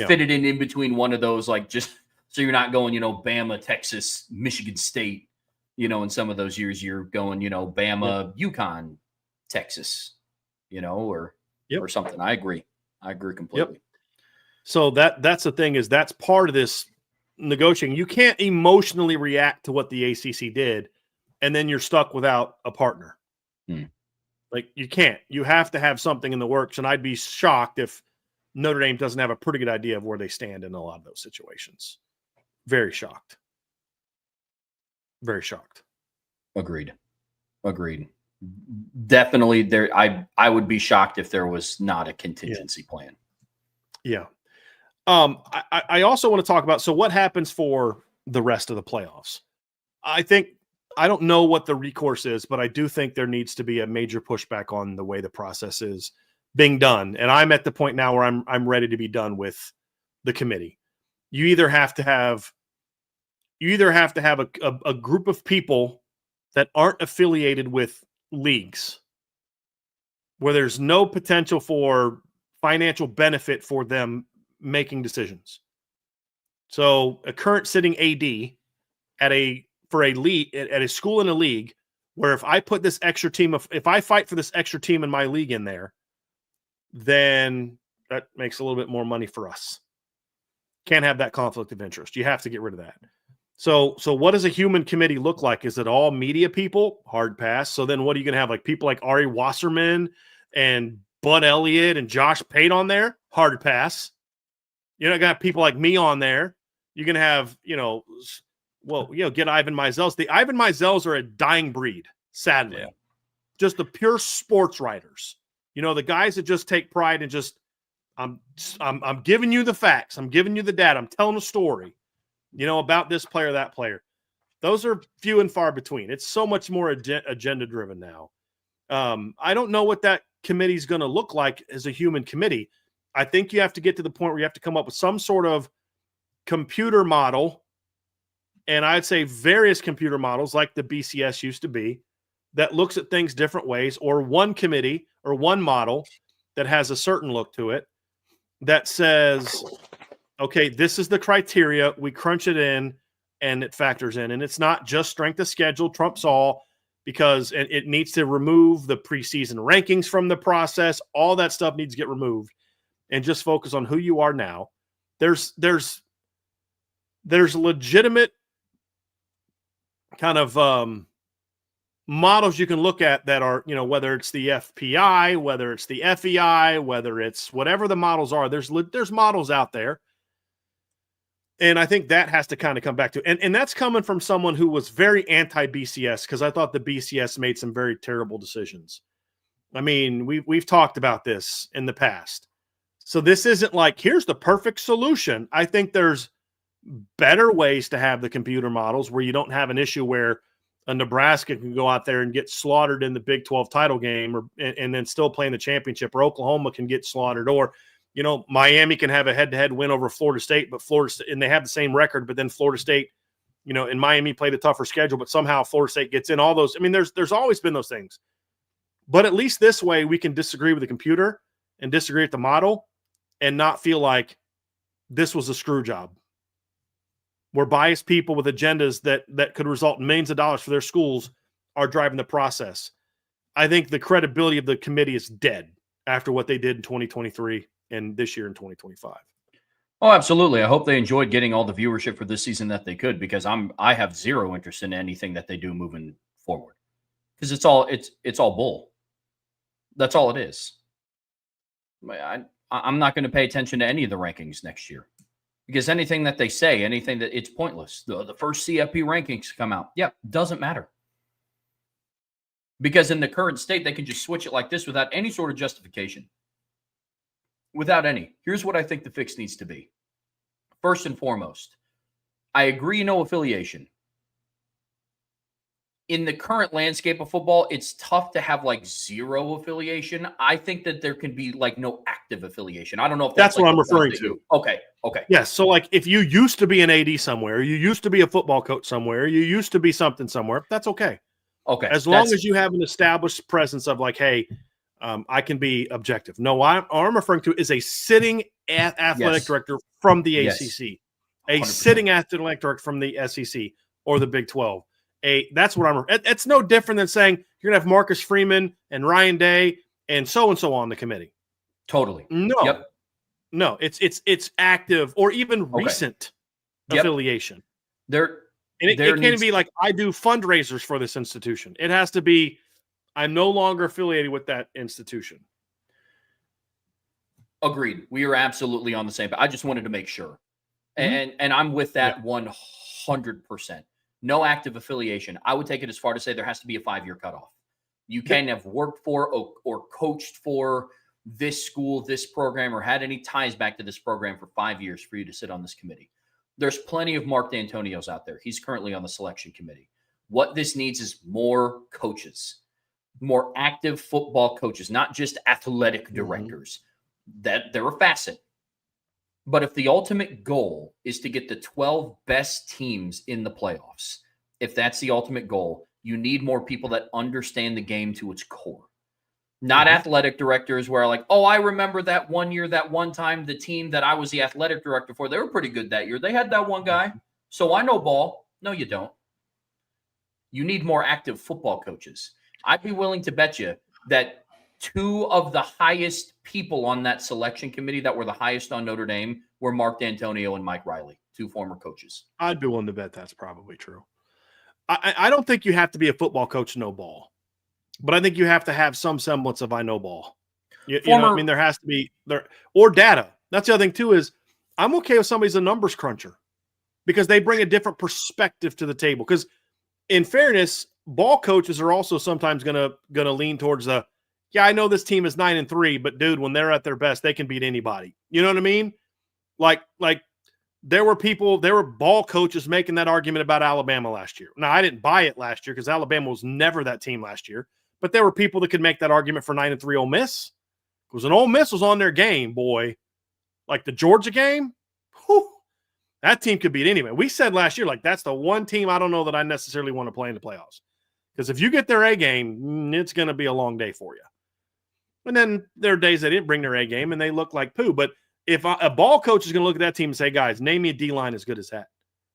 Fit it in between one of those, just so you're not going, Bama, Texas, Michigan State, in some of those years you're going, Bama, UConn, Texas, or something. I agree completely. Yep. So that's the thing is that's part of this negotiating. You can't emotionally react to what the ACC did, and then you're stuck without a partner. You can't. You have to have something in the works, and I'd be shocked if Notre Dame doesn't have a pretty good idea of where they stand in a lot of those situations. Very shocked. Very shocked. Agreed. Definitely there. I would be shocked if there was not a contingency plan. Yeah. I also want to talk about, so what happens for the rest of the playoffs? I don't know what the recourse is, but I do think there needs to be a major pushback on the way the process is being done. And I'm at the point now where I'm ready to be done with the committee. You either have to have a group of people that aren't affiliated with leagues where there's no potential for financial benefit for them making decisions. So a current sitting AD at a school in a league where if I put this extra team if I fight for this extra team in my league in there, then that makes a little bit more money for us. Can't have that conflict of interest. You have to get rid of that. So what does a human committee look like? Is it all media people? Hard pass. So then what are you going to have? Like people like Ari Wasserman and Bud Elliott and Josh Pate on there? Hard pass. You're not going to have people like me on there. You're going to have, get Ivan Mizels. The Ivan Mizels are a dying breed, sadly. Yeah. Just the pure sports writers. The guys that just take pride and just, I'm giving you the facts. I'm giving you the data. I'm telling a story, about this player, that player. Those are few and far between. It's so much more agenda driven now. I don't know what that committee is going to look like as a human committee. I think you have to get to the point where you have to come up with some sort of computer model. And I'd say various computer models like the BCS used to be that looks at things different ways, or one committee or one model that has a certain look to it that says, okay, this is the criteria. We crunch it in and it factors in. And it's not just strength of schedule trumps all, because it needs to remove the preseason rankings from the process. All that stuff needs to get removed and just focus on who you are now. There's legitimate kind of models you can look at that are, whether it's the FPI, whether it's the FEI, whether it's whatever the models are, there's models out there. And I think that has to kind of come back to, and that's coming from someone who was very anti-BCS, because I thought the BCS made some very terrible decisions. I mean, we've talked about this in the past. So this isn't like, here's the perfect solution. I think there's better ways to have the computer models where you don't have an issue where a Nebraska can go out there and get slaughtered in the Big 12 title game and then still play in the championship, or Oklahoma can get slaughtered, or, Miami can have a head-to-head win over Florida State, but and they have the same record, but then Florida State, and Miami played a tougher schedule, but somehow Florida State gets in all those. I mean, there's always been those things, but at least this way we can disagree with the computer and disagree with the model and not feel like this was a screw job. Where biased people with agendas that could result in millions of dollars for their schools are driving the process. I think the credibility of the committee is dead after what they did in 2023 and this year in 2025. Oh, absolutely. I hope they enjoyed getting all the viewership for this season that they could, because I have zero interest in anything that they do moving forward, because it's all bull. That's all it is. I'm not going to pay attention to any of the rankings next year. Because anything that they say, anything that it's pointless. The first CFP rankings come out. Yeah, doesn't matter. Because in the current state, they can just switch it like this without any sort of justification. Without any. Here's what I think the fix needs to be. First and foremost, I agree, no affiliation. In the current landscape of football, it's tough to have like zero affiliation. I think that there can be like no active affiliation. I don't know if that's like what I'm referring to. Okay. Yes. So like if you used to be an AD somewhere, you used to be a football coach somewhere, you used to be something somewhere, that's okay. Okay. As long as you have an established presence of like, hey, I can be objective. No, what I'm referring to is a sitting athletic director from the ACC, a 100%. Sitting athletic director from the SEC or the Big 12. That's what it's no different than saying you're gonna have Marcus Freeman and Ryan Day and so on the committee. Totally. No, it's active or even recent affiliation. It can't be like, I do fundraisers for this institution. It has to be, I'm no longer affiliated with that institution. Agreed. We are absolutely on the same. But I just wanted to make sure, and I'm with that 100%. No active affiliation. I would take it as far to say there has to be a 5-year cutoff. You can have worked for or coached for this school, this program, or had any ties back to this program for 5 years for you to sit on this committee. There's plenty of Mark D'Antonios out there. He's currently on the selection committee. What this needs is more coaches, more active football coaches, not just athletic directors. That they're a facet. But if the ultimate goal is to get the 12 best teams in the playoffs, if that's the ultimate goal, you need more people that understand the game to its core. Not athletic directors where like, oh, I remember that one year, that one time, the team that I was the athletic director for, they were pretty good that year. They had that one guy. So I know ball. No, you don't. You need more active football coaches. I'd be willing to bet you that two of the highest people on that selection committee that were the highest on Notre Dame were Mark D'Antonio and Mike Riley, two former coaches. I'd be willing to bet that's probably true. I don't think you have to be a football coach to know ball, but I think you have to have some semblance of I know ball. You know what I mean? There has to be there or data. That's the other thing too is I'm okay with somebody's a numbers cruncher because they bring a different perspective to the table. Because in fairness, ball coaches are also sometimes gonna lean towards the I know this team is 9-3, but dude, when they're at their best, they can beat anybody. You know what I mean? Like there were ball coaches making that argument about Alabama last year. Now, I didn't buy it last year because Alabama was never that team last year, but there were people that could make that argument for 9-3 Ole Miss. Because when Ole Miss was on their game, boy, like the Georgia game, that team could beat anybody. We said last year, that's the one team I don't know that I necessarily want to play in the playoffs. Because if you get their A game, it's going to be a long day for you. And then there are days they didn't bring their A game and they look like poo. But if a ball coach is going to look at that team and say, guys, name me a D-line as good as that.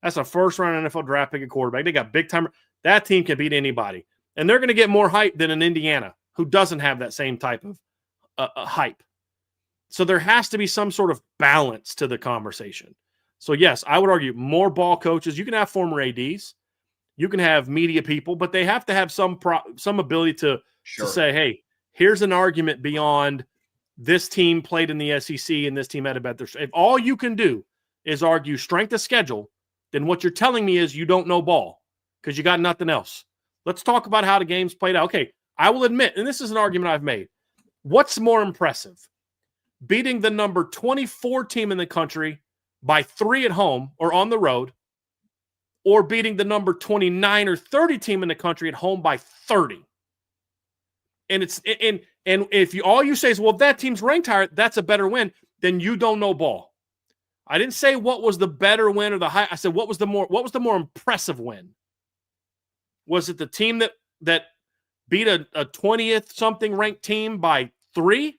That's a first-round NFL draft pick at quarterback. They got big-time. That team can beat anybody. And they're going to get more hype than an Indiana, who doesn't have that same type of hype. So there has to be some sort of balance to the conversation. So, yes, I would argue more ball coaches. You can have former ADs. You can have media people, but they have to have some ability to say, hey, here's an argument beyond this team played in the SEC and this team had a better. If all you can do is argue strength of schedule, then what you're telling me is you don't know ball because you got nothing else. Let's talk about how the game's played out. Okay, I will admit, and this is an argument I've made. What's more impressive? Beating the number 24 team in the country by 3 at home or on the road, or beating the number 29 or 30 team in the country at home by 30. And if all you say is, well, if that team's ranked higher, that's a better win, then you don't know ball. I didn't say what was the better win or the high. I said what was the more impressive win? Was it the team that beat a 20th something ranked team by 3,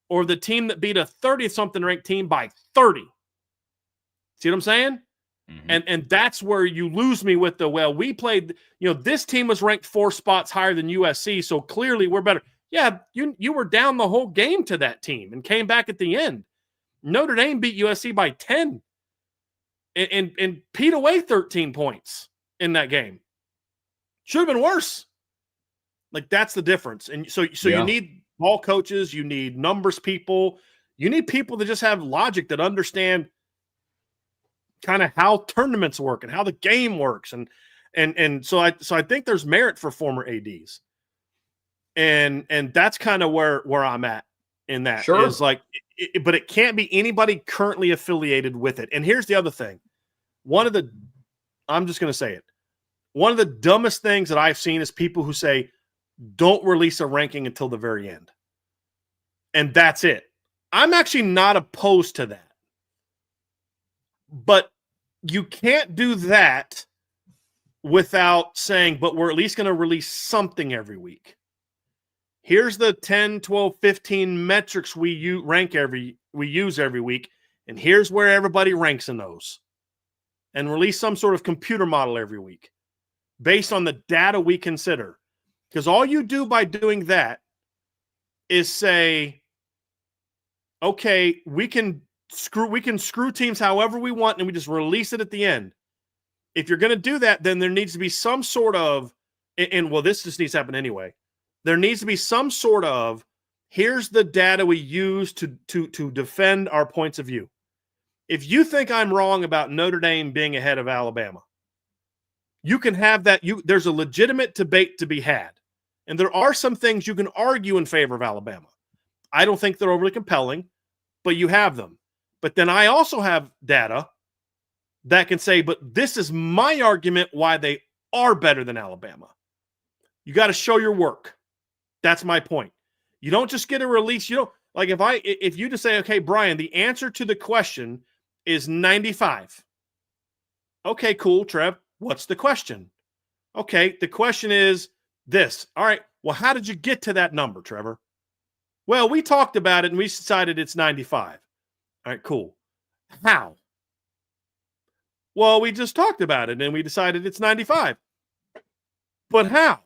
or the team that beat a 30th something ranked team by 30? See what I'm saying? Mm-hmm. And that's where you lose me with we played, this team was ranked 4 spots higher than USC, so clearly we're better. Yeah, you were down the whole game to that team and came back at the end. Notre Dame beat USC by 10 and peed away 13 points in that game. Should have been worse. That's the difference. And so you need ball coaches, you need numbers people, you need people that just have logic, that understand kind of how tournaments work and how the game works. And so I think there's merit for former ADs. And that's kind of where I'm at in that. Sure. Is but it can't be anybody currently affiliated with it. And here's the other thing. I'm just going to say it. One of the dumbest things that I've seen is people who say, don't release a ranking until the very end. And that's it. I'm actually not opposed to that. But you can't do that without saying, but we're at least going to release something every week. Here's the 10, 12, 15 metrics we use every week, and here's where everybody ranks in those. And release some sort of computer model every week based on the data we consider. Because all you do by doing that is say, okay, we can screw teams however we want, and we just release it at the end. If you're going to do that, then there needs to be some sort of, this just needs to happen anyway. There needs to be some sort of, here's the data we use to defend our points of view. If you think I'm wrong about Notre Dame being ahead of Alabama, you can have that. There's a legitimate debate to be had. And there are some things you can argue in favor of Alabama. I don't think they're overly compelling, but you have them. But then I also have data that can say, but this is my argument why they are better than Alabama. You got to show your work. That's my point. You don't just get a release. You don't if you just say, okay, Brian, the answer to the question is 95. Okay, cool, Trev. What's the question? Okay, the question is this. All right. Well, how did you get to that number, Trevor? Well, we talked about it and we decided it's 95. All right, cool. How? Well, we just talked about it and we decided it's 95. But how?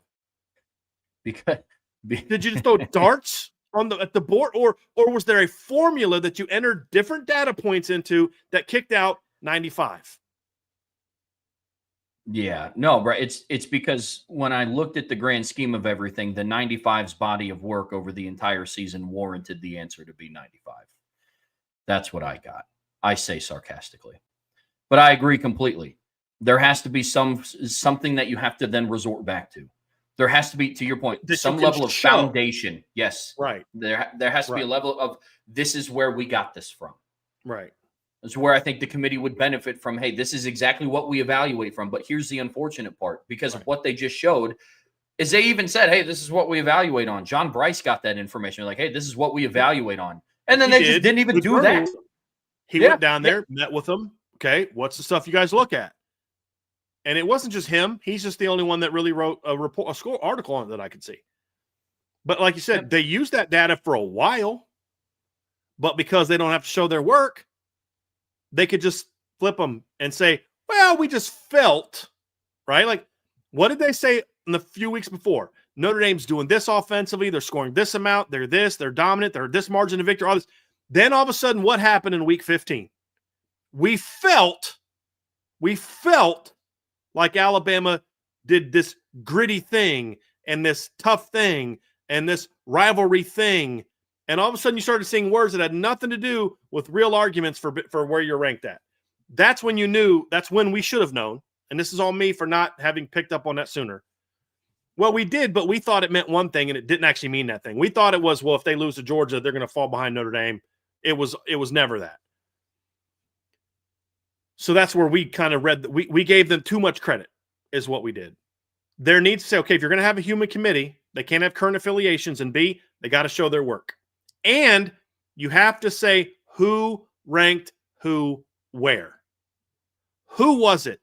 Did you just throw darts at the board, or was there a formula that you entered different data points into that kicked out 95? Yeah, no, right. It's because when I looked at the grand scheme of everything, the 95's body of work over the entire season warranted the answer to be 95. That's what I got. I say sarcastically. But I agree completely. There has to be something that you have to then resort back to. There has to be, to your point, That some you can level of show. foundation. Yes. Right. There has to be a Right. level of this is where we got this from. Right. That's where I think the committee would benefit from. Hey, this is exactly what we evaluate from. But here's the unfortunate part, because of what they just showed, is they even said, hey, this is what we evaluate on. John Bryce got that information. Like, hey, this is what we evaluate on. And then they just didn't even do that. He went down there, met with them. Okay, what's the stuff you guys look at? And it wasn't just him. He's just the only one that really wrote a score article on it that I could see. But like you said, they used that data for a while. But because they don't have to show their work, they could just flip them and say, well, we just felt, right? Like, what did they say in the few weeks before? Notre Dame's doing this offensively. They're scoring this amount. They're this. They're dominant. They're this margin of victory. All this. Then all of a sudden, what happened in week 15? We felt like Alabama did this gritty thing and this tough thing and this rivalry thing. And all of a sudden you started seeing words that had nothing to do with real arguments for where you're ranked at. That's when you knew, that's when we should have known. And this is all me for not having picked up on that sooner. Well, we did, but we thought it meant one thing and it didn't actually mean that thing. We thought it was, well, if they lose to Georgia, they're going to fall behind Notre Dame. It was never that. So that's where we kind of read, we gave them too much credit is what we did. There needs to say, okay, if you're going to have a human committee, they can't have current affiliations, and B, they got to show their work. And you have to say who ranked who where. Who was it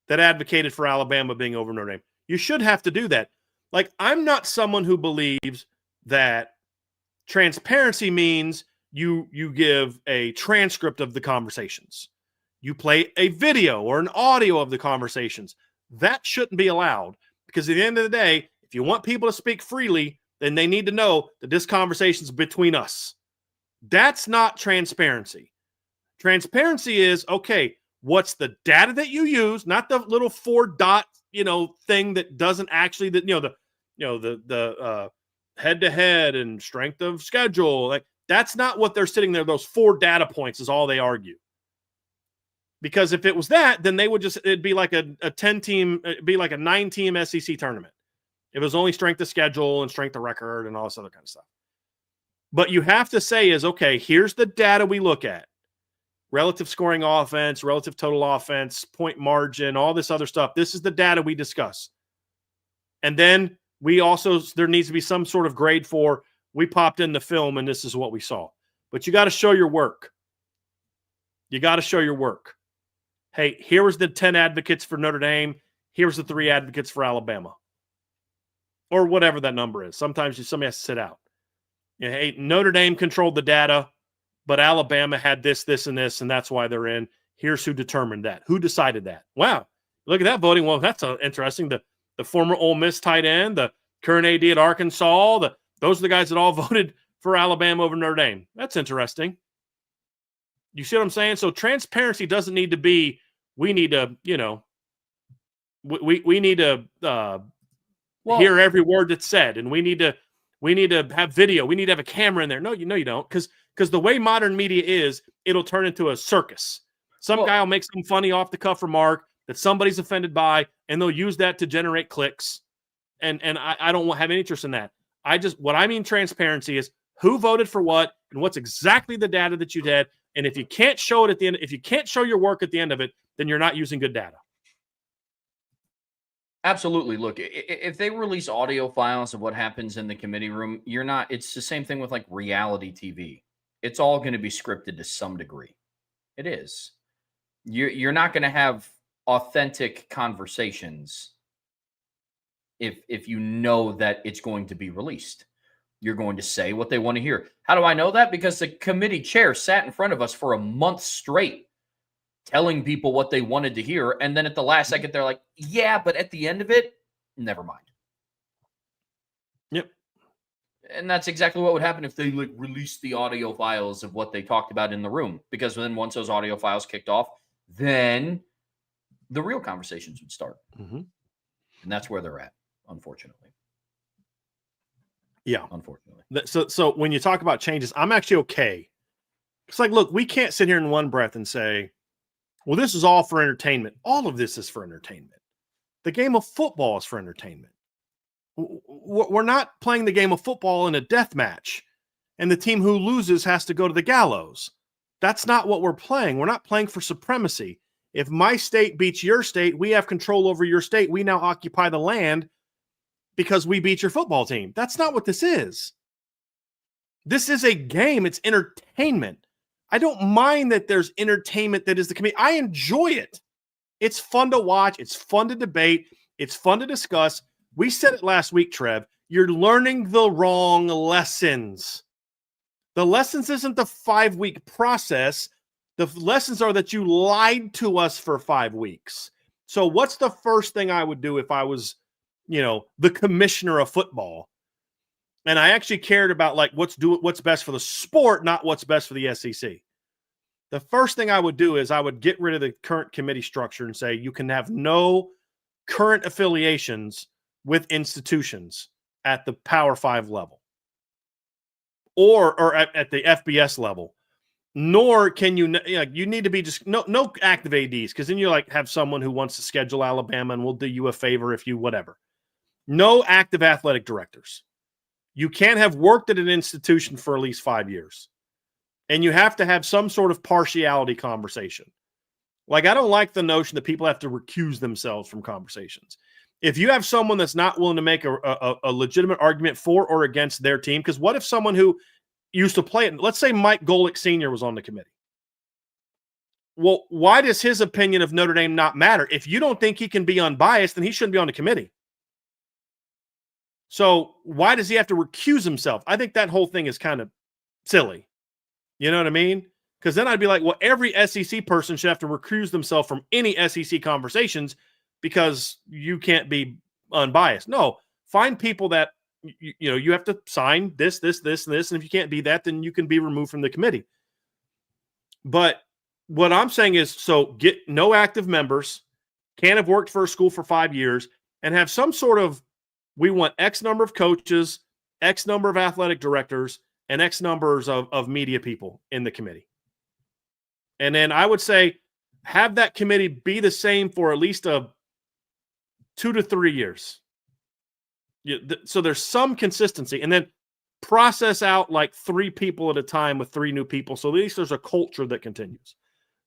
that advocated for Alabama being over Notre Dame? You should have to do that. Like, I'm not someone who believes that transparency means you give a transcript of the conversations. You play a video or an audio of the conversations. That shouldn't be allowed, because at the end of the day, if you want people to speak freely, then they need to know that this conversation is between us. That's not transparency. Transparency is, okay, what's the data that you use, not the little 4-dot, thing that doesn't actually, the head-to-head and strength of schedule. Like, that's not what they're sitting there. Those 4 data points is all they argue. Because if it was that, then it'd be like a 10-team, it'd be like a 9-team SEC tournament. It was only strength of schedule and strength of record and all this other kind of stuff. But you have to say is, okay, here's the data we look at. Relative scoring offense, relative total offense, point margin, all this other stuff. This is the data we discuss. And then there needs to be some sort of grade for, we popped in the film and this is what we saw. But you got to show your work. You got to show your work. Hey, here was the 10 advocates for Notre Dame. Here's the 3 advocates for Alabama. Or whatever that number is. Sometimes somebody has to sit out. Hey, Notre Dame controlled the data, but Alabama had this, this, and this, and that's why they're in. Here's who determined that. Who decided that? Wow. Look at that voting. Well, that's interesting. The former Ole Miss tight end, the current AD at Arkansas, those are the guys that all voted for Alabama over Notre Dame. That's interesting. You see what I'm saying? So transparency doesn't need to be, we need to, we need to hear every word that's said, and we need to have video. We need to have a camera in there. No, you don't, because the way modern media is, it'll turn into a circus. Some guy will make some funny off the cuff remark that somebody's offended by, and they'll use that to generate clicks. And I don't have any interest in that. What I mean transparency is who voted for what and what's exactly the data that you did. And if you can't show it at the end, if you can't show your work at the end of it, then you're not using good data. Absolutely. Look, if they release audio files of what happens in the committee room, it's the same thing with like reality TV. It's all going to be scripted to some degree. It is. You're not going to have authentic conversations if you know that it's going to be released. You're going to say what they want to hear. How do I know that? Because the committee chair sat in front of us for a month straight telling people what they wanted to hear. And then at the last second, they're like, yeah, but at the end of it, never mind. Yep. And that's exactly what would happen if they released the audio files of what they talked about in the room. Because then once those audio files kicked off, then the real conversations would start. Mm-hmm. And that's where they're at, unfortunately. Yeah. Unfortunately. So when you talk about changes, I'm actually okay. It's like, look, we can't sit here in one breath and say, well, this is all for entertainment. All of this is for entertainment. The game of football is for entertainment. We're not playing the game of football in a death match, and the team who loses has to go to the gallows. That's not what we're playing. We're not playing for supremacy. If my state beats your state, we have control over your state. We now occupy the land because we beat your football team. That's not what this is. This is a game. It's entertainment. I don't mind that there's entertainment that is the committee. I enjoy it. It's fun to watch. It's fun to debate. It's fun to discuss. We said it last week, Trev. You're learning the wrong lessons. The lessons isn't the 5-week process. The lessons are that you lied to us for 5 weeks. So what's the first thing I would do if I was, the commissioner of football? And I actually cared about what's best for the sport, not what's best for the SEC. The first thing I would do is I would get rid of the current committee structure and say you can have no current affiliations with institutions at the Power 5 level or at the FBS level. Nor can you need to be just no active ADs, because then you have someone who wants to schedule Alabama and will do you a favor if you whatever. No active athletic directors. You can't have worked at an institution for at least 5 years. And you have to have some sort of partiality conversation. I don't like the notion that people have to recuse themselves from conversations. If you have someone that's not willing to make a legitimate argument for or against their team, because what if someone who used to play it, let's say Mike Golick Sr. was on the committee. Well, why does his opinion of Notre Dame not matter? If you don't think he can be unbiased, then he shouldn't be on the committee. So why does he have to recuse himself? I think that whole thing is kind of silly. You know what I mean? Because then I'd be like, well, every SEC person should have to recuse themselves from any SEC conversations because you can't be unbiased. No, find people that, you have to sign this, and if you can't be that, then you can be removed from the committee. But what I'm saying is, so get no active members, can't have worked for a school for 5 years, and have some sort of, we want X number of coaches, X number of athletic directors, and X numbers of media people in the committee. And then I would say have that committee be the same for at least 2 to 3 years. So there's some consistency, and then process out 3 people at a time with 3 new people. So at least there's a culture that continues.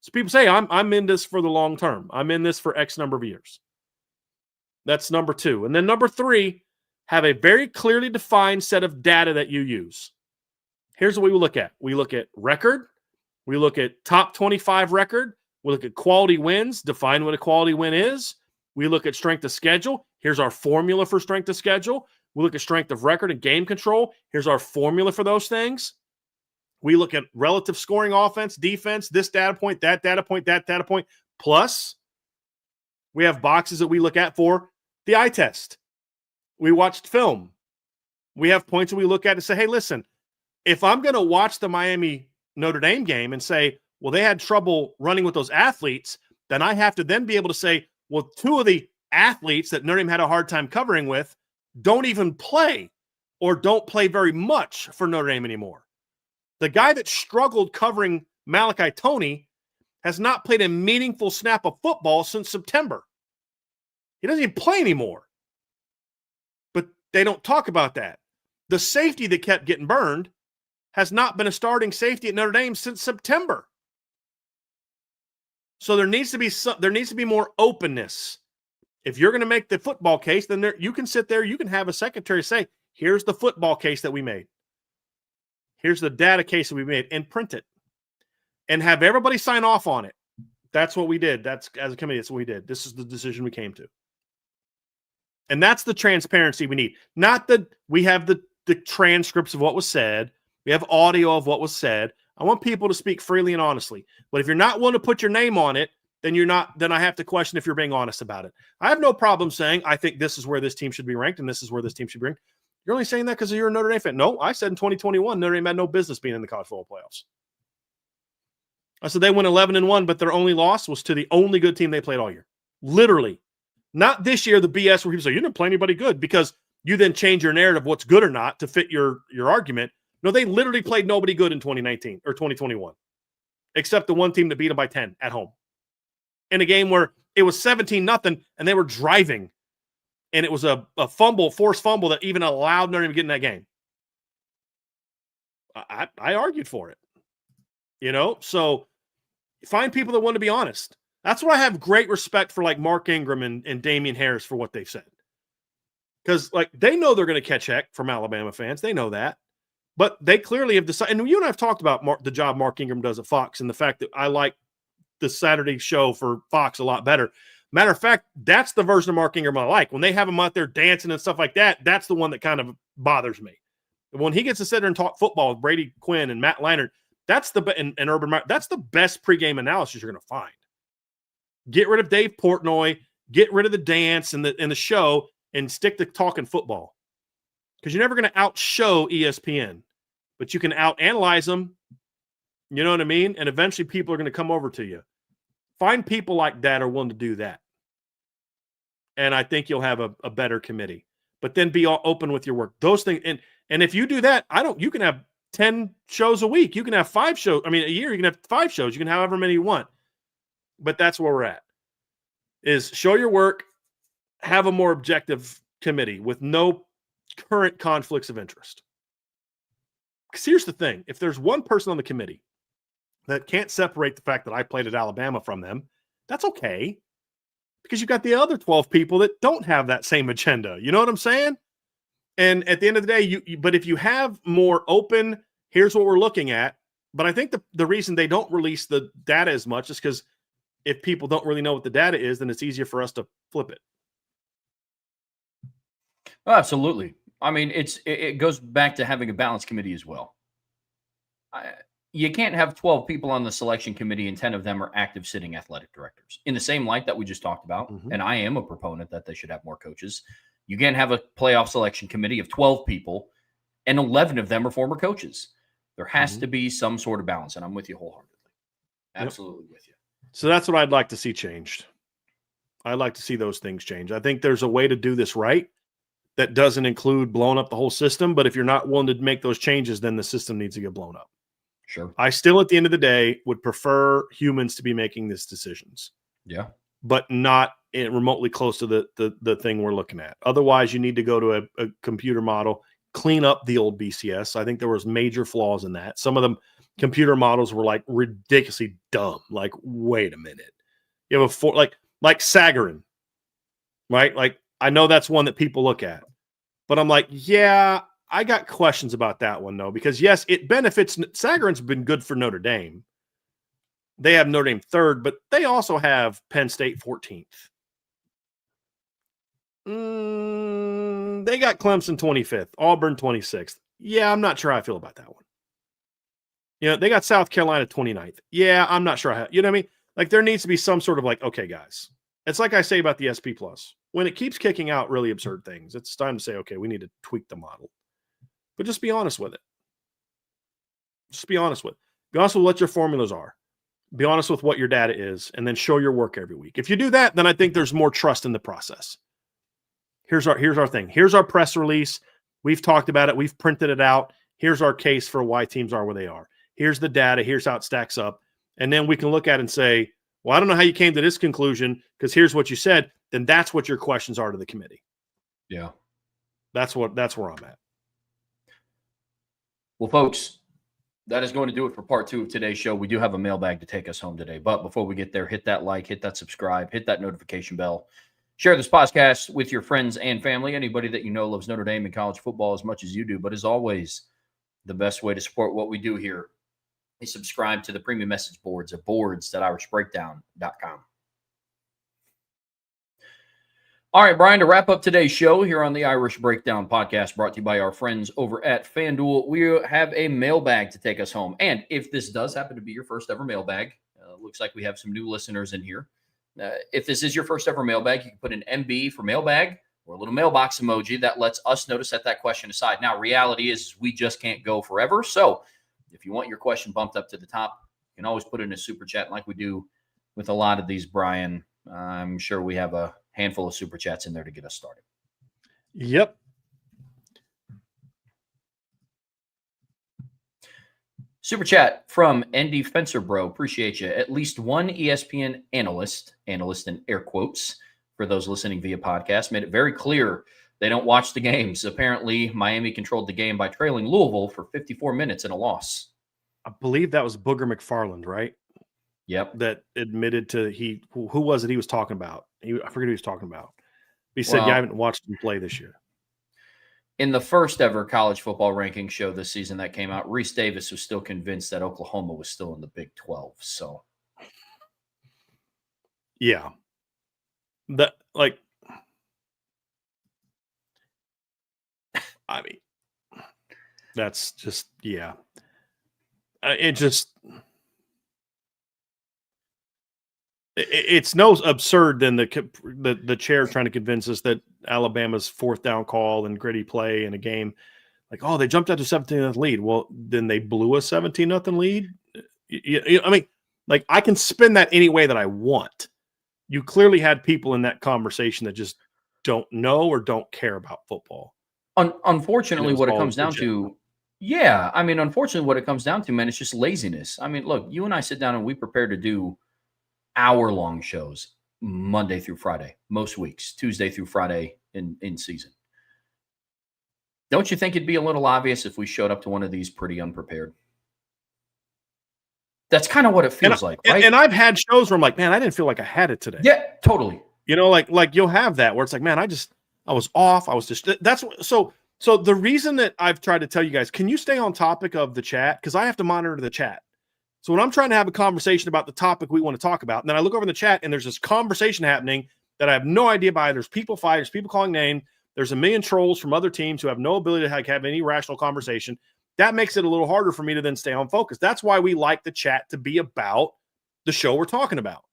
So people say, I'm in this for the long term. I'm in this for X number of years. That's number 2. And then number 3, have a very clearly defined set of data that you use. Here's what we look at. We look at record. We look at top 25 record. We look at quality wins, define what a quality win is. We look at strength of schedule. Here's our formula for strength of schedule. We look at strength of record and game control. Here's our formula for those things. We look at relative scoring offense, defense, this data point, that data point, that data point. Plus, we have boxes that we look at for the eye test. We watched film. We have points that we look at to say, hey, listen, if I'm going to watch the Miami Notre Dame game and say, well, they had trouble running with those athletes, then I have to then be able to say, well, 2 of the athletes that Notre Dame had a hard time covering with don't even play or don't play very much for Notre Dame anymore. The guy that struggled covering Malachi Toney has not played a meaningful snap of football since September. He doesn't even play anymore. But they don't talk about that. The safety that kept getting burned has not been a starting safety at Notre Dame since September. So there needs to be more openness. If you're going to make the football case, then you can sit there, you can have a secretary say, here's the football case that we made. Here's the data case that we made, and print it. And have everybody sign off on it. That's what we did. That's, as a committee, that's what we did. This is the decision we came to. And that's the transparency we need. Not that we have the transcripts of what was said. We have audio of what was said. I want people to speak freely and honestly. But if you're not willing to put your name on it, then I have to question if you're being honest about it. I have no problem saying, I think this is where this team should be ranked and this is where this team should be ranked. You're only saying that because you're a Notre Dame fan. No, I said in 2021, Notre Dame had no business being in the college football playoffs. I said they went 11-1, but their only loss was to the only good team they played all year. Literally. Not this year, the BS where people say, you didn't play anybody good, because you then change your narrative, what's good or not, to fit your argument. No, they literally played nobody good in 2019 or 2021, except the one team that beat them by 10 at home. In a game where it was 17-0 and they were driving, and it was a forced fumble that even allowed Notre Dame to get in that game. I argued for it. So find people that want to be honest. That's why I have great respect for like Mark Ingram and Damian Harris for what they've said. Because like they know they're going to catch heck from Alabama fans. They know that. But they clearly have decided, and you and I have talked about the job Mark Ingram does at Fox and the fact that I like the Saturday show for Fox a lot better. Matter of fact, that's the version of Mark Ingram I like. When they have him out there dancing and stuff like that, that's the one that kind of bothers me. When he gets to sit there and talk football with Brady Quinn and Matt Leinart, that's and Urban Meyer, that's the best pregame analysis you're going to find. Get rid of Dave Portnoy, get rid of the dance and the show, and stick to talking football. Because you're never going to outshow ESPN, but you can out-analyze them. You know what I mean? And eventually people are going to come over to you. Find people like that are willing to do that. And I think you'll have a better committee. But then be all open with your work. Those things, and if you do that, you can have 10 shows a week. You can have 5 shows. I mean, a year, you can have 5 shows. You can have however many you want. But that's where we're at. Is show your work, have a more objective committee with no current conflicts of interest. Because here's the thing. If there's one person on the committee that can't separate the fact that I played at Alabama from them, that's okay. Because you've got the other 12 people that don't have that same agenda. You know what I'm saying? And at the end of the day, but if you have more open, here's what we're looking at. But I think the reason they don't release the data as much is because if people don't really know what the data is, then it's easier for us to flip it. Oh, absolutely. I mean, it goes back to having a balanced committee as well. You can't have 12 people on the selection committee and 10 of them are active sitting athletic directors. In the same light that we just talked about, and I am a proponent that they should have more coaches, you can't have a playoff selection committee of 12 people and 11 of them are former coaches. There has to be some sort of balance, and I'm with you wholeheartedly. Absolutely with you. So that's what I'd like to see changed. I'd like to see those things change. I think there's a way to do this right that doesn't include blowing up the whole system, but if you're not willing to make those changes, then the system needs to get blown up. Sure. I still, at the end of the day, would prefer humans to be making these decisions. Yeah. But not remotely close to the thing we're looking at. Otherwise, you need to go to a computer model, clean up the old BCS. I think there was major flaws in that. Some of them computer models were like ridiculously dumb. Like, wait a minute. You have like Sagarin, right? Like, I know that's one that people look at, but I'm like, yeah, I got questions about that one though, because yes, it benefits. Sagarin's been good for Notre Dame. They have Notre Dame 3rd, but they also have Penn State 14th. They got Clemson 25th, Auburn 26th. Yeah, I'm not sure how I feel about that one. You know, they got South Carolina 29th. Yeah, I'm not sure how, you know what I mean? Like, there needs to be some sort of like, okay, guys, it's like I say about the SP Plus. When it keeps kicking out really absurd things, it's time to say, okay, we need to tweak the model. But just be honest with it. Just be honest with it. Be honest with what your formulas are. Be honest with what your data is, and then show your work every week. If you do that, then I think there's more trust in the process. Here's our thing. Here's our press release. We've talked about it. We've printed it out. Here's our case for why teams are where they are. Here's the data. Here's how it stacks up. And then we can look at it and say, well, I don't know how you came to this conclusion because here's what you said. Then that's what your questions are to the committee. Yeah. That's where I'm at. Well, folks, that is going to do it for part 2 of today's show. We do have a mailbag to take us home today. But before we get there, hit that like, hit that subscribe, hit that notification bell. Share this podcast with your friends and family, anybody that you know loves Notre Dame and college football as much as you do. But as always, the best way to support what we do here is subscribe to the premium message boards at boards.irishbreakdown.com. All right, Brian, to wrap up today's show here on the Irish Breakdown podcast brought to you by our friends over at FanDuel, we have a mailbag to take us home. And if this does happen to be your first ever mailbag, looks like we have some new listeners in here. If this is your first ever mailbag, you can put an MB for mailbag or a little mailbox emoji that lets us know to set that question aside. Now, reality is we just can't go forever. So if you want your question bumped up to the top, you can always put it in a super chat like we do with a lot of these, Brian. I'm sure we have a handful of super chats in there to get us started. Yep. Super chat from ND Fencer Bro. Appreciate you. At least one ESPN analyst in air quotes for those listening via podcast, made it very clear they don't watch the games. Apparently, Miami controlled the game by trailing Louisville for 54 minutes in a loss. I believe that was Booger McFarland, right? Yep. That admitted to who was it he was talking about? I forget who he was talking about. He said, I haven't watched him play this year. In the first ever college football ranking show this season that came out, Reese Davis was still convinced that Oklahoma was still in the Big 12. So, yeah. That's just, yeah. It's no absurd than the chair trying to convince us that Alabama's fourth down call and gritty play in a game, like, oh, they jumped out to 17-0 lead. Well, then they blew a 17-0 lead. I mean, like, I can spin that any way that I want. You clearly had people in that conversation that just don't know or don't care about football. Unfortunately, what it comes down to, unfortunately, what it comes down to, man, it's just laziness. I mean, look, you and I sit down and we prepare to do hour-long shows Monday through Friday, most weeks, Tuesday through Friday in season. Don't you think it'd be a little obvious if we showed up to one of these pretty unprepared? That's kind of what it feels like, right? And I've had shows where I'm like, man, I didn't feel like I had it today. Yeah, totally. You know, like you'll have that where it's like, man, I was off. I was just, so the reason that I've tried to tell you guys, can you stay on topic of the chat? Because I have to monitor the chat. So when I'm trying to have a conversation about the topic we want to talk about, and then I look over in the chat and there's this conversation happening that I have no idea about. There's people fighting, there's people calling name. There's a million trolls from other teams who have no ability to have any rational conversation. That makes it a little harder for me to then stay on focus. That's why we like the chat to be about the show we're talking about.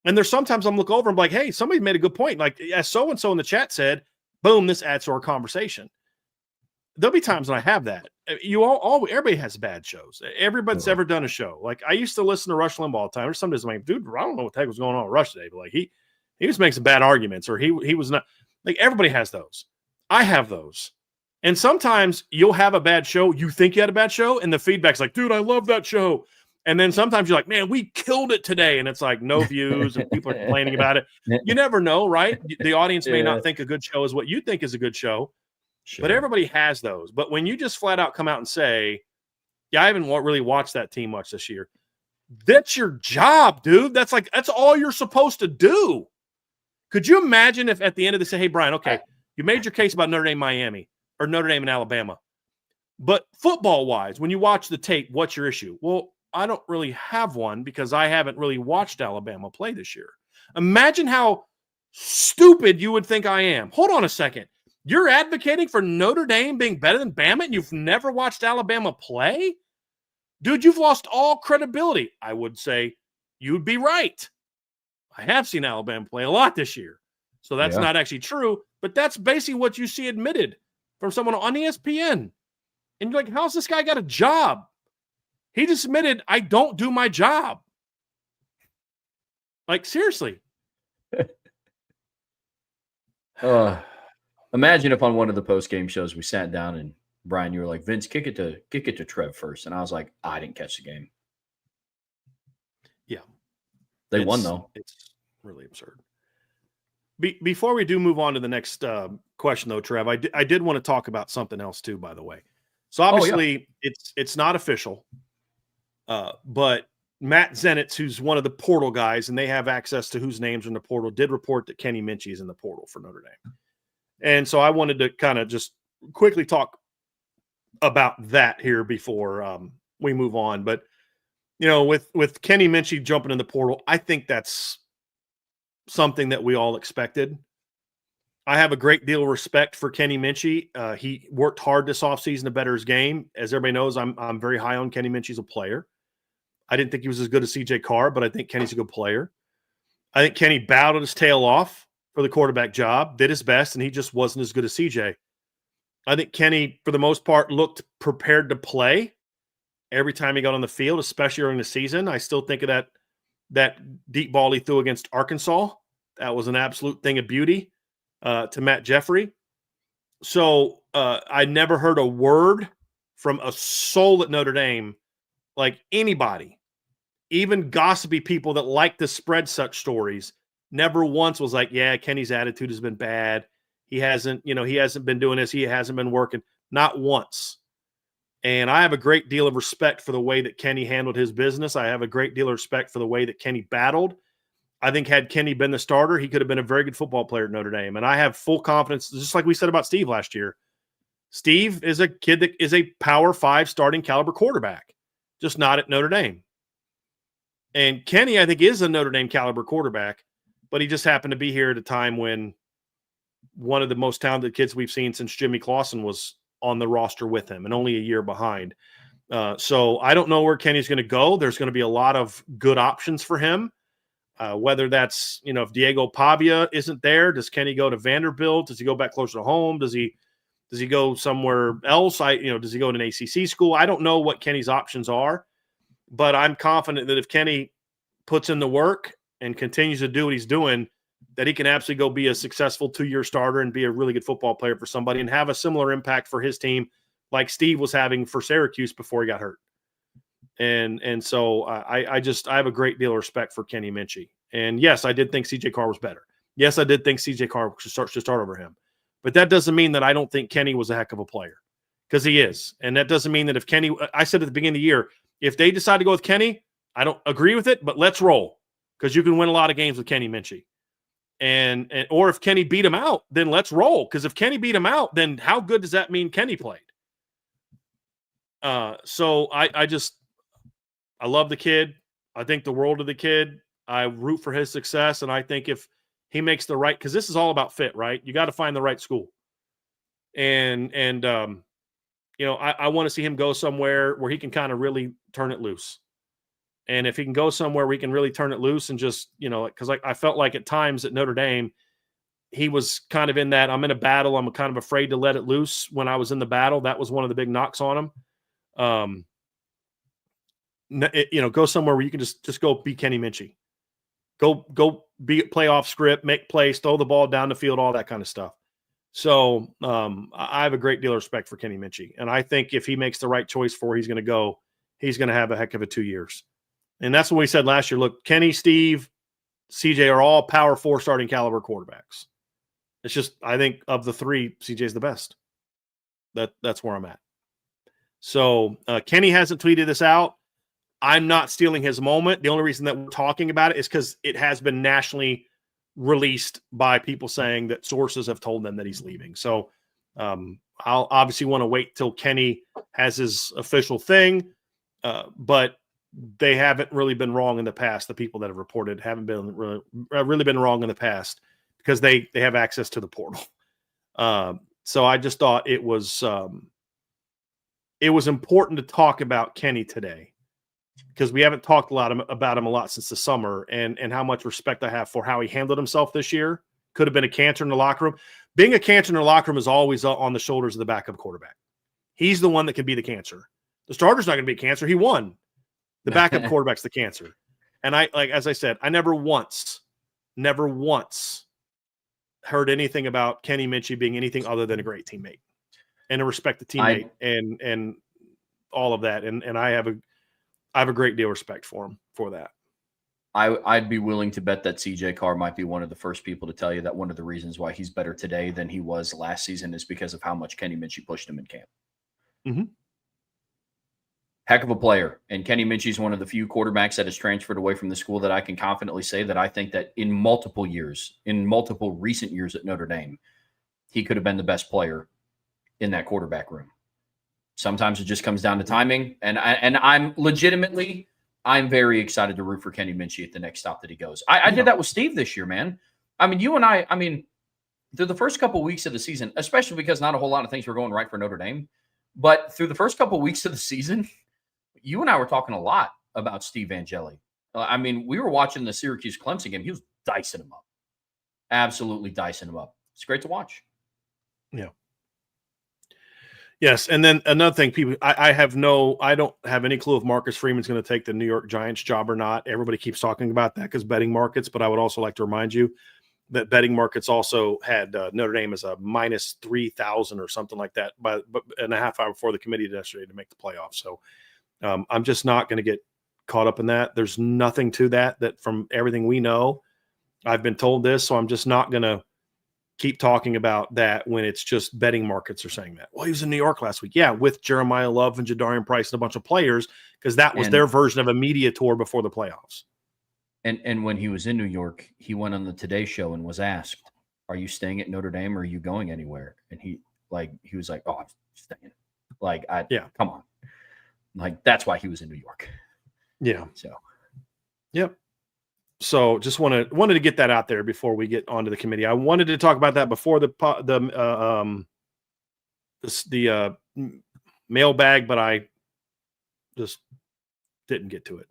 And there's sometimes I'm looking over and I'm like, hey, somebody made a good point. Like, as so-and-so in the chat said, boom, this adds to our conversation. There'll be times when I have that. Everybody has bad shows. Everybody's ever done a show. Like, I used to listen to Rush Limbaugh all the time. There's some days I'm like, dude, I don't know what the heck was going on with Rush today, but like he just makes some bad arguments, or he was not. Like, everybody has those. I have those. And sometimes you'll have a bad show. You think you had a bad show, and the feedback's like, dude, I love that show. And then sometimes you're like, man, we killed it today. And it's like no views and people are complaining about it. You never know, right? The audience may not think a good show is what you think is a good show. Sure. But everybody has those. But when you just flat out come out and say, yeah, I haven't really watched that team much this year. That's your job, dude. That's all you're supposed to do. Could you imagine if at the end of this, say, hey, Brian, okay, you made your case about Notre Dame, Miami, or Notre Dame and Alabama. But football-wise, when you watch the tape, what's your issue? Well, I don't really have one because I haven't really watched Alabama play this year. Imagine how stupid you would think I am. Hold on a second. You're advocating for Notre Dame being better than Bama and you've never watched Alabama play? Dude, you've lost all credibility. I would say you'd be right. I have seen Alabama play a lot this year. So that's not actually true, but that's basically what you see admitted from someone on ESPN. And you're like, how's this guy got a job? He just admitted, I don't do my job. Like, seriously. Imagine if on one of the post-game shows we sat down and Brian, you were like, Vince, kick it to Trev first. And I was like, I didn't catch the game. Yeah. They won, though. It's really absurd. Before we do move on to the next question, though, Trev, I did want to talk about something else, too, by the way. So, obviously, it's not official. But Matt Zenitz, who's one of the portal guys, and they have access to whose names are in the portal, did report that Kenny Minchey is in the portal for Notre Dame. And so I wanted to kind of just quickly talk about that here before we move on. But, you know, with Kenny Minchey jumping in the portal, I think that's something that we all expected. I have a great deal of respect for Kenny Minchey. He worked hard this offseason to better his game. As everybody knows, I'm very high on Kenny Minchey as a player. I didn't think he was as good as CJ Carr, but I think Kenny's a good player. I think Kenny battled his tail off for the quarterback job, did his best, and he just wasn't as good as CJ. I think Kenny, for the most part, looked prepared to play every time he got on the field, especially during the season. I still think of that deep ball he threw against Arkansas. That was an absolute thing of beauty to Matt Jeffrey. So I never heard a word from a soul at Notre Dame, like anybody, even gossipy people that like to spread such stories, never once was like, yeah, Kenny's attitude has been bad. He hasn't been doing this. He hasn't been working. Not once. And I have a great deal of respect for the way that Kenny handled his business. I have a great deal of respect for the way that Kenny battled. I think had Kenny been the starter, he could have been a very good football player at Notre Dame. And I have full confidence, just like we said about Steve last year. Steve is a kid that is a Power 5 starting caliber quarterback, just not at Notre Dame. And Kenny, I think, is a Notre Dame caliber quarterback, but he just happened to be here at a time when one of the most talented kids we've seen since Jimmy Clausen was on the roster with him and only a year behind. So I don't know where Kenny's going to go. There's going to be a lot of good options for him. Whether that's, if Diego Pavia isn't there, does Kenny go to Vanderbilt? Does he go back closer to home? Does he go somewhere else? Does he go to an ACC school? I don't know what Kenny's options are, but I'm confident that if Kenny puts in the work and continues to do what he's doing, that he can absolutely go be a successful 2-year starter and be a really good football player for somebody and have a similar impact for his team like Steve was having for Syracuse before he got hurt. And so I have a great deal of respect for Kenny Minchey. And yes, I did think CJ Carr was better. Yes, I did think CJ Carr should start over him. But that doesn't mean that I don't think Kenny was a heck of a player, because he is. And that doesn't mean that if Kenny, I said at the beginning of the year, if they decide to go with Kenny, I don't agree with it, but let's roll, because you can win a lot of games with Kenny Minchey. And or if Kenny beat him out, then let's roll. Because if Kenny beat him out, then how good does that mean Kenny played? So I love the kid. I think the world of the kid. I root for his success. And I think if he makes the right, because this is all about fit, right? You got to find the right school. And I want to see him go somewhere where he can kind of really turn it loose. And if he can go somewhere where he can really turn it loose and just, because I felt like at times at Notre Dame, he was kind of in that, I'm in a battle, I'm kind of afraid to let it loose when I was in the battle. That was one of the big knocks on him. Go somewhere where you can just go be Kenny Minchey. Go be playoff script, make plays, throw the ball down the field, all that kind of stuff. So I have a great deal of respect for Kenny Minchey. And I think if he makes the right choice for where he's going to go, he's going to have a heck of a 2 years. And that's what we said last year. Look, Kenny, Steve, CJ are all Power 4 starting caliber quarterbacks. It's just, I think of the three, CJ's the best. That's where I'm at. So Kenny hasn't tweeted this out. I'm not stealing his moment. The only reason that we're talking about it is because it has been nationally released by people saying that sources have told them that he's leaving. So I'll obviously want to wait till Kenny has his official thing, but they haven't really been wrong in the past. The people that have reported haven't been really been wrong in the past because they have access to the portal. So I just thought it was important to talk about Kenny today, because we haven't talked about him a lot since the summer, and how much respect I have for how he handled himself this year. Could have been a cancer in the locker room. Being a cancer in the locker room is always on the shoulders of the backup quarterback. He's the one that can be the cancer. The starter's not going to be a cancer. He won. The backup quarterback's the cancer. And as I said, I never once heard anything about Kenny Minchey being anything other than a great teammate and to respect the teammate and all of that. And I have a great deal of respect for him for that. I'd be willing to bet that CJ Carr might be one of the first people to tell you that one of the reasons why he's better today than he was last season is because of how much Kenny Minchey pushed him in camp. Mm-hmm. Heck of a player. And Kenny Minchey is one of the few quarterbacks that has transferred away from the school that I can confidently say that I think that in multiple recent years at Notre Dame, he could have been the best player in that quarterback room. Sometimes it just comes down to timing. And I'm very excited to root for Kenny Minchey at the next stop that he goes. I did that with Steve this year, man. I mean, you and I through the first couple of weeks of the season, especially because not a whole lot of things were going right for Notre Dame, but through the first couple of weeks of the season, you and I were talking a lot about Steve Angeli. We were watching the Syracuse-Clemson game. He was dicing him up. absolutely dicing them up. It's great to watch. Yeah. Yes, and then another thing, people, I don't have any clue if Marcus Freeman's going to take the New York Giants job or not. Everybody keeps talking about that because betting markets, but I would also like to remind you that betting markets also had Notre Dame as a minus 3,000 or something like that, but in a half hour before the committee yesterday to make the playoffs. So I'm just not going to get caught up in that. There's nothing to that from everything we know. I've been told this, so I'm just not going to keep talking about that when it's just betting markets are saying that. Well, he was in New York last week. Yeah, with Jeremiah Love and Jadarian Price and a bunch of players, because that was their version of a media tour before the playoffs. And when he was in New York, he went on the Today Show and was asked, "Are you staying at Notre Dame or are you going anywhere?" And he was like, "Oh, I'm staying." Come on. Like, that's why he was in New York. Yeah. So, yep. So just wanted to get that out there before we get onto the committee. I wanted to talk about that before the mailbag, but I just didn't get to it.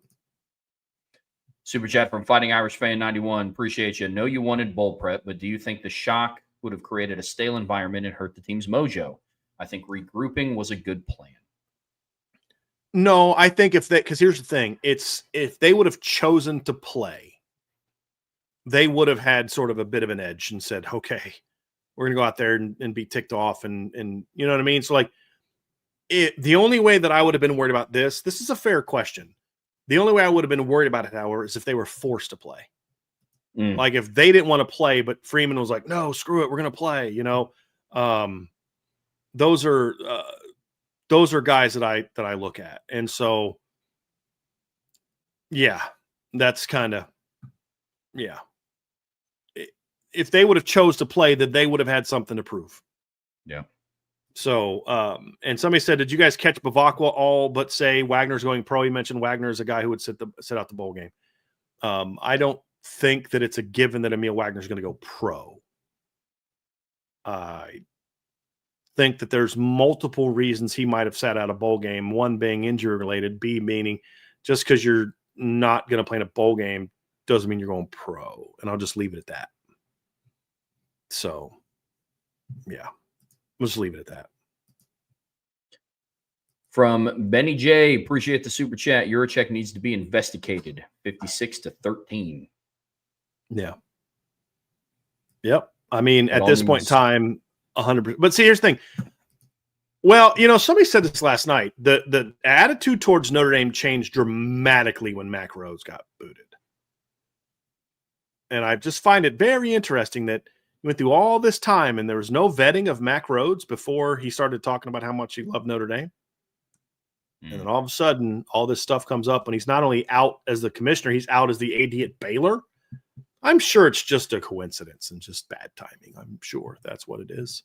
Super chat from Fighting Irish Fan 91. Appreciate you. Know you wanted bowl prep, but do you think the shock would have created a stale environment and hurt the team's mojo? I think regrouping was a good plan. No, I think because here's the thing, if they would have chosen to play, they would have had sort of a bit of an edge and said, okay, we're going to go out there and be ticked off. And you know what I mean? So the only way that I would have been worried about this is a fair question. The only way I would have been worried about it, however, is if they were forced to play. Like if they didn't want to play, but Freeman was like, no, screw it, we're going to play, those are guys that I look at. And so, yeah, that's kind of, yeah. If they would have chose to play, then they would have had something to prove. Yeah. So, and somebody said, did you guys catch Bavacqua all but say Wagner's going pro? You mentioned Wagner is a guy who would sit out the bowl game. I don't think that it's a given that Emil Wagner's going to go pro. I think that there's multiple reasons he might have sat out a bowl game. One being injury related, B meaning just because you're not going to play in a bowl game doesn't mean you're going pro. And I'll just leave it at that. So, yeah, we'll just leave it at that. From Benny J, appreciate the super chat. Yurachek needs to be investigated. 56-13. Yeah. Yep. I mean, at this point in time, 100%. But see, here's the thing. Well, somebody said this last night. The attitude towards Notre Dame changed dramatically when Mac Rhodes got booted. And I just find it very interesting that he went through all this time and there was no vetting of Mac Rhodes before he started talking about how much he loved Notre Dame. And then all of a sudden, all this stuff comes up and he's not only out as the commissioner, he's out as the AD at Baylor. I'm sure it's just a coincidence and just bad timing. I'm sure that's what it is.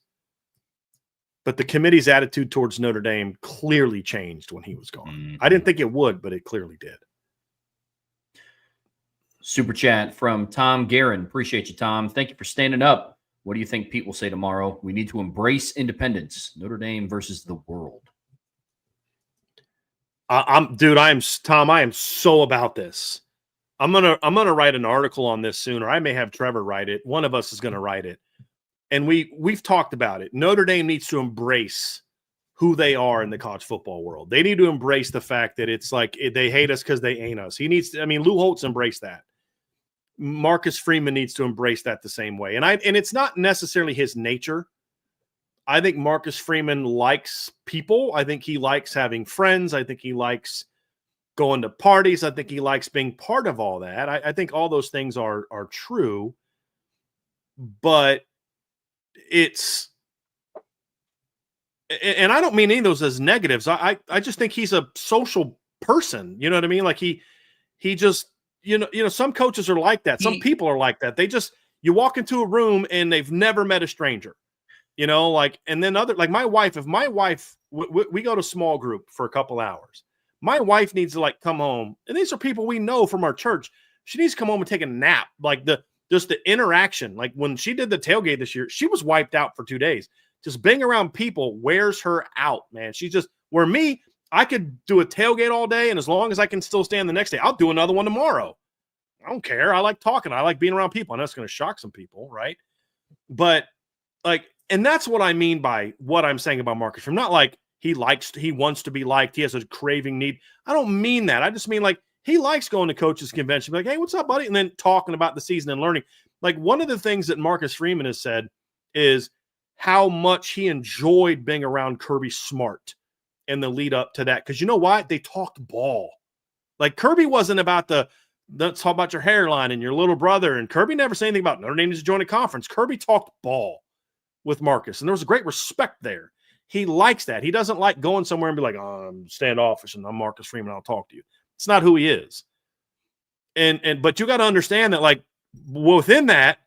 But the committee's attitude towards Notre Dame clearly changed when he was gone. I didn't think it would, but it clearly did. Super chat from Tom Guerin. Appreciate you, Tom. Thank you for standing up. What do you think Pete will say tomorrow? We need to embrace independence. Notre Dame versus the world. I am so about this. I'm gonna write an article on this soon, or I may have Trevor write it. One of us is gonna write it. And we've talked about it. Notre Dame needs to embrace who they are in the college football world. They need to embrace the fact that it's like they hate us because they ain't us. Lou Holtz embraced that. Marcus Freeman needs to embrace that the same way. And it's not necessarily his nature. I think Marcus Freeman likes people. I think he likes having friends. I think he likes going to parties. I think he likes being part of all that. I think all those things are true. But it's, and I don't mean any of those as negatives. I just think he's a social person. You know what I mean? Like he just, some coaches are like that. Some people are like that. You walk into a room and they've never met a stranger, and then my wife, if my wife, we go to small group for a couple hours, my wife needs to come home. And these are people we know from our church. She needs to come home and take a nap. Just the interaction. Like when she did the tailgate this year, she was wiped out for 2 days. Just being around people wears her out, man. I could do a tailgate all day, and as long as I can still stand the next day, I'll do another one tomorrow. I don't care. I like talking. I like being around people. I know it's going to shock some people, right? But like, and that's what I mean by what I'm saying about Marcus Freeman. Not like he wants to be liked. He has a craving need. I don't mean that. I just mean like he likes going to coaches convention, like, hey, what's up, buddy? And then talking about the season and learning. Like one of the things that Marcus Freeman has said is how much he enjoyed being around Kirby Smart in the lead up to that. Because you know what? They talked ball. Like Kirby wasn't about let's talk about your hairline and your little brother. And Kirby never said anything about Notre Dame needs to join a conference. Kirby talked ball with Marcus. And there was a great respect there. He likes that. He doesn't like going somewhere and be like, oh, I'm standoffish and I'm Marcus Freeman. I'll talk to you. It's not who he is. But you got to understand that, like, within that,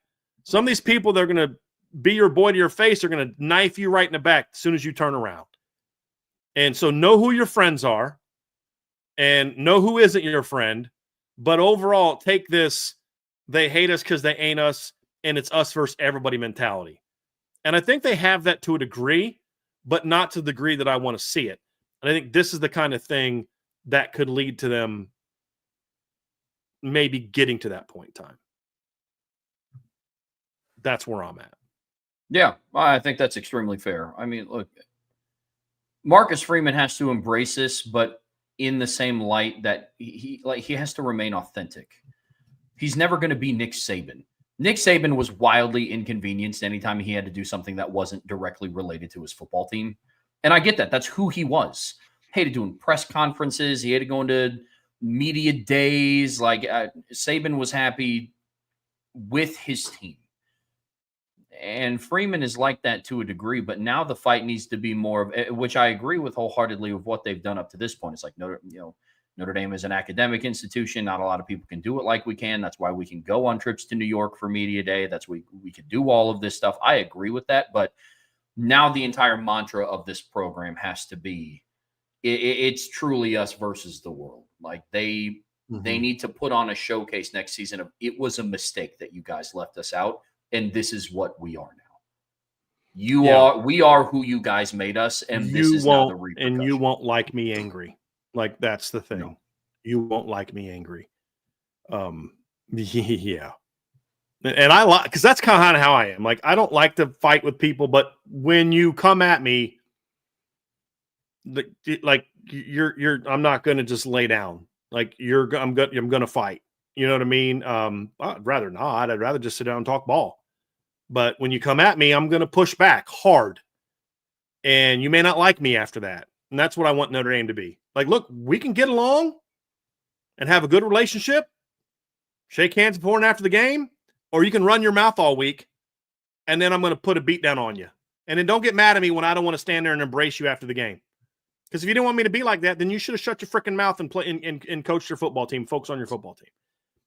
some of these people that are going to be your boy to your face are going to knife you right in the back as soon as you turn around. And so know who your friends are and know who isn't your friend. But overall, take this, they hate us because they ain't us, and it's us versus everybody mentality. And I think they have that to a degree, but not to the degree that I want to see it. And I think this is the kind of thing that could lead to them maybe getting to that point in time. That's where I'm at. Yeah, I think that's extremely fair. I mean, look, Marcus Freeman has to embrace this, but in the same light that he has to remain authentic. He's never going to be Nick Saban. Nick Saban was wildly inconvenienced anytime he had to do something that wasn't directly related to his football team. And I get that. That's who he was. Hated doing press conferences. He hated going to media days. Like Saban was happy with his team. And Freeman is like that to a degree, but now the fight needs to be more of, which I agree with wholeheartedly with what they've done up to this point. It's like Notre Dame is an academic institution. Not a lot of people can do it like we can. That's why we can go on trips to New York for media day. That's we can do all of this stuff. I agree with that, but now the entire mantra of this program has to be, it's truly us versus the world. Like they need to put on a showcase next season of, it was a mistake that you guys left us out. And this is what we are now. We are who you guys made us, and this is now the repercussion. And you won't like me angry. Like that's the thing. No. You won't like me angry. Yeah. And I like, because that's kind of how I am. Like I don't like to fight with people, but when you come at me, like I'm not going to just lay down. Like I'm going to fight. You know what I mean? I'd rather not. I'd rather just sit down and talk ball. But when you come at me, I'm going to push back hard. And you may not like me after that. And that's what I want Notre Dame to be. Like, look, we can get along and have a good relationship, shake hands before and after the game, or you can run your mouth all week, and then I'm going to put a beat down on you. And then don't get mad at me when I don't want to stand there and embrace you after the game. Because if you didn't want me to be like that, then you should have shut your freaking mouth and play and coached your football team, focus on your football team.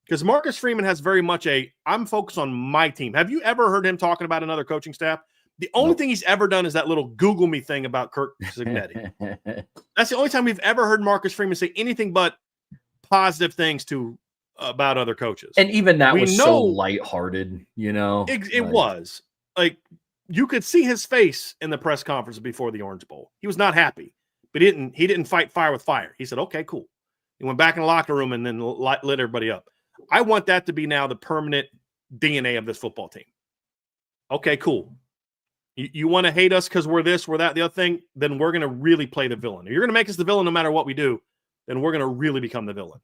Because Marcus Freeman has very much I'm focused on my team. Have you ever heard him talking about another coaching staff? The only thing he's ever done is that little Google me thing about Kirk Cignetti. That's the only time we've ever heard Marcus Freeman say anything but positive things about other coaches. And even that was so lighthearted, you know? It was. Like, you could see his face in the press conference before the Orange Bowl. He was not happy. But he didn't fight fire with fire. He said, okay, cool. He went back in the locker room and then lit everybody up. I want that to be now the permanent DNA of this football team. Okay, cool. You want to hate us because we're this, we're that, the other thing, then we're going to really play the villain. If you're going to make us the villain no matter what we do, then we're going to really become the villain.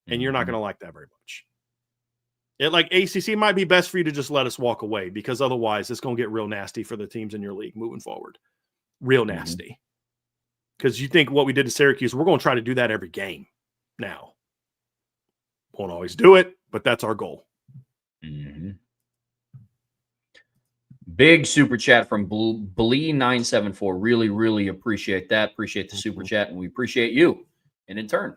And you're not going to like that very much. Like ACC might be best for you to just let us walk away, because otherwise it's going to get real nasty for the teams in your league moving forward. Real nasty. Because you think what we did to Syracuse, we're going to try to do that every game now. Won't always do it, but that's our goal. Big super chat from Blee974. Really, really appreciate that. Appreciate the super chat, and we appreciate you. And in turn,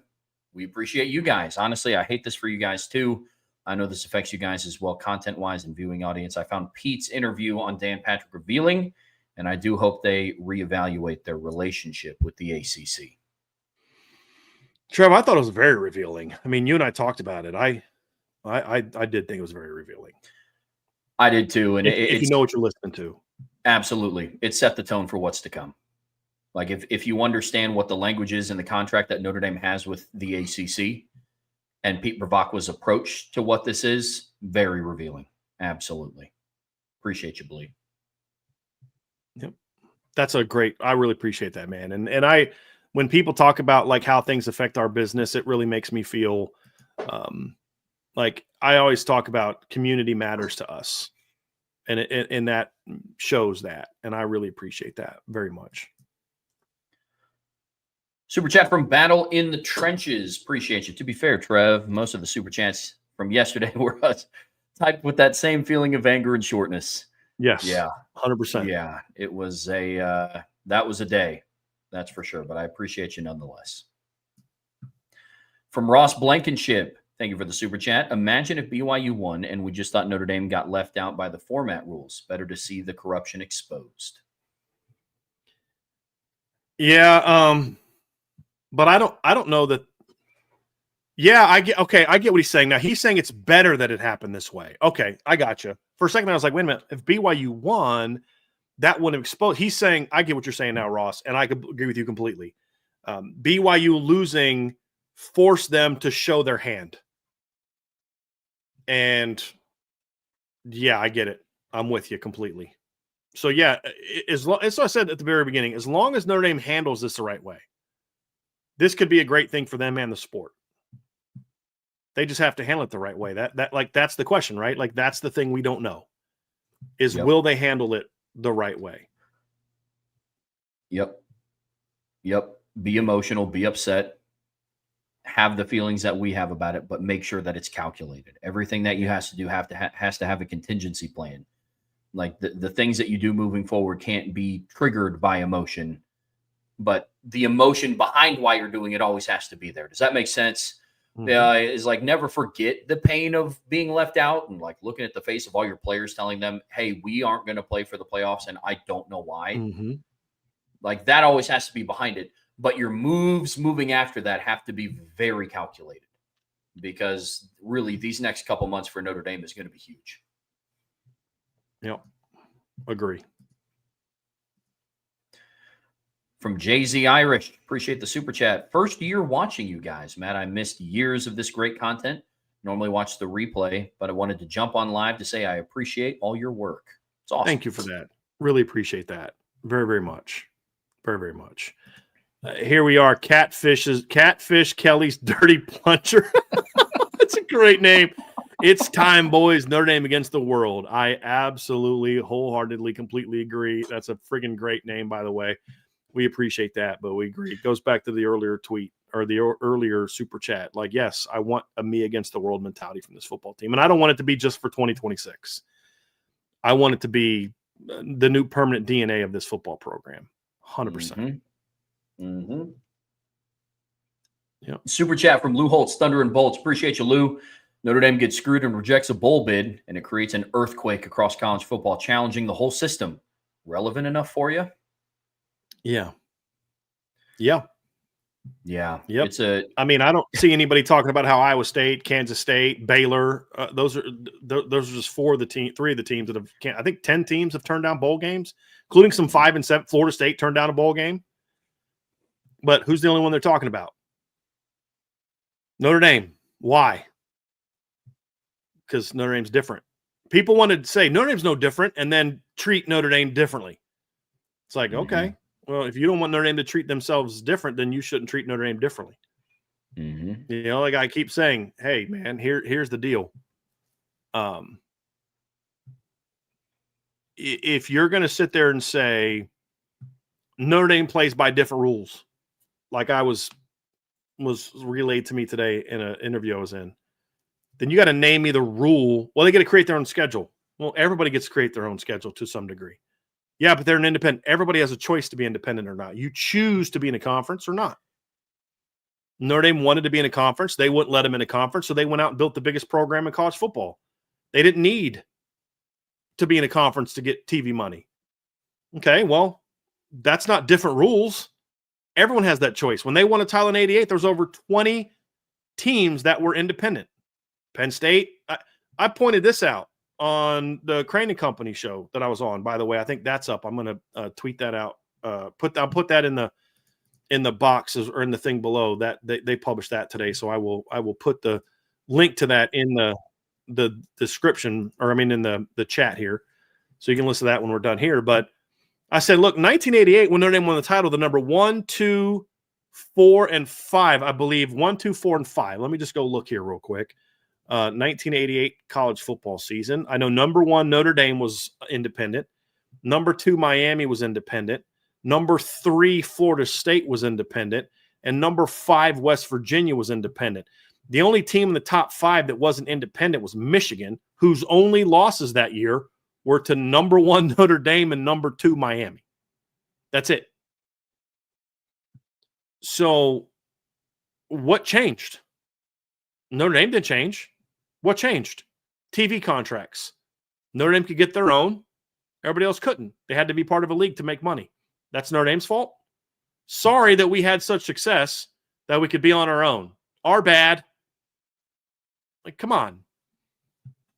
we appreciate you guys. Honestly, I hate this for you guys too. I know this affects you guys as well, content-wise and viewing audience. I found Pete's interview on Dan Patrick revealing, and I do hope they reevaluate their relationship with the ACC. Trev, I thought it was very revealing. I mean, you and I talked about it. I did think it was very revealing. I did too. And if you know what you're listening to. Absolutely. It set the tone for what's to come. Like if you understand what the language is in the contract that Notre Dame has with the ACC, and Pete Bravacqua's approach to what this is, very revealing. Absolutely. Appreciate you, Bleed. Yep. That's I really appreciate that, man. And when people talk about like how things affect our business, it really makes me feel like I always talk about community matters to us. And that shows that. And I really appreciate that very much. Super chat from Battle in the Trenches. Appreciate you. To be fair, Trev, most of the super chats from yesterday were us typed with that same feeling of anger and shortness. Yes. Yeah. 100%. Yeah. It was that was a day. That's for sure. But I appreciate you nonetheless. From Ross Blankenship. Thank you for the super chat. Imagine if BYU won and we just thought Notre Dame got left out by the format rules. Better to see the corruption exposed. Yeah. But I don't know that. Yeah, I get what he's saying. Now he's saying it's better that it happened this way. Okay, I got you. For a second, I was like, wait a minute. If BYU won, that wouldn't have exposed. He's saying, I get what you're saying now, Ross, and I could agree with you completely. BYU losing forced them to show their hand. And yeah, I get it. I'm with you completely. So yeah, as I said at the very beginning, as long as Notre Dame handles this the right way, this could be a great thing for them and the sport. They just have to handle it the right way. That's the question, right? Like that's the thing we don't know is will they handle it the right way? Yep. Be emotional, be upset, have the feelings that we have about it, but make sure that it's calculated. Everything that you has to do has to have a contingency plan. Like the things that you do moving forward can't be triggered by emotion, but the emotion behind why you're doing it always has to be there. Does that make sense? Mm-hmm. Is like never forget the pain of being left out and like looking at the face of all your players telling them, hey, we aren't going to play for the playoffs and I don't know why. Mm-hmm. Like that always has to be behind it. But your moves moving after that have to be very calculated because really these next couple months for Notre Dame is going to be huge. Yep. Agree. From Jay-Z Irish, appreciate the super chat. First year watching you guys, Matt. I missed years of this great content. Normally watch the replay, but I wanted to jump on live to say I appreciate all your work. It's awesome. Thank you for that. Really appreciate that. Very, very much. Very, very much. Here we are. Catfish Kelly's Dirty Plunger. That's a great name. It's time, boys. Notre Dame against the world. I absolutely, wholeheartedly, completely agree. That's a friggin' great name, by the way. We appreciate that, but we agree. It goes back to the earlier tweet or the earlier super chat. Like, yes, I want a me against the world mentality from this football team. And I don't want it to be just for 2026. I want it to be the new permanent DNA of this football program. 100%. Mm-hmm. Yep. Super chat from Lou Holtz, Thunder and Bolts. Appreciate you, Lou. Notre Dame gets screwed and rejects a bowl bid, and it creates an earthquake across college football, challenging the whole system. Relevant enough for you? Yeah. Yep. I mean, I don't see anybody talking about how Iowa State, Kansas State, Baylor. Those are just three of the teams that have. I think 10 teams have turned down bowl games, including some 5 and 7. Florida State turned down a bowl game. But who's the only one they're talking about? Notre Dame. Why? Because Notre Dame's different. People wanted to say Notre Dame's no different and then treat Notre Dame differently. It's like, okay, well, if you don't want Notre Dame to treat themselves different, then you shouldn't treat Notre Dame differently. Mm-hmm. You know, like I keep saying, hey, man, here's the deal. If you're going to sit there and say Notre Dame plays by different rules, like I was relayed to me today in an interview I was in, then you got to name me the rule. Well, they got to create their own schedule. Well, everybody gets to create their own schedule to some degree. Yeah, but they're an independent. Everybody has a choice to be independent or not. You choose to be in a conference or not. Notre Dame wanted to be in a conference. They wouldn't let them in a conference, so they went out and built the biggest program in college football. They didn't need to be in a conference to get TV money. Okay, well, that's not different rules. Everyone has that choice. When they won a title in 88, there was over 20 teams that were independent. Penn State, I pointed this out on the Crane and Company show that I was on. By the way, I think that's up. I'm going to tweet that out. I'll put that in the boxes or in the thing below. That they published that today, so I will put the link to that in the description, or I mean in the chat here, so you can listen to that when we're done here. But I said, look, 1988 when Notre Dame won the title, the number 1, 2, 4, and 5, I believe 1, 2, 4, and 5. Let me just go look here real quick. 1988 college football season. I know number 1 Notre Dame was independent. Number 2 Miami was independent. Number 3 Florida State was independent, and number 5 West Virginia was independent. The only team in the top 5 that wasn't independent was Michigan, whose only losses that year were to number 1 Notre Dame and number 2 Miami. That's it. So what changed? Notre Dame didn't change. What changed? TV contracts. Notre Dame could get their own. Everybody else couldn't. They had to be part of a league to make money. That's Notre Dame's fault. Sorry that we had such success that we could be on our own. Our bad. Like, come on.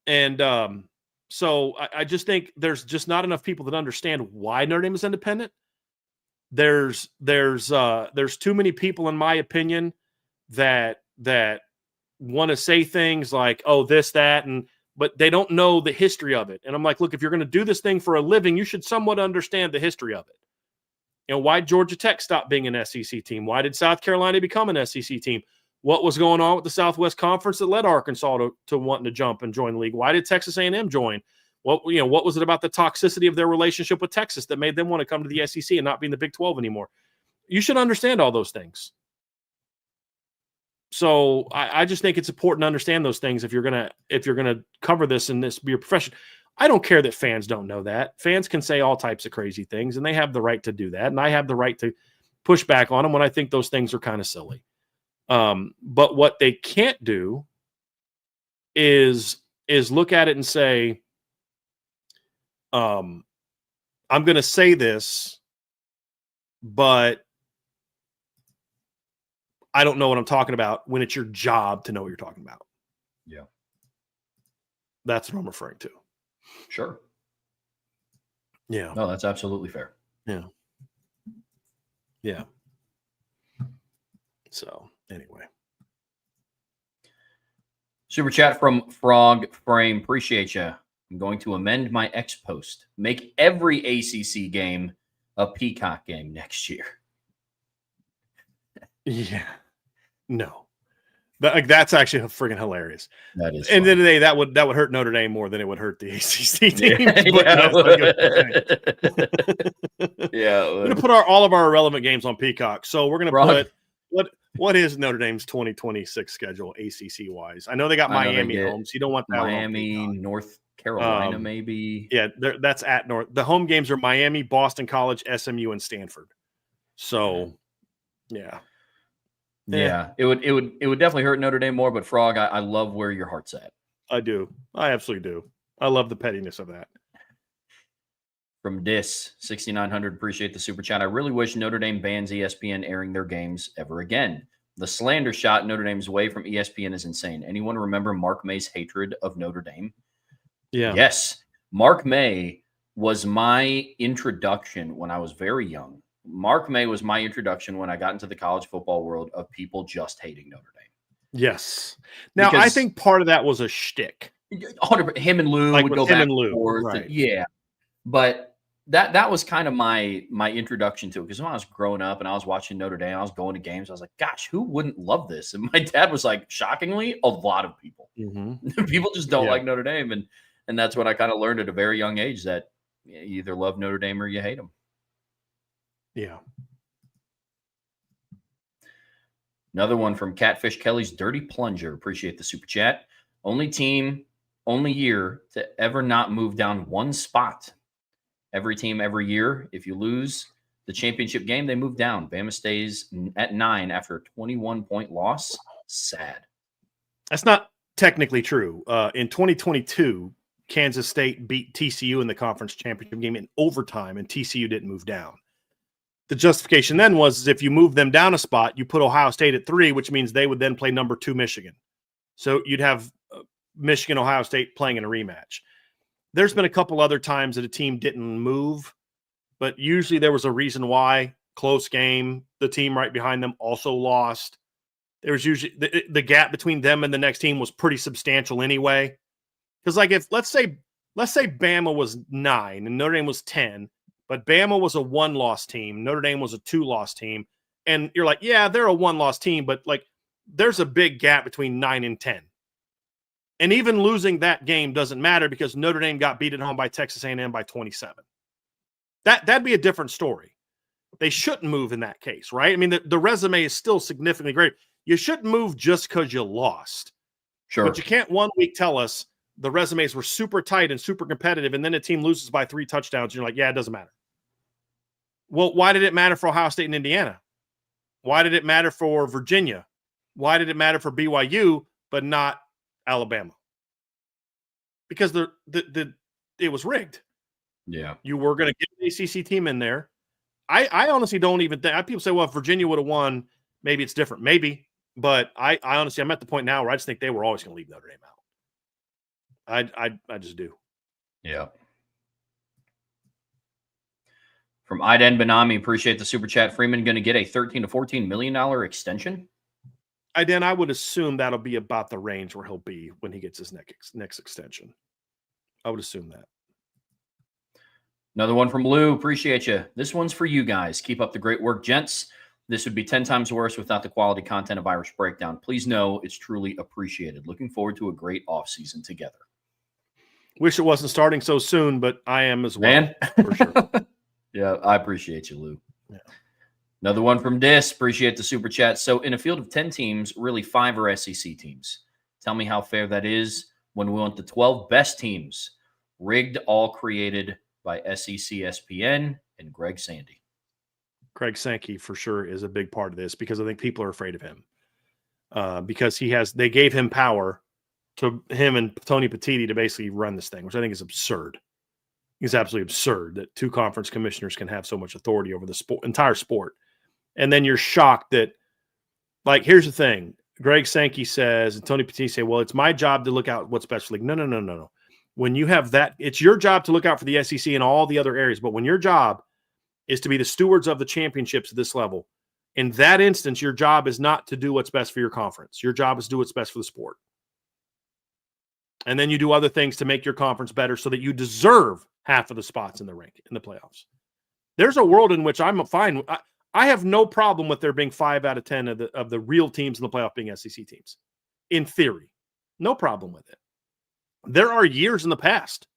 And so I just think there's just not enough people that understand why Notre Dame is independent. There's too many people, in my opinion, that want to say things like, oh, this, that, but they don't know the history of it. And I'm like, look, if you're going to do this thing for a living, you should somewhat understand the history of it. You know, why Georgia Tech stopped being an SEC team? Why did South Carolina become an SEC team? What was going on with the Southwest Conference that led Arkansas to wanting to jump and join the league? Why did Texas A&M join? What was it about the toxicity of their relationship with Texas that made them want to come to the SEC and not be in the Big 12 anymore? You should understand all those things. So I just think it's important to understand those things if you're gonna cover this and this be your profession. I don't care that fans don't know that. Fans can say all types of crazy things, and they have the right to do that. And I have the right to push back on them when I think those things are kind of silly. But what they can't do is look at it and say, I'm going to say this, but I don't know what I'm talking about, when it's your job to know what you're talking about. Yeah. That's what I'm referring to. Sure. Yeah. No, that's absolutely fair. Yeah. Yeah. So anyway. Super chat from Frog Frame. Appreciate you. I'm going to amend my X post. Make every ACC game a Peacock game next year. Yeah. No. That's actually freaking hilarious. That is. And then that would hurt Notre Dame more than it would hurt the ACC teams. Yeah. We're going to put all of our irrelevant games on Peacock. So we're going to put what is Notre Dame's 2026 schedule ACC wise? I know they got Miami home, so you don't want that Miami, North Carolina, maybe. Yeah, that's at North. The home games are Miami, Boston College, SMU, and Stanford. So, yeah. Yeah, it would definitely hurt Notre Dame more, but Frog, I love where your heart's at. I do. I absolutely do. I love the pettiness of that. From Dis 6900, appreciate the super chat. I really wish Notre Dame bans ESPN airing their games ever again. The slander shot Notre Dame's way from ESPN is insane. Anyone remember Mark May's hatred of Notre Dame? Yeah. Yes. Mark May was my introduction when I was very young. Mark May was my introduction when I got into the college football world of people just hating Notre Dame. Yes. Now, I think part of that was a shtick. Him and Lou would go back and forth. Right. Yeah. But that was kind of my introduction to it, because when I was growing up and I was watching Notre Dame, I was going to games, I was like, gosh, who wouldn't love this? And my dad was like, shockingly, a lot of people. Mm-hmm. People just don't like Notre Dame. And that's when I kind of learned at a very young age that you either love Notre Dame or you hate them. Yeah. Another one from Catfish Kelly's Dirty Plunger. Appreciate the super chat. Only team, only year to ever not move down one spot. Every team, every year, if you lose the championship game, they move down. Bama stays at 9 after a 21-point loss. Sad. That's not technically true. In 2022, Kansas State beat TCU in the conference championship game in overtime, and TCU didn't move down. The justification then was if you move them down a spot, you put Ohio State at 3, which means they would then play number 2 Michigan. So you'd have Michigan, Ohio State playing in a rematch. There's been a couple other times that a team didn't move, but usually there was a reason why. Close game. The team right behind them also lost. there was usually the gap between them and the next team was pretty substantial anyway. Because like if let's say Bama was 9 and Notre Dame was 10, but Bama was a 1-loss team, Notre Dame was a 2-loss team, and you're like, yeah, they're a 1-loss team, but like there's a big gap between 9 and 10. And even losing that game doesn't matter because Notre Dame got beat at home by Texas A&M by 27. That'd be a different story. They shouldn't move in that case, right? I mean, the resume is still significantly great. You shouldn't move just because you lost. Sure. But you can't one week tell us the resumes were super tight and super competitive, and then a team loses by 3 touchdowns. And you're like, yeah, it doesn't matter. Well, why did it matter for Ohio State and Indiana? Why did it matter for Virginia? Why did it matter for BYU, but not Alabama? Because it was rigged. Yeah. You were going to get an ACC team in there. I honestly don't even think – people say, well, if Virginia would have won, maybe it's different. Maybe. But I honestly – I'm at the point now where I just think they were always going to leave Notre Dame out. I just do. Yeah. From Iden Benami, appreciate the super chat. Freeman going to get a $13 to $14 million extension? I would assume that'll be about the range where he'll be when he gets his next extension. I would assume that. Another one from Lou. Appreciate you. This one's for you guys. Keep up the great work, gents. This would be 10 times worse without the quality content of Irish Breakdown. Please know it's truly appreciated. Looking forward to a great offseason together. Wish it wasn't starting so soon, but I am as well. Man. For sure. Yeah, I appreciate you, Lou. Yeah. Another one from Dis. Appreciate the super chat. So in a field of 10 teams, really 5 are SEC teams. Tell me how fair that is when we want the 12 best teams. Rigged, all created by SEC ESPN and Greg Sandy. Greg Sankey for sure is a big part of this because I think people are afraid of him because they gave him power to him and Tony Petitti to basically run this thing, which I think is absurd. It's absolutely absurd that 2 conference commissioners can have so much authority over the entire sport. And then you're shocked that, like, here's the thing. Greg Sankey says, and Tony Petitti say, well, it's my job to look out what's best for the league. No. When you have that, it's your job to look out for the SEC and all the other areas. But when your job is to be the stewards of the championships at this level, in that instance, your job is not to do what's best for your conference. Your job is to do what's best for the sport. And then you do other things to make your conference better so that you deserve half of the spots in the rank in the playoffs. There's a world in which I'm fine. I have no problem with there being 5 out of 10 of the real teams in the playoff being SEC teams. In theory, no problem with it. There are years in the past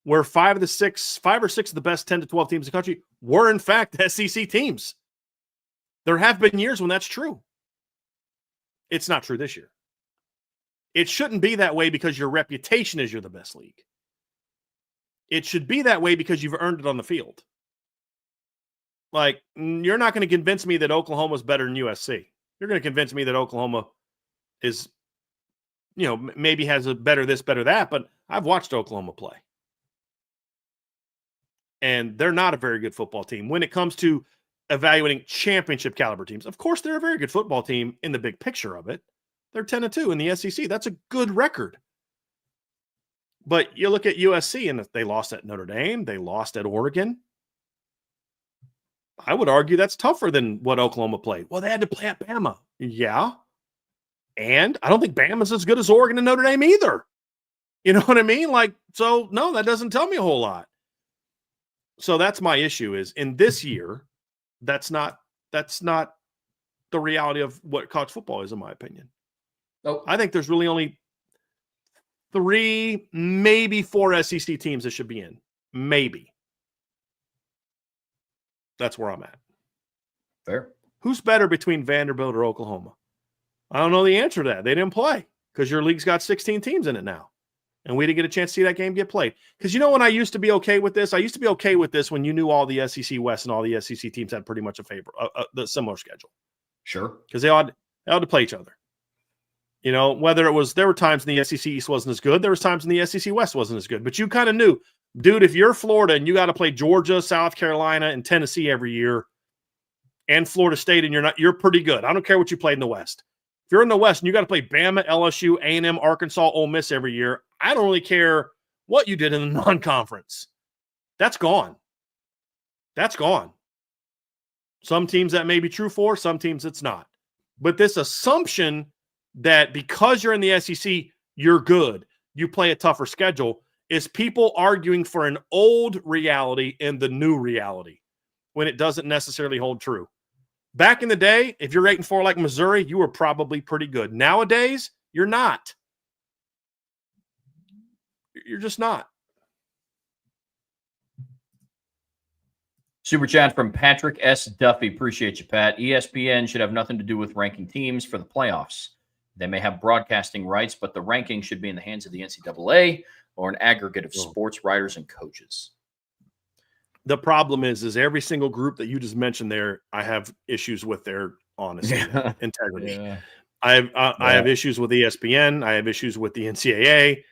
where 5 or 6 of the best 10 to 12 teams in the country were in fact SEC teams. There have been years when that's true. It's not true this year. It shouldn't be that way because your reputation is you're the best league. It should be that way because you've earned it on the field. Like, you're not going to convince me that Oklahoma's better than USC. You're going to convince me that Oklahoma is, maybe has a better this, better that, but I've watched Oklahoma play. And they're not a very good football team. When it comes to evaluating championship caliber teams, of course, they're a very good football team in the big picture of it. They're 10-2 in the SEC. That's a good record. But you look at USC, and they lost at Notre Dame. They lost at Oregon. I would argue that's tougher than what Oklahoma played. Well, they had to play at Bama. Yeah. And I don't think Bama's as good as Oregon and Notre Dame either. You know what I mean? So no, that doesn't tell me a whole lot. So that's my issue is in this year, that's not the reality of what college football is, in my opinion. Oh. I think there's really only 3, maybe 4 SEC teams that should be in. Maybe. That's where I'm at. Fair. Who's better between Vanderbilt or Oklahoma? I don't know the answer to that. They didn't play because your league's got 16 teams in it now. And we didn't get a chance to see that game get played. Because when I used to be okay with this? I used to be okay with this when you knew all the SEC West and all the SEC teams had pretty much the similar schedule. Sure. Because they had to play each other. Whether it was, there were times in the SEC East wasn't as good. There was times in the SEC West wasn't as good. But you kind of knew, dude, if you're Florida and you got to play Georgia, South Carolina, and Tennessee every year, and Florida State, and you're pretty good. I don't care what you played in the West. If you're in the West and you got to play Bama, LSU, A&M, Arkansas, Ole Miss every year, I don't really care what you did in the non-conference. That's gone. That's gone. Some teams that may be true for, some teams it's not. But this assumption that because you're in the SEC, you're good, you play a tougher schedule, is people arguing for an old reality in the new reality when it doesn't necessarily hold true. Back in the day, if you're 8-4 like Missouri, you were probably pretty good. Nowadays, you're not. You're just not. Super chat from Patrick S. Duffy. Appreciate you, Pat. ESPN should have nothing to do with ranking teams for the playoffs. They may have broadcasting rights, but the ranking should be in the hands of the NCAA or an aggregate of sports writers and coaches. The problem is every single group that you just mentioned there, I have issues with their honesty, integrity. Yeah. I have issues with ESPN. I have issues with the NCAA.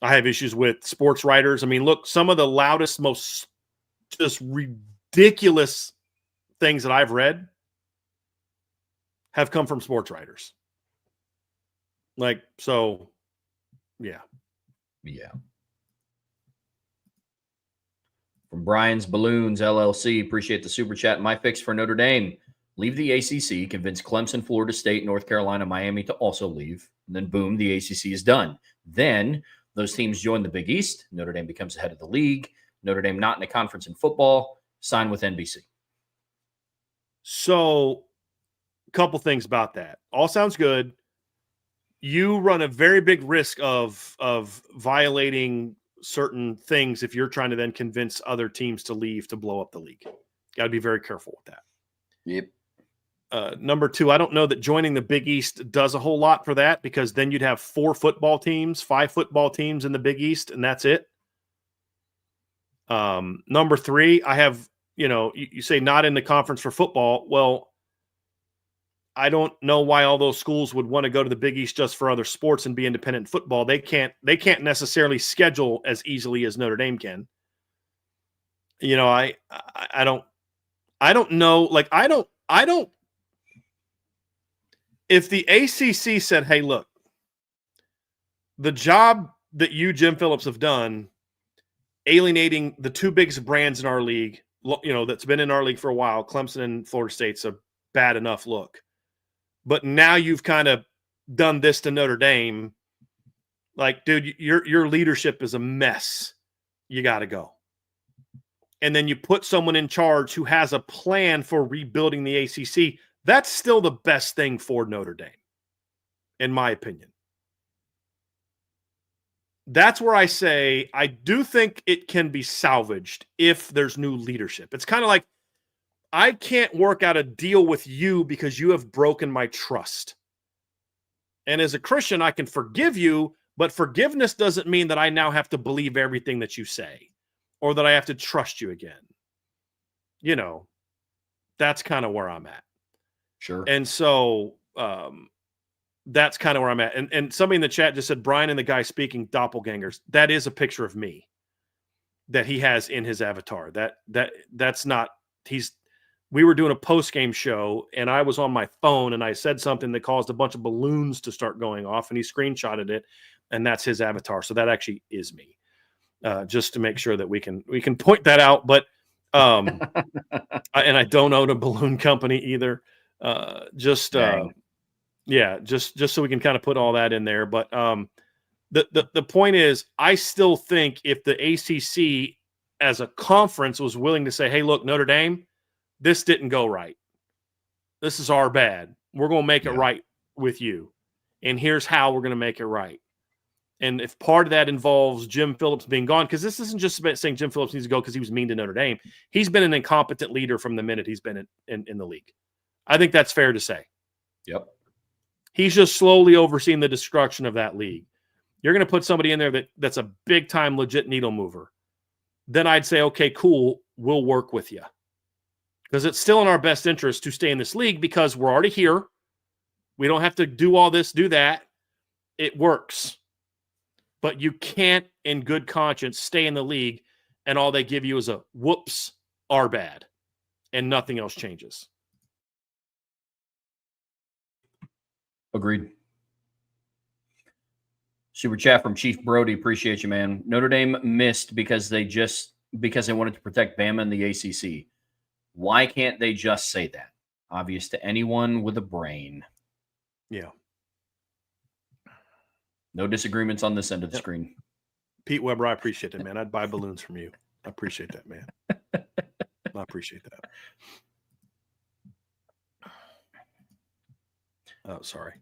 I have issues with sports writers. I mean, look, some of the loudest, most just ridiculous things that I've read have come from sports writers. Like, so, yeah. Yeah. From Brian's Balloons, LLC. Appreciate the super chat. My fix for Notre Dame. Leave the ACC, convince Clemson, Florida State, North Carolina, Miami to also leave. And then, boom, the ACC is done. Then those teams join the Big East. Notre Dame becomes the head of the league. Notre Dame not in a conference in football. Sign with NBC. So, a couple things about that. All sounds good. You run a very big risk of violating certain things if you're trying to then convince other teams to leave to blow up the league. Got to be very careful with that. Yep. Number two, I don't know that joining the Big East does a whole lot for that, because then you'd have 5 football teams in the Big East, and that's it. Number three, I have, you say not in the conference for football. Well, I don't know why all those schools would want to go to the Big East just for other sports and be independent in football. They can't necessarily schedule as easily as Notre Dame can. I don't know. Like, I don't, if the ACC said, hey, look, the job that you, Jim Phillips, have done alienating the 2 biggest brands in our league, that's been in our league for a while, Clemson and Florida State's a bad enough look. But now you've kind of done this to Notre Dame. Like, dude, your leadership is a mess. You got to go. And then you put someone in charge who has a plan for rebuilding the ACC. That's still the best thing for Notre Dame, in my opinion. That's where I say I do think it can be salvaged if there's new leadership. It's kind of like, I can't work out a deal with you because you have broken my trust. And as a Christian, I can forgive you, but forgiveness doesn't mean that I now have to believe everything that you say or that I have to trust you again. That's kind of where I'm at. Sure. And so that's kind of where I'm at. And somebody in the chat just said, Brian and the guy speaking doppelgangers. That is a picture of me that he has in his avatar. That's not, we were doing a post-game show, and I was on my phone, and I said something that caused a bunch of balloons to start going off, and he screenshotted it, and that's his avatar. So that actually is me, just to make sure that we can point that out. But and I don't own a balloon company either. Just so we can kind of put all that in there. But the point is, I still think if the ACC as a conference was willing to say, hey, look, Notre Dame, this didn't go right. This is our bad. We're going to make it right with you. And here's how we're going to make it right. And if part of that involves Jim Phillips being gone, because this isn't just about saying Jim Phillips needs to go because he was mean to Notre Dame. He's been an incompetent leader from the minute he's been in the league. I think that's fair to say. Yep. He's just slowly overseeing the destruction of that league. You're going to put somebody in there that's a big-time legit needle mover. Then I'd say, okay, cool, we'll work with you. Because it's still in our best interest to stay in this league because we're already here. We don't have to do all this, do that. It works. But you can't, in good conscience, stay in the league and all they give you is a whoops, our bad, and nothing else changes. Agreed. Super chat from Chief Brody. Appreciate you, man. Notre Dame missed because they wanted to protect Bama and the ACC. Why can't they just say that? Obvious to anyone with a brain. Yeah. No disagreements on this end of the screen. Pete Weber, I appreciate it, man. I'd buy balloons from you. I appreciate that, man. I appreciate that. Oh, sorry.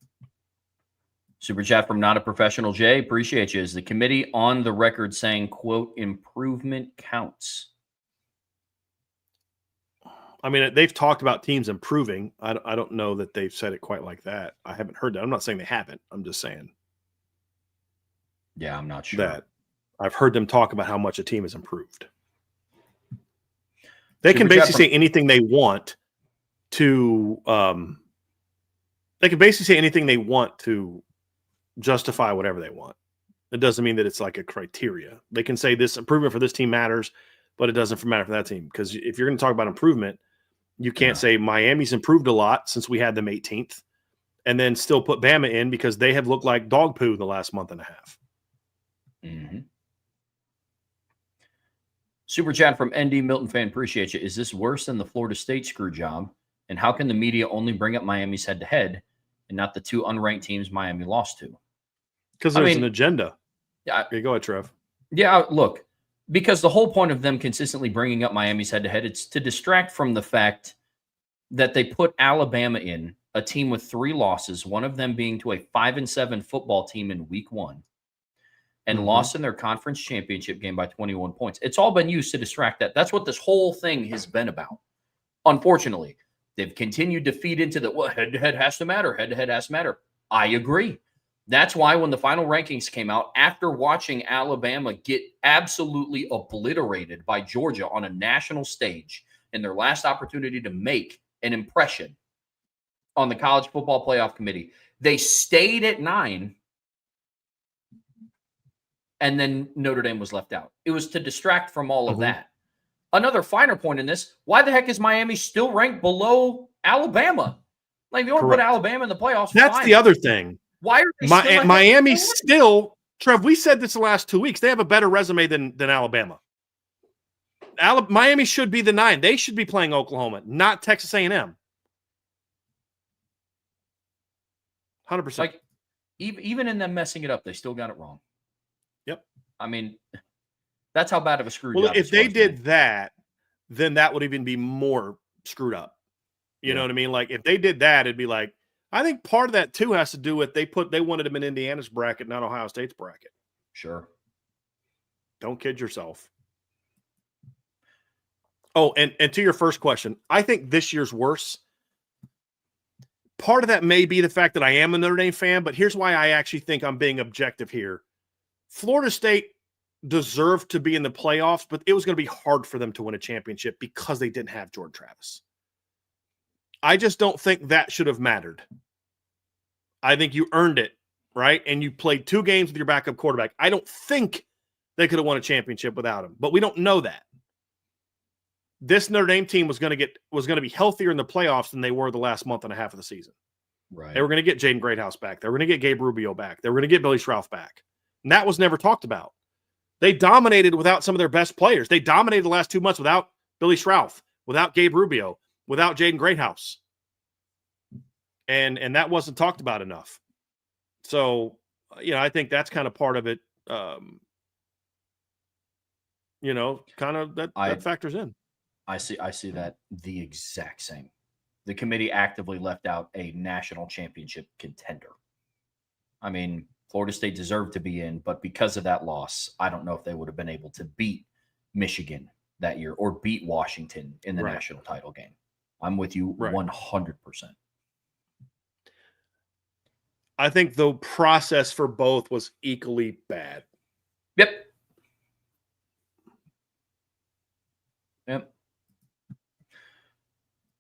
Super chat from Not a Professional Jay. Appreciate you. Is the committee on the record saying, quote, improvement counts? I mean, they've talked about teams improving. I don't know that they've said it quite like that. I haven't heard that. I'm not saying they haven't. I'm just saying. Yeah, I'm not sure. That I've heard them talk about how much a team has improved. They can basically say anything they want to they can basically say anything they want to justify whatever they want. It doesn't mean that it's like a criteria. They can say this improvement for this team matters, but it doesn't matter for that team. Because if you're going to talk about improvement, you can't say Miami's improved a lot since we had them 18th and then still put Bama in because they have looked like dog poo in the last month and a half. Mm-hmm. Super chat from ND Milton fan. Appreciate you. Is this worse than the Florida State screw job? And how can the media only bring up Miami's head-to-head and not the two unranked teams Miami lost to? Because there's an agenda. Yeah. Okay, go ahead, Trev. Yeah, look, because the whole point of them consistently bringing up Miami's head-to-head, it's to distract from the fact that they put Alabama in, a team with 3 losses, one of them being to a 5-7 football team in week 1, and lost in their conference championship game by 21 points. It's all been used to distract that. That's what this whole thing has been about. Unfortunately, they've continued to feed into the, well, head-to-head has to matter. Head-to-head has to matter. I agree. That's why when the final rankings came out, after watching Alabama get absolutely obliterated by Georgia on a national stage in their last opportunity to make an impression on the College Football Playoff Committee, they stayed at 9, and then Notre Dame was left out. It was to distract from all of that. Another finer point in this, why the heck is Miami still ranked below Alabama? Like, if you want to put Alabama in the playoffs, that's fine. The other thing. Why are they Miami still, Trev, we said this the last 2 weeks, they have a better resume than Alabama. Miami should be the 9. They should be playing Oklahoma, not Texas A&M. 100%. Like, even in them messing it up, they still got it wrong. Yep. I mean, that's how bad of a screw job. Well, if they did that, then that would even be more screwed up. You know what I mean? Like, if they did that, it'd be like, I think part of that too has to do with they wanted him in Indiana's bracket, not Ohio State's bracket. Sure. Don't kid yourself. Oh, and to your first question, I think this year's worse. Part of that may be the fact that I am a Notre Dame fan, but here's why I actually think I'm being objective here. Florida State deserved to be in the playoffs, but it was going to be hard for them to win a championship because they didn't have Jordan Travis. I just don't think that should have mattered. I think you earned it, right? And you played 2 games with your backup quarterback. I don't think they could have won a championship without him, but we don't know that. This Notre Dame team was going to be healthier in the playoffs than they were the last month and a half of the season. Right. They were going to get Jaden Greathouse back. They were going to get Gabe Rubio back. They were going to get Billy Schrauth back. And that was never talked about. They dominated without some of their best players. They dominated the last 2 months without Billy Schrauth, without Gabe Rubio, without Jaden Greathouse. And that wasn't talked about enough. So, I think that's kind of part of it. Kind of that factors in. I see that the exact same. The committee actively left out a national championship contender. I mean, Florida State deserved to be in, but because of that loss, I don't know if they would have been able to beat Michigan that year or beat Washington in the national title game. I'm with you 100%. I think the process for both was equally bad. Yep.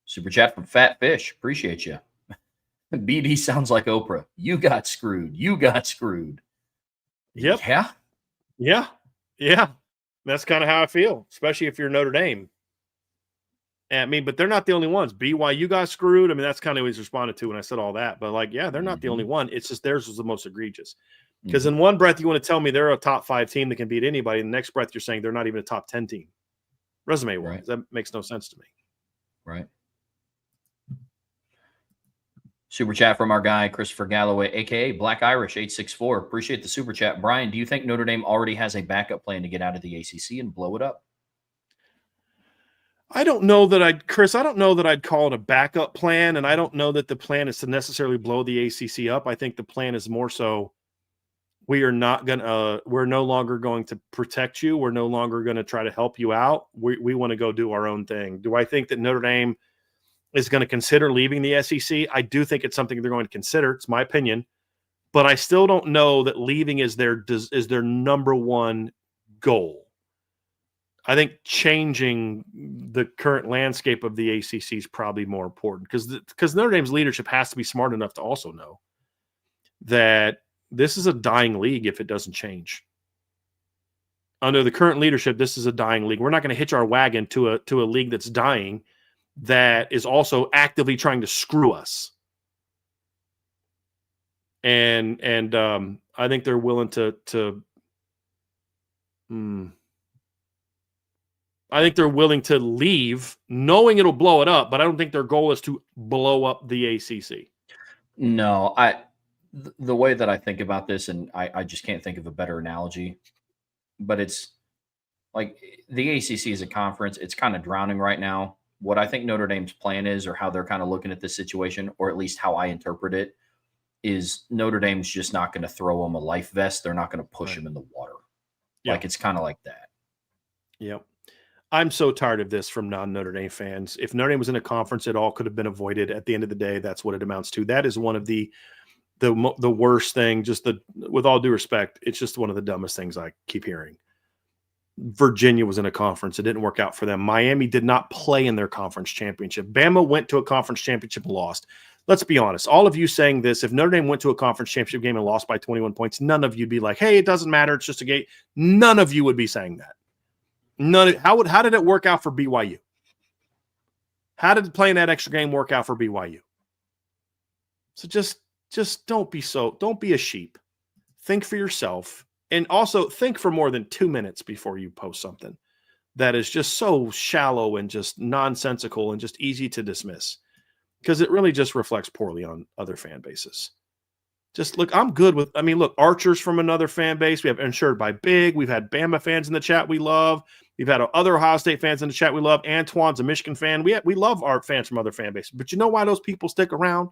Super chat from Fat Fish. Appreciate you. BD sounds like Oprah. You got screwed. You got screwed. Yep. Yeah. That's kind of how I feel, especially if you're Notre Dame. I mean, but they're not the only ones. BYU got screwed. I mean, that's kind of what he's responded to when I said all that. But they're not the only one. It's just theirs was the most egregious. Because in one breath, you want to tell me they're a top 5 team that can beat anybody. In the next breath, you're saying they're not even a top 10 team. Resume-wise, that makes no sense to me. Right. Super chat from our guy, Christopher Galloway, a.k.a. Black Irish 864. Appreciate the super chat. Brian, do you think Notre Dame already has a backup plan to get out of the ACC and blow it up? I don't know that I'd call it a backup plan, and I don't know that the plan is to necessarily blow the ACC up. I think the plan is more so we're no longer going to protect you. We're no longer going to try to help you out. We want to go do our own thing. Do I think that Notre Dame is going to consider leaving the SEC? I do think it's something they're going to consider. It's my opinion, but I still don't know that leaving is their number one goal. I think changing the current landscape of the ACC is probably more important because Notre Dame's leadership has to be smart enough to also know that this is a dying league if it doesn't change. Under the current leadership, this is a dying league. We're not going to hitch our wagon to a league that's dying that is also actively trying to screw us. And I think they're willing I think they're willing to leave knowing it'll blow it up, but I don't think their goal is to blow up the ACC. No, the way that I think about this, and I just can't think of a better analogy, but it's like the ACC is a conference. It's kind of drowning right now. What I think Notre Dame's plan is, or how they're kind of looking at this situation, or at least how I interpret it, is Notre Dame's just not going to throw them a life vest. They're not going to push them in the water. Yep. Like it's kind of like that. Yep. I'm so tired of this from non-Notre Dame fans. If Notre Dame was in a conference, it all could have been avoided. At the end of the day, that's what it amounts to. That is one of the worst thing. With all due respect, it's just one of the dumbest things I keep hearing. Virginia was in a conference. It didn't work out for them. Miami did not play in their conference championship. Bama went to a conference championship and lost. Let's be honest. All of you saying this, if Notre Dame went to a conference championship game and lost by 21 points, none of you'd be like, hey, it doesn't matter. It's just a game. None of you would be saying that. How did it work out for BYU? How did playing that extra game work out for BYU? So just don't be a sheep. Think for yourself. And also think for more than 2 minutes before you post something that is just so shallow and just nonsensical and just easy to dismiss, because it really just reflects poorly on other fan bases. Just look, Archer's from another fan base. We have Insured by Big. We've had Bama fans in the chat we love. We've had other Ohio State fans in the chat we love. Antoine's a Michigan fan. We love our fans from other fan bases. But you know why those people stick around?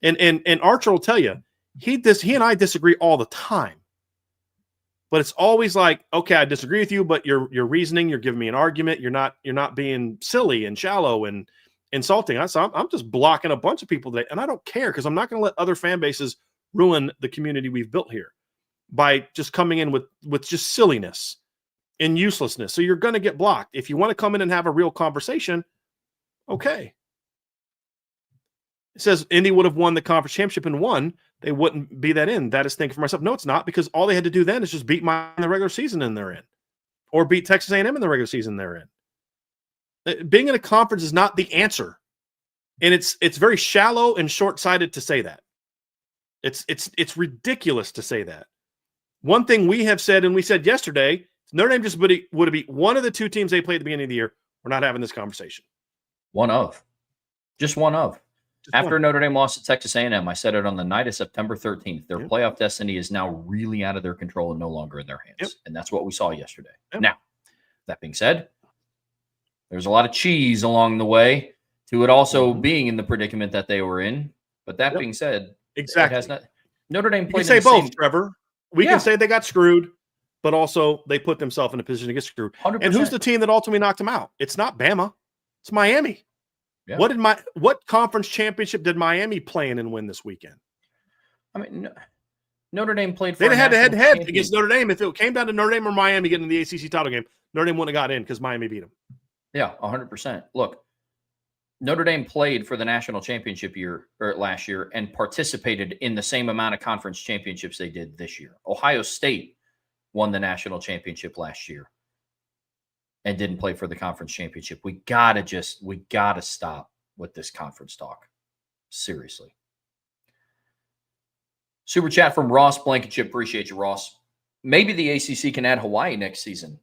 And Archer will tell you, he and I disagree all the time. But it's always like, okay, I disagree with you, but your reasoning, you're giving me an argument. You're not being silly and shallow and insulting. So I'm just blocking a bunch of people today, and I don't care because I'm not going to let other fan bases ruin the community we've built here by just coming in with just silliness and uselessness. So you're going to get blocked. If you want to come in and have a real conversation, okay. It says Indy would have won the conference championship and won. They wouldn't be that in. That is thinking for myself. No, it's not, because all they had to do then is just beat Miami in the regular season and they're in, or beat Texas A&M in the regular season they're in. Being in a conference is not the answer, and it's very shallow and short-sighted to say that. It's ridiculous to say that. One thing we have said, and we said yesterday, Notre Dame just would have beat one of the two teams they played at the beginning of the year. We're not having this conversation. Just one of. After Notre Dame lost to Texas A&M, I said it on the night of September 13th. Their playoff destiny is now really out of their control and no longer in their hands. Yep. And that's what we saw yesterday. Yep. Now, that being said, there's a lot of cheese along the way to it also being in the predicament that they were in. But that being said, exactly, Notre Dame played. You can say both, Trevor. We can say they got screwed, but also they put themselves in a position to get screwed. 100%. And who's the team that ultimately knocked them out? It's not Bama. It's Miami. Yeah. What conference championship did Miami play in and win this weekend? I mean, Notre Dame played. They had head-to-head against Notre Dame. If it came down to Notre Dame or Miami getting the ACC title game, Notre Dame wouldn't have got in because Miami beat them. Yeah, 100%. Look, Notre Dame played for the national championship last year and participated in the same amount of conference championships they did this year. Ohio State won the national championship last year and didn't play for the conference championship. We gotta stop with this conference talk. Seriously. Super chat from Ross Blankenship. Appreciate you, Ross. Maybe the ACC can add Hawaii next season.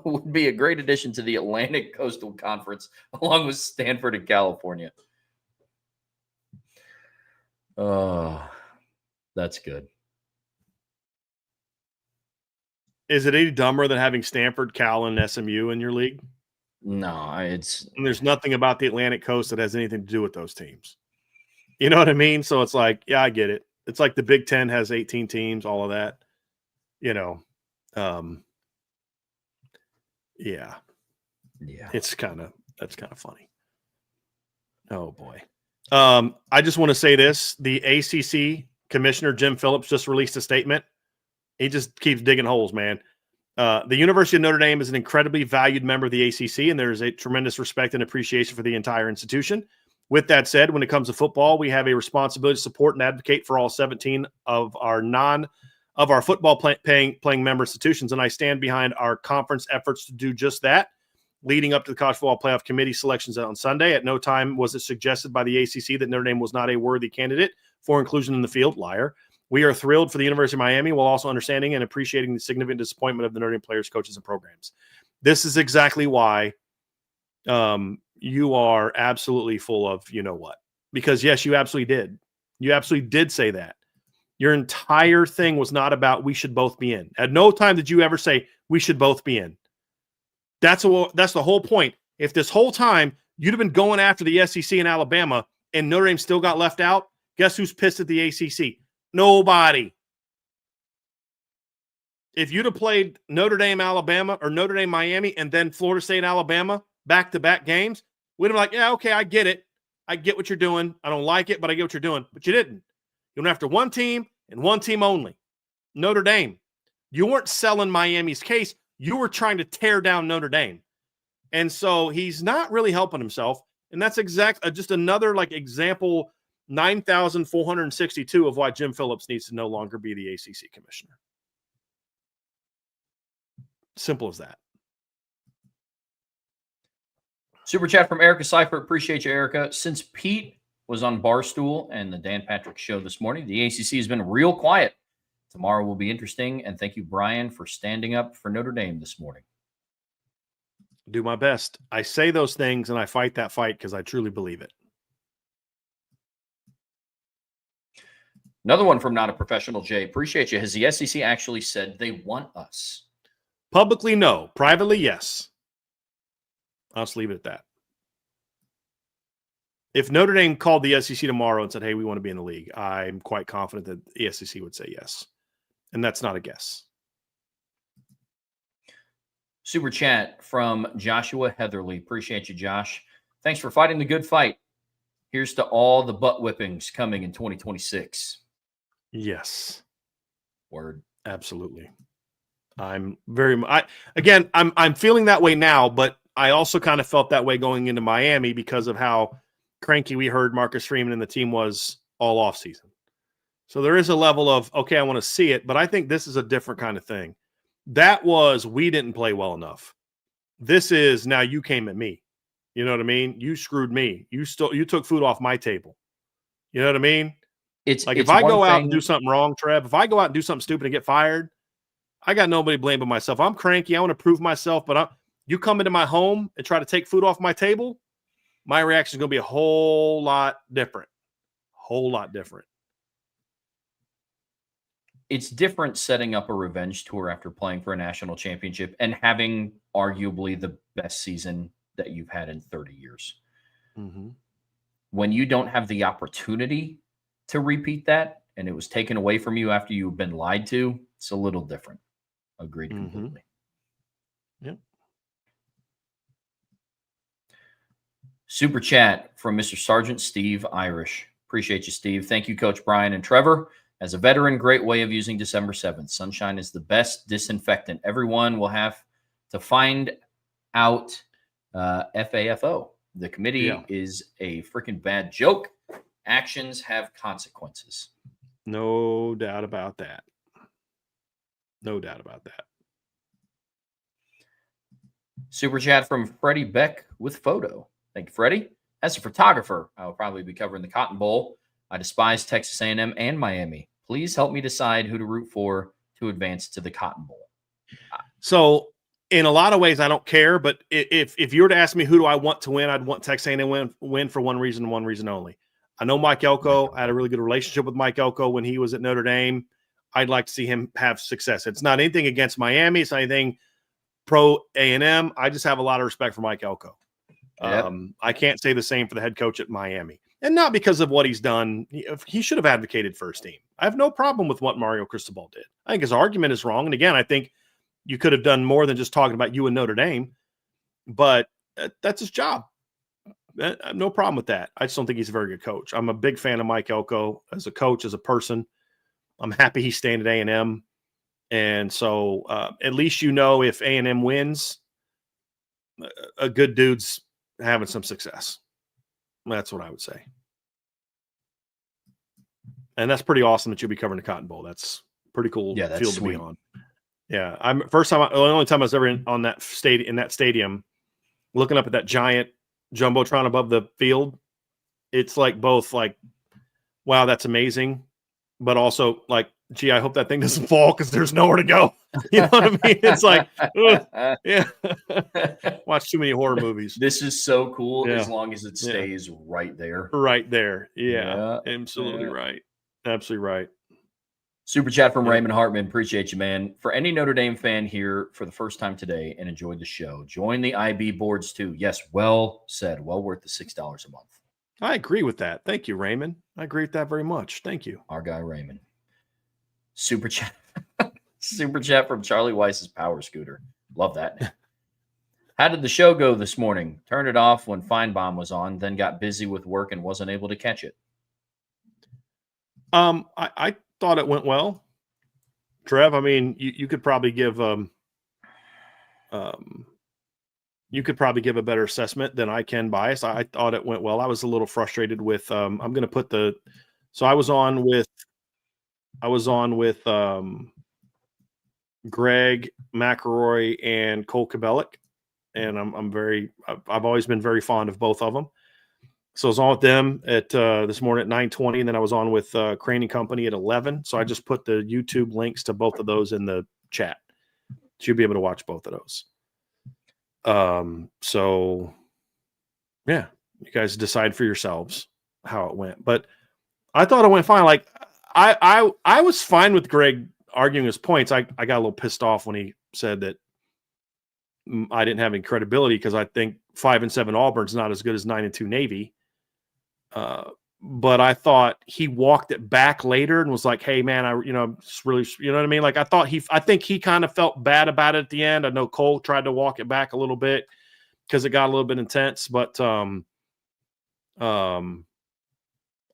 Would be a great addition to the Atlantic Coastal Conference, along with Stanford and California. Oh, that's good. Is it any dumber than having Stanford, Cal, and SMU in your league? No, it's And there's nothing about the Atlantic Coast that has anything to do with those teams. You know what I mean? So it's like, yeah, I get it. It's like the Big Ten has 18 teams, all of that. You know, yeah. That's kind of funny. Oh boy. I just want to say this: the ACC commissioner Jim Phillips just released a statement. He just keeps digging holes, man. The University of Notre Dame is an incredibly valued member of the ACC, and there's a tremendous respect and appreciation for the entire institution. With that said, when it comes to football, we have a responsibility to support and advocate for all 17 of our football playing member institutions, and I stand behind our conference efforts to do just that. Leading up to the College Football Playoff Committee selections on Sunday, at no time was it suggested by the ACC that Notre Dame was not a worthy candidate for inclusion in the field. Liar. We are thrilled for the University of Miami while also understanding and appreciating the significant disappointment of the Notre Dame players, coaches, and programs. This is exactly why you are absolutely full of you know what. Because, yes, you absolutely did. You absolutely did say that. Your entire thing was not about we should both be in. At no time did you ever say we should both be in. That's the whole point. If this whole time you'd have been going after the SEC and Alabama and Notre Dame still got left out, guess who's pissed at the ACC? Nobody. If you'd have played Notre Dame, Alabama, or Notre Dame, Miami, and then Florida State, Alabama, back-to-back games, we'd have been like, yeah, okay, I get it. I get what you're doing. I don't like it, but I get what you're doing. But you didn't. You went after one team and one team only, Notre Dame. You weren't selling Miami's case. You were trying to tear down Notre Dame. And so he's not really helping himself. And that's just another example 9,462 of why Jim Phillips needs to no longer be the ACC commissioner. Simple as that. Super chat from Erica Seifert. Appreciate you, Erica. Since Pete was on Barstool and the Dan Patrick Show this morning, the ACC has been real quiet. Tomorrow will be interesting. And thank you, Brian, for standing up for Notre Dame this morning. Do my best. I say those things and I fight that fight because I truly believe it. Another one from Not a Professional, Jay. Appreciate you. Has the SEC actually said they want us? Publicly, no. Privately, yes. I'll just leave it at that. If Notre Dame called the SEC tomorrow and said, hey, we want to be in the league, I'm quite confident that the SEC would say yes. And that's not a guess. Super chat from Joshua Heatherly. Appreciate you, Josh. Thanks for fighting the good fight. Here's to all the butt whippings coming in 2026. Yes. Word. Absolutely. I'm feeling that way now, but I also kind of felt that way going into Miami because of how cranky we heard Marcus Freeman and the team was all off season. So there is a level of, okay, I want to see it, but I think this is a different kind of thing. That was, we didn't play well enough. This is, now you came at me. You know what I mean? You screwed me. You took food off my table. You know what I mean? It's like if I go out and do something wrong, Trev, if I go out and do something stupid and get fired, I got nobody to blame but myself. I'm cranky. I want to prove myself, but you come into my home and try to take food off my table, my reaction is going to be a whole lot different. Whole lot different. It's different setting up a revenge tour after playing for a national championship and having arguably the best season that you've had in 30 years. Mm-hmm. When you don't have the opportunity to repeat that and it was taken away from you after you've been lied to, it's a little different. Agreed completely. Yep. Super chat from Mr. Sergeant Steve Irish. Appreciate you, Steve. Thank you, Coach Brian and Trevor. As a veteran, great way of using December 7th. Sunshine is the best disinfectant. Everyone will have to find out FAFO. The committee is a freaking bad joke. Actions have consequences. No doubt about that. No doubt about that. Super chat from Freddie Beck with photo. Thank you, Freddie. As a photographer, I will probably be covering the Cotton Bowl. I despise Texas A&M and Miami. Please help me decide who to root for to advance to the Cotton Bowl. So, in a lot of ways, I don't care. But if you were to ask me who do I want to win, I'd want Texas A&M win for one reason only. I know Mike Elko. I had a really good relationship with Mike Elko when he was at Notre Dame. I'd like to see him have success. It's not anything against Miami. It's not anything pro A&M. I just have a lot of respect for Mike Elko. Yep. I can't say the same for the head coach at Miami. And not because of what he's done. He should have advocated first team. I have no problem with what Mario Cristobal did. I think his argument is wrong. And again, I think you could have done more than just talking about you and Notre Dame. But that's his job. I have no problem with that. I just don't think he's a very good coach. I'm a big fan of Mike Elko as a coach, as a person. I'm happy he's staying at A&M. And so at least if A&M wins, a good dude's having some success. That's what I would say. And that's pretty awesome that you'll be covering the Cotton Bowl. That's pretty cool field to be on. Yeah. The only time I was ever in that stadium, looking up at that giant Jumbotron above the field, it's like both like, wow, that's amazing. But also like, gee, I hope that thing doesn't fall because there's nowhere to go. You know what I mean? It's like, yeah. Watch too many horror movies. This is so cool as long as it stays right there. Right there. Yeah. Absolutely right. Absolutely right. Super chat from Raymond Hartman. Appreciate you, man. For any Notre Dame fan here for the first time today and enjoyed the show, join the IB boards too. Yes, well said. Well worth the $6 a month. I agree with that. Thank you, Raymond. I agree with that very much. Thank you. Our guy, Raymond. Super chat. Super chat from Charlie Weiss's Power Scooter. Love that. How did the show go this morning? Turned it off when Feinbaum was on, then got busy with work and wasn't able to catch it. I thought it went well. Trev, I mean, you could probably give a better assessment than I can bias. I thought it went well. I was a little frustrated with I was on with Greg McElroy and Cole Kabelic, and I've always been very fond of both of them. So I was on with them at this morning at 9:20, and then I was on with Crane and Company at 11. So I just put the YouTube links to both of those in the chat. So you'll be able to watch both of those. So yeah, you guys decide for yourselves how it went. But I thought it went fine. Like I was fine with Greg arguing his points. I got a little pissed off when he said that I didn't have any credibility because I think 5-7 Auburn's not as good as 9-2 Navy. But I thought he walked it back later and was like, "Hey, man, it's really, you know what I mean?" Like I think he kind of felt bad about it at the end. I know Cole tried to walk it back a little bit because it got a little bit intense, but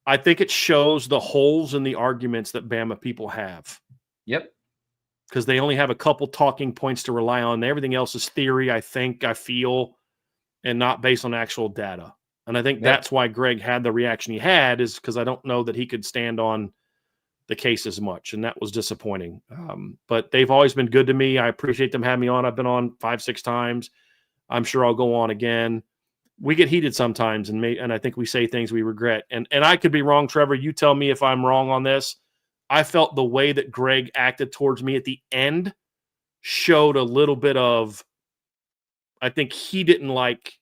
I think it shows the holes in the arguments that Bama people have. Yep. Because they only have a couple talking points to rely on. Everything else is theory, I feel, and not based on actual data. And I think that's why Greg had the reaction he had, is because I don't know that he could stand on the case as much. And that was disappointing. But they've always been good to me. I appreciate them having me on. I've been on 5-6 times. I'm sure I'll go on again. We get heated sometimes, and I think we say things we regret. And I could be wrong, Trevor. You tell me if I'm wrong on this. I felt the way that Greg acted towards me at the end showed a little bit of, I think he didn't like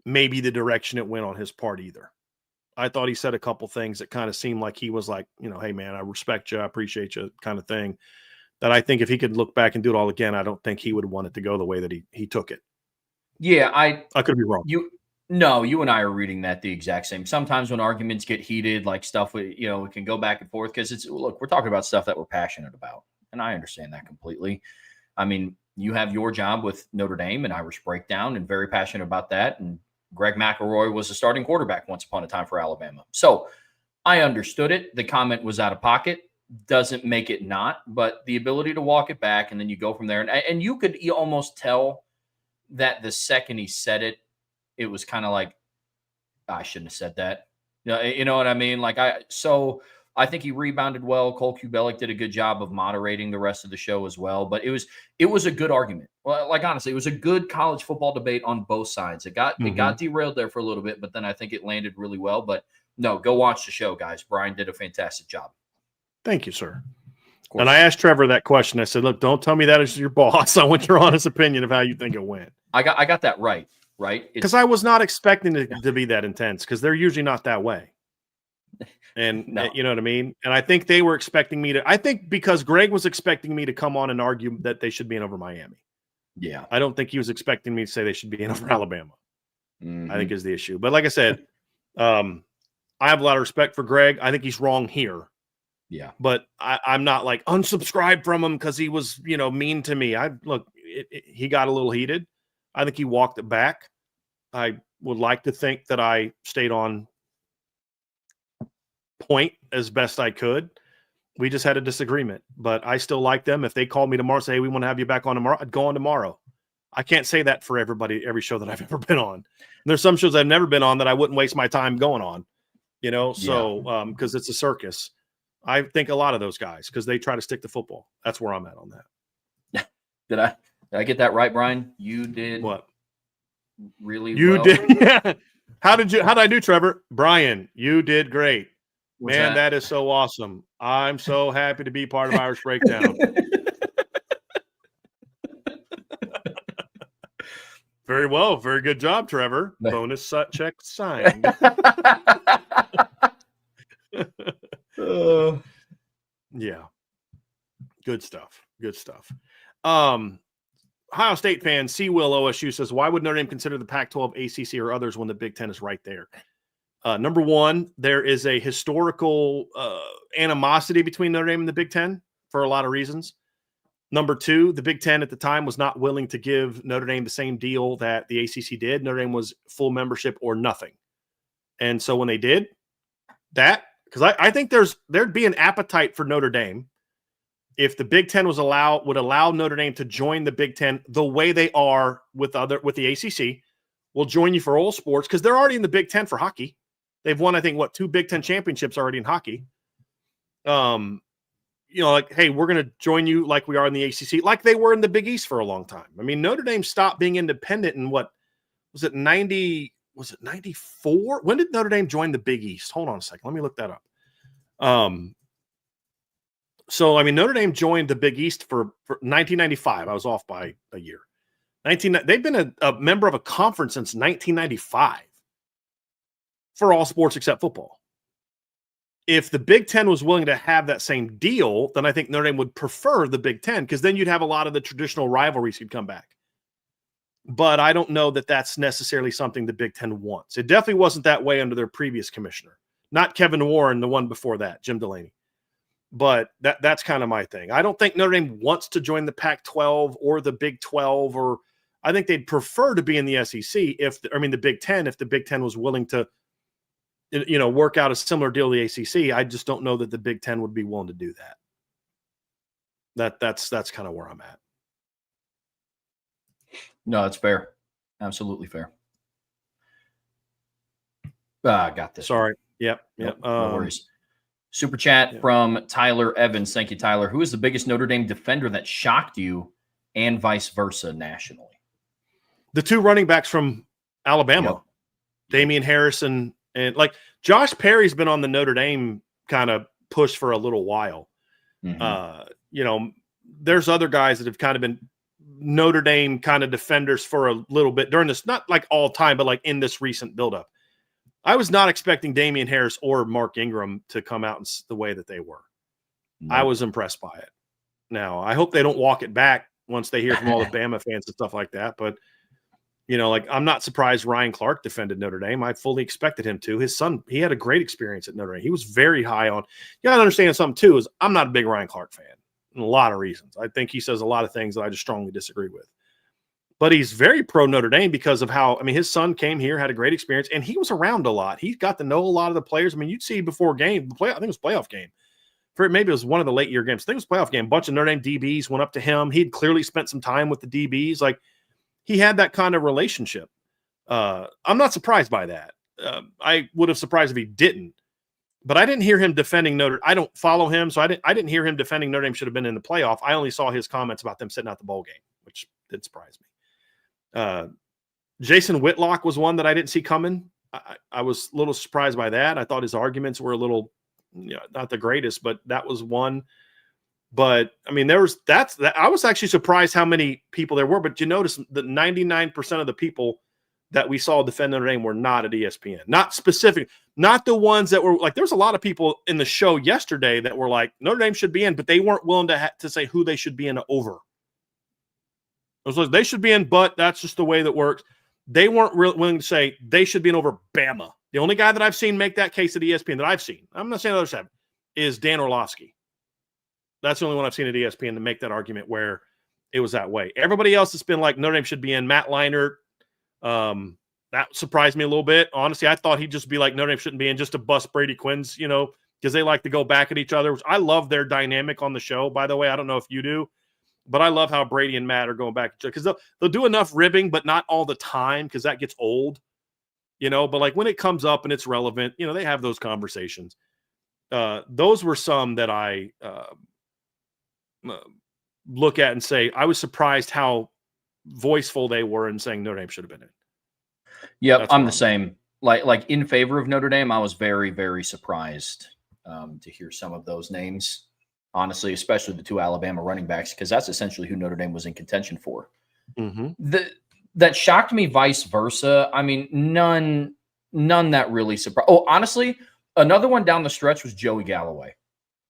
maybe the direction it went on his part either. I thought he said a couple things that kind of seemed like he was like, hey, man, I respect you. I appreciate you kind of thing. That I think if he could look back and do it all again, I don't think he would want it to go the way that he took it. Yeah, I could be wrong. You and I are reading that the exact same. Sometimes when arguments get heated, like stuff, we can go back and forth because we're talking about stuff that we're passionate about. And I understand that completely. I mean, you have your job with Notre Dame and Irish Breakdown and very passionate about that. And Greg McElroy was a starting quarterback once upon a time for Alabama. So I understood it. The comment was out of pocket. Doesn't make it not, but the ability to walk it back and then you go from there. And you could almost tell that the second he said it, it was kind of like, I shouldn't have said that. You know what I mean? So I think he rebounded well. Cole Kubelic did a good job of moderating the rest of the show as well. But it was a good argument. Well, honestly, it was a good college football debate on both sides. It got derailed there for a little bit, but then I think it landed really well. But no, go watch the show, guys. Brian did a fantastic job. Thank you, sir. And I asked Trevor that question. I said, look, don't tell me that as your boss. I want your honest opinion of how you think it went. I got that right. right? Because I was not expecting it to be that intense, because they're usually not that way. And No. you know what I mean? And I think they were expecting me to, I think because Greg was expecting me to come on and argue that they should be in over Miami. Yeah. I don't think he was expecting me to say they should be in over Alabama. Mhm. I think is the issue. But like I said, I have a lot of respect for Greg. I think he's wrong here. Yeah. But I'm not like unsubscribe from him because he was, mean to me. He got a little heated. I think he walked it back. I would like to think that I stayed on point as best I could. We just had a disagreement, but I still like them. If they called me tomorrow, say, hey, we want to have you back on tomorrow, I'd go on tomorrow. I can't say that for every show that I've ever been on. And there's some shows I've never been on that I wouldn't waste my time going on, because it's a circus. I think a lot of those guys, because they try to stick to football. That's where I'm at on that. Did I get that right, Brian? You did what? Really you well? Did. How did I do, Trevor? Brian, you did great. What's Man, that is so awesome. I'm so happy to be part of Irish Breakdown. Very well. Very good job, Trevor. Bonus check signed. Yeah. Good stuff. Good stuff. Ohio State fan C. Will OSU says, why would Notre Dame consider the Pac-12, ACC, or others when the Big Ten is right there? Number one, there is a historical animosity between Notre Dame and the Big Ten for a lot of reasons. Number two, the Big Ten at the time was not willing to give Notre Dame the same deal that the ACC did. Notre Dame was full membership or nothing. And so when they did that, because I think there'd be an appetite for Notre Dame if the Big Ten would allow Notre Dame to join the Big Ten the way they are with the ACC. We'll join you for all sports because they're already in the Big Ten for hockey. They've won, I think, 2 Big Ten championships already in hockey. Like, hey, we're going to join you like we are in the ACC, like they were in the Big East for a long time. I mean, Notre Dame stopped being independent in what was it 90? Was it 94? When did Notre Dame join the Big East? Hold on a second. Let me look that up. So, I mean, Notre Dame joined the Big East for 1995. I was off by a year. They've been a member of a conference since 1995 for all sports except football. If the Big Ten was willing to have that same deal, then I think Notre Dame would prefer the Big Ten because then you'd have a lot of the traditional rivalries could come back. But I don't know that that's necessarily something the Big Ten wants. It definitely wasn't that way under their previous commissioner. Not Kevin Warren, the one before that, Jim Delaney. But that's kind of my thing. I don't think Notre Dame wants to join the Pac-12 or the Big 12, or I think they'd prefer to be in the SEC the Big Ten, if the Big Ten was willing to, work out a similar deal to the ACC. I just don't know that the Big Ten would be willing to do that. That's kind of where I'm at. No, that's fair. Absolutely fair. I got this. Sorry. Yep. No worries. Super chat from Tyler Evans. Thank you, Tyler. Who is the biggest Notre Dame defender that shocked you and vice versa nationally? The 2 running backs from Alabama, Damian Harris and like Josh Perry's been on the Notre Dame kind of push for a little while. Mm-hmm. There's other guys that have kind of been Notre Dame kind of defenders for a little bit during this, not like all time, but like in this recent buildup. I was not expecting Damian Harris or Mark Ingram to come out the way that they were. Nope. I was impressed by it. Now, I hope they don't walk it back once they hear from all the Bama fans and stuff like that. But, I'm not surprised Ryan Clark defended Notre Dame. I fully expected him to. His son, he had a great experience at Notre Dame. He was very high on. You got to understand something, too, is I'm not a big Ryan Clark fan. And a lot of reasons. I think he says a lot of things that I just strongly disagree with. But he's very pro Notre Dame because of how, his son came here, had a great experience, and he was around a lot. He got to know a lot of the players. You'd see before game, I think it was playoff game. Maybe it was one of the late year games. I think it was playoff game. A bunch of Notre Dame DBs went up to him. He'd clearly spent some time with the DBs. Like, he had that kind of relationship. I'm not surprised by that. I would have surprised if he didn't. But I didn't hear him defending Notre Dame. I don't follow him, so I didn't hear him defending Notre Dame should have been in the playoff. I only saw his comments about them sitting out the bowl game, which did surprise me. Jason Whitlock was one that I didn't see coming. I was a little surprised by that. I thought his arguments were a little, not the greatest, but that was one. But I was actually surprised how many people there were. But you notice that 99% of the people that we saw defend Notre Dame were not at ESPN. Not specific, not the ones that were like, there's a lot of people in the show yesterday that were like, Notre Dame should be in, but they weren't willing to say who they should be in over. It was like, they should be in, but that's just the way that works. They weren't willing to say they should be in over Bama. The only guy that I've seen make that case at ESPN that I've seen, I'm not saying others have, is Dan Orlovsky. That's the only one I've seen at ESPN to make that argument where it was that way. Everybody else has been like, Notre Dame should be in. Matt Leinart, that surprised me a little bit. Honestly, I thought he'd just be like, Notre Dame shouldn't be in just to bust Brady Quinn's, because they like to go back at each other. I love their dynamic on the show, by the way. I don't know if you do, but I love how Brady and Matt are going back at each other because they'll do enough ribbing, but not all the time because that gets old, but like when it comes up and it's relevant, they have those conversations. Those were some that I look at and say, I was surprised how voiceful they were in saying Notre Dame should have been in. Yep, I'm the same. Like in favor of Notre Dame, I was very, very surprised to hear some of those names, honestly, especially the two Alabama running backs, because that's essentially who Notre Dame was in contention for. Mm-hmm. That shocked me vice versa. I mean, none that really surprised. Oh, honestly, another one down the stretch was Joey Galloway.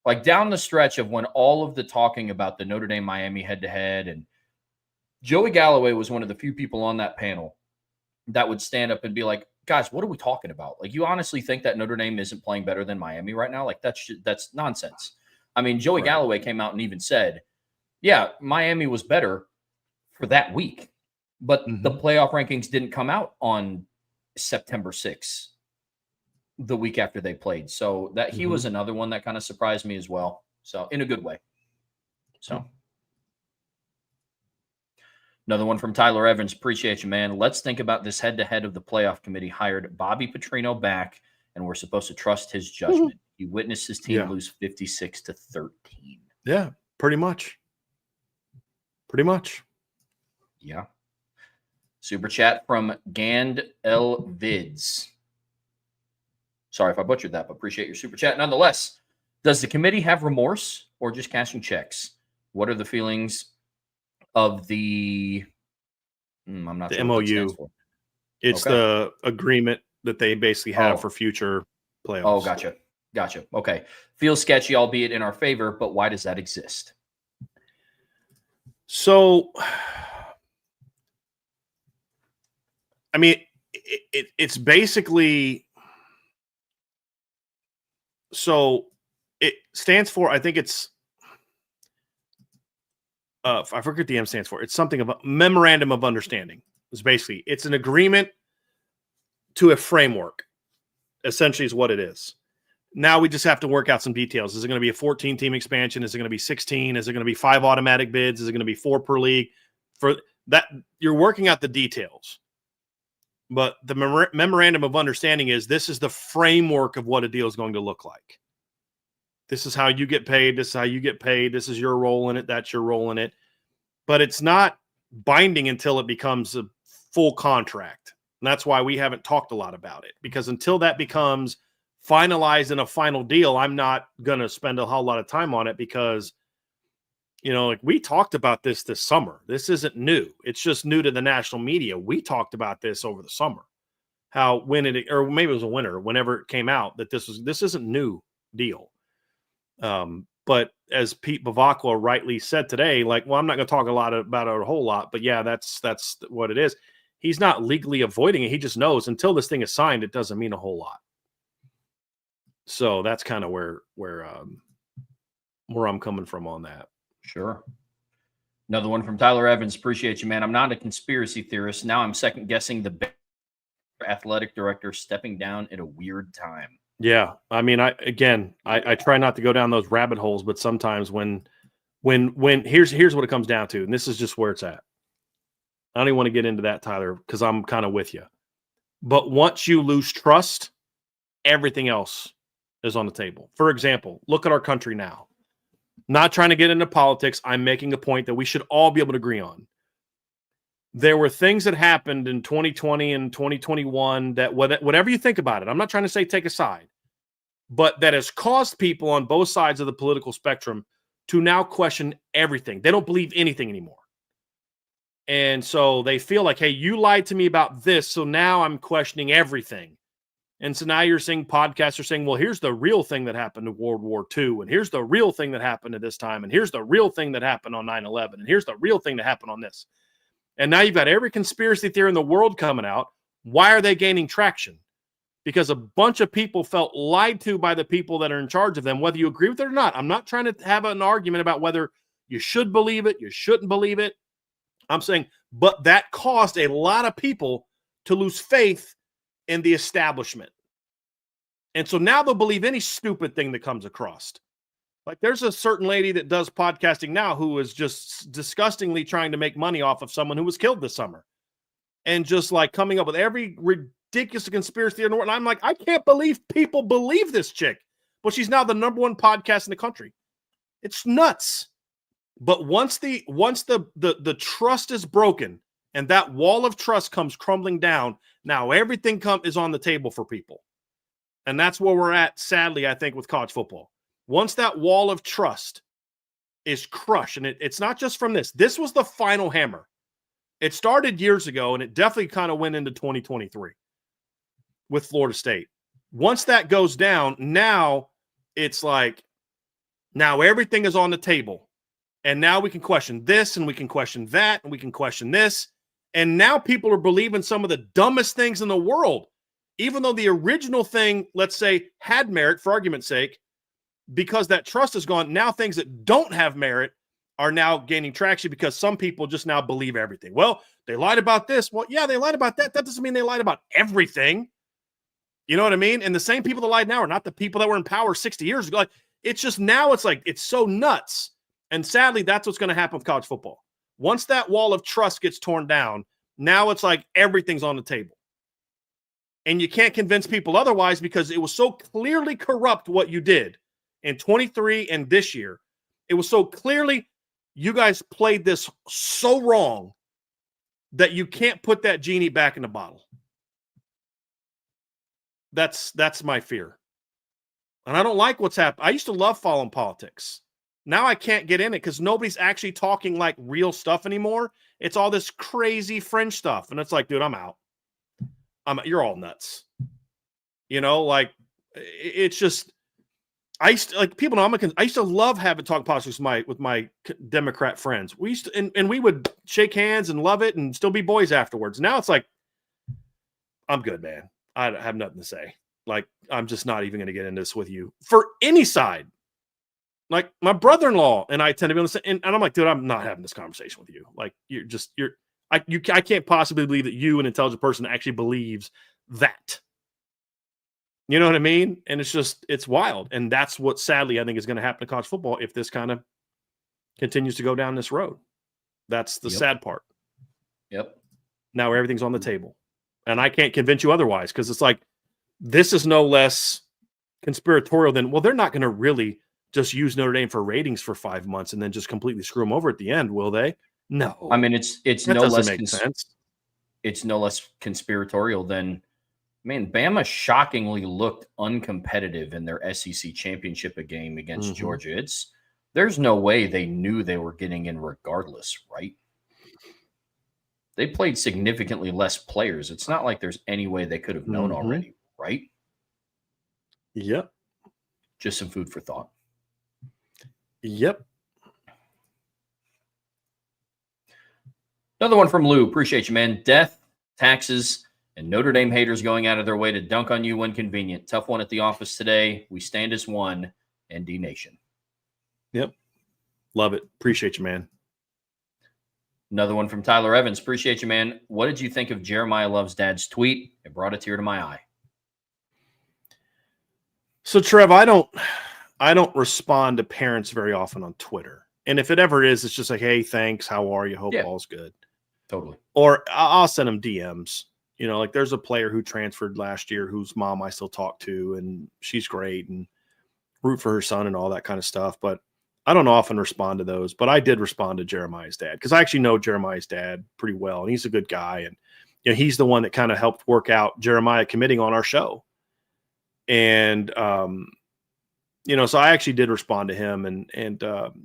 Like down the stretch of when all of the talking about the Notre Dame Miami head-to-head, and Joey Galloway was one of the few people on that panel that would stand up and be like, guys, what are we talking about? Like, you honestly think that Notre Dame isn't playing better than Miami right now? Like, that's nonsense. I mean, Joey Galloway came out and even said, yeah, Miami was better for that week, but the playoff rankings didn't come out on September 6th, the week after they played. So that he was another one that kind of surprised me as well. So in a good way. So another one from Tyler Evans. Appreciate you, man. Let's think about this head-to-head of the playoff committee hired Bobby Petrino back, and we're supposed to trust his judgment. He witnessed his team lose 56-13. Yeah, pretty much. Pretty much. Yeah. Super chat from Gand L Vids. Sorry if I butchered that, but appreciate your super chat. Nonetheless, does the committee have remorse or just cashing checks? What are the feelings of the I'm not the sure MOU? It's the agreement that they basically have for future playoffs. Oh, gotcha. Okay. Feels sketchy, albeit in our favor, but why does that exist? So, I mean, it's basically, so it stands for, I think it's, I forget the M stands for. It's something about memorandum of understanding. It's an agreement to a framework, essentially is what it is. Now we just have to work out some details. Is it going to be a 14-team expansion? Is it going to be 16? Is it going to be 5 automatic bids? Is it going to be 4 per league? For that, you're working out the details. But the memorandum of understanding is this is the framework of what a deal is going to look like. This is how you get paid. This is how you get paid. This is your role in it. That's your role in it. But it's not binding until it becomes a full contract. And that's why we haven't talked a lot about it. Because until that becomes finalized in a final deal, I'm not going to spend a whole lot of time on it because, like we talked about this summer. This isn't new. It's just new to the national media. We talked about this over the summer. How or maybe it was a winter, whenever it came out, that this isn't new deal. But as Pete Bavacqua rightly said today, like, well, I'm not going to talk about it a whole lot, but yeah, that's what it is. He's not legally avoiding it. He just knows until this thing is signed, it doesn't mean a whole lot. So that's kind of where I'm coming from on that. Sure. Another one from Tyler Evans. Appreciate you, man. I'm not a conspiracy theorist. Now I'm second guessing the athletic director stepping down at a weird time. Yeah. I mean, I try not to go down those rabbit holes, but sometimes when here's what it comes down to, and this is just where it's at. I don't even want to get into that, Tyler, because I'm kind of with you. But once you lose trust, everything else is on the table. For example, look at our country now. Not trying to get into politics. I'm making a point that we should all be able to agree on. There were things that happened in 2020 and 2021 that whatever you think about it, I'm not trying to say take a side, but that has caused people on both sides of the political spectrum to now question everything. They don't believe anything anymore. And so they feel like, hey, you lied to me about this, so now I'm questioning everything. And so now you're seeing podcasts are saying, well, here's the real thing that happened to World War II, and here's the real thing that happened at this time, and here's the real thing that happened on 9/11, and here's the real thing that happened on this. And now you've got every conspiracy theory in the world coming out. Why are they gaining traction? Because a bunch of people felt lied to by the people that are in charge of them, whether you agree with it or not. I'm not trying to have an argument about whether you should believe it, you shouldn't believe it. I'm saying, but that caused a lot of people to lose faith in the establishment. And so now they'll believe any stupid thing that comes across. Like there's a certain lady that does podcasting now who is just disgustingly trying to make money off of someone who was killed this summer. And just like coming up with every ridiculous conspiracy in the world. And I'm like, I can't believe people believe this chick. But she's now the #1 podcast in the country. It's nuts. But once the trust is broken and that wall of trust comes crumbling down, now everything is on the table for people. And that's where we're at, sadly, I think, with college football. Once that wall of trust is crushed, and it's not just from this. This was the final hammer. It started years ago, and it definitely kind of went into 2023 with Florida State. Once that goes down, now it's like, now everything is on the table. And now we can question this, and we can question that, and we can question this. And now people are believing some of the dumbest things in the world, even though the original thing, let's say, had merit, for argument's sake, because that trust is gone. Now things that don't have merit are now gaining traction because some people just now believe everything. Well, they lied about this. Well, yeah, they lied about that. That doesn't mean they lied about everything. You know what I mean? And the same people that lied now are not the people that were in power 60 years ago. Like, it's just now it's like, it's so nuts. And sadly, that's what's going to happen with college football. Once that wall of trust gets torn down, now it's like everything's on the table. And you can't convince people otherwise because it was so clearly corrupt what you did in 23 and this year. It was so clearly, you guys played this so wrong that you can't put that genie back in the bottle. That's my fear. And I don't like what's happened. I used to love following politics. Now I can't get in it because nobody's actually talking like real stuff anymore. It's all this crazy fringe stuff. And it's like, dude, I'm out. You're all nuts. You know, like it's just, I used to, like, people know I used to love having talk politics with my Democrat friends. We used to, and we would shake hands and love it and still be boys afterwards. Now it's like, I'm good, man. I have nothing to say. Like, I'm just not even going to get into this with you for any side. Like my brother-in-law and I tend to be on the same, and I'm like, dude, I'm not having this conversation with you. Like, I can't possibly believe that you, an intelligent person, actually believes that. You know what I mean? And it's wild. And that's what sadly I think is going to happen to college football if this kind of continues to go down this road. That's the sad part. Yep. Now everything's on the table. And I can't convince you otherwise because it's like, this is no less conspiratorial than, well, they're not going to really just use Notre Dame for ratings for 5 months and then just completely screw them over at the end, will they? No. I mean, it's no less sense. It's no less conspiratorial than, man, Bama shockingly looked uncompetitive in their SEC championship game against Georgia. There's no way they knew they were getting in regardless, right? They played significantly less players. It's not like there's any way they could have known already, right? Yep. Just some food for thought. Yep. Another one from Lou. Appreciate you, man. Death, taxes, and Notre Dame haters going out of their way to dunk on you when convenient. Tough one at the office today. We stand as one, ND Nation. Yep. Love it. Appreciate you, man. Another one from Tyler Evans. Appreciate you, man. What did you think of Jeremiah Love's dad's tweet? It brought a tear to my eye. So, Trev, I don't respond to parents very often on Twitter. And if it ever is, it's just like, hey, thanks. How are you? Hope all's good. Totally. Or I'll send them DMs. You know, like there's a player who transferred last year whose mom I still talk to, and she's great and root for her son and all that kind of stuff. But I don't often respond to those. But I did respond to Jeremiah's dad because I actually know Jeremiah's dad pretty well. And he's a good guy. And you know, he's the one that kind of helped work out Jeremiah committing on our show. And, you know, so I actually did respond to him and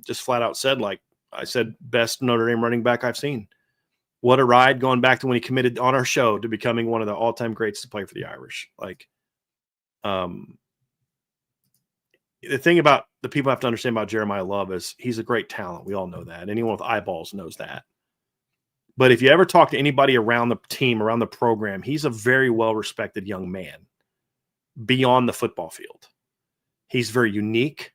just flat out said, like I said, best Notre Dame running back I've seen. What a ride going back to when he committed on our show to becoming one of the all-time greats to play for the Irish. Like, the thing about the people have to understand about Jeremiah Love is he's a great talent. We all know that. Anyone with eyeballs knows that. But if you ever talk to anybody around the team, around the program, he's a very well-respected young man beyond the football field. He's very unique.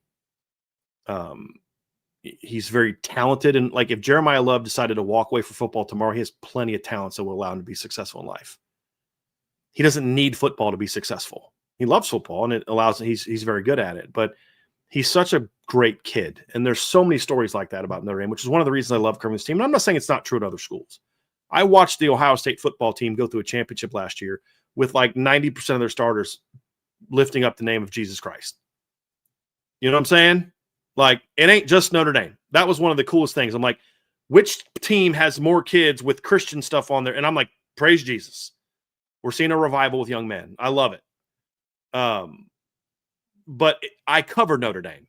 He's very talented. And like, if Jeremiah Love decided to walk away from football tomorrow, he has plenty of talents that will allow him to be successful in life. He doesn't need football to be successful. He loves football and it allows, he's very good at it, but he's such a great kid. And there's so many stories like that about Notre Dame, which is one of the reasons I love covering this team. And I'm not saying it's not true at other schools. I watched the Ohio State football team go through a championship last year with like 90% of their starters lifting up the name of Jesus Christ. You know what I'm saying? Like, it ain't just Notre Dame. That was one of the coolest things. I'm like, which team has more kids with Christian stuff on there? And I'm like, praise Jesus. We're seeing a revival with young men. I love it. But I cover Notre Dame,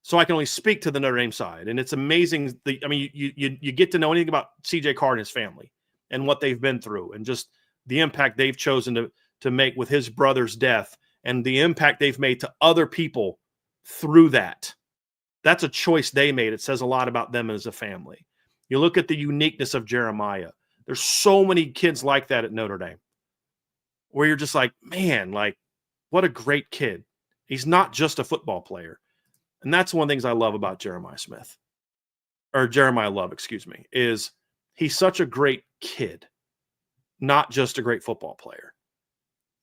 so I can only speak to the Notre Dame side. And it's amazing. You get to know anything about CJ Carr and his family and what they've been through and just the impact they've chosen to make with his brother's death and the impact they've made to other people through that. That's a choice they made. It says a lot about them as a family. You look at the uniqueness of Jeremiah. There's so many kids like that at Notre Dame where you're just like, man, like, what a great kid. He's not just a football player. And that's one of the things I love about Jeremiah Love, is he's such a great kid, not just a great football player.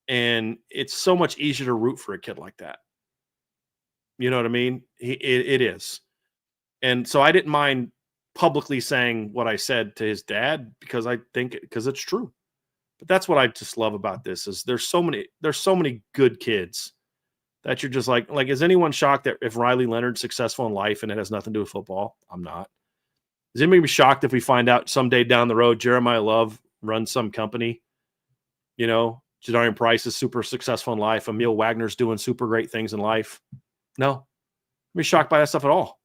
And it's so much easier to root for a kid like that. You know what I mean? It is. And so I didn't mind publicly saying what I said to his dad because it's true. But that's what I just love about this is there's so many good kids that you're just like, is anyone shocked that if Riley Leonard's successful in life and it has nothing to do with football? I'm not. Is anybody be shocked if we find out someday down the road Jeremiah Love runs some company? You know, Jadarian Price is super successful in life. Emil Wagner's doing super great things in life. No, I'm be shocked by that stuff at all.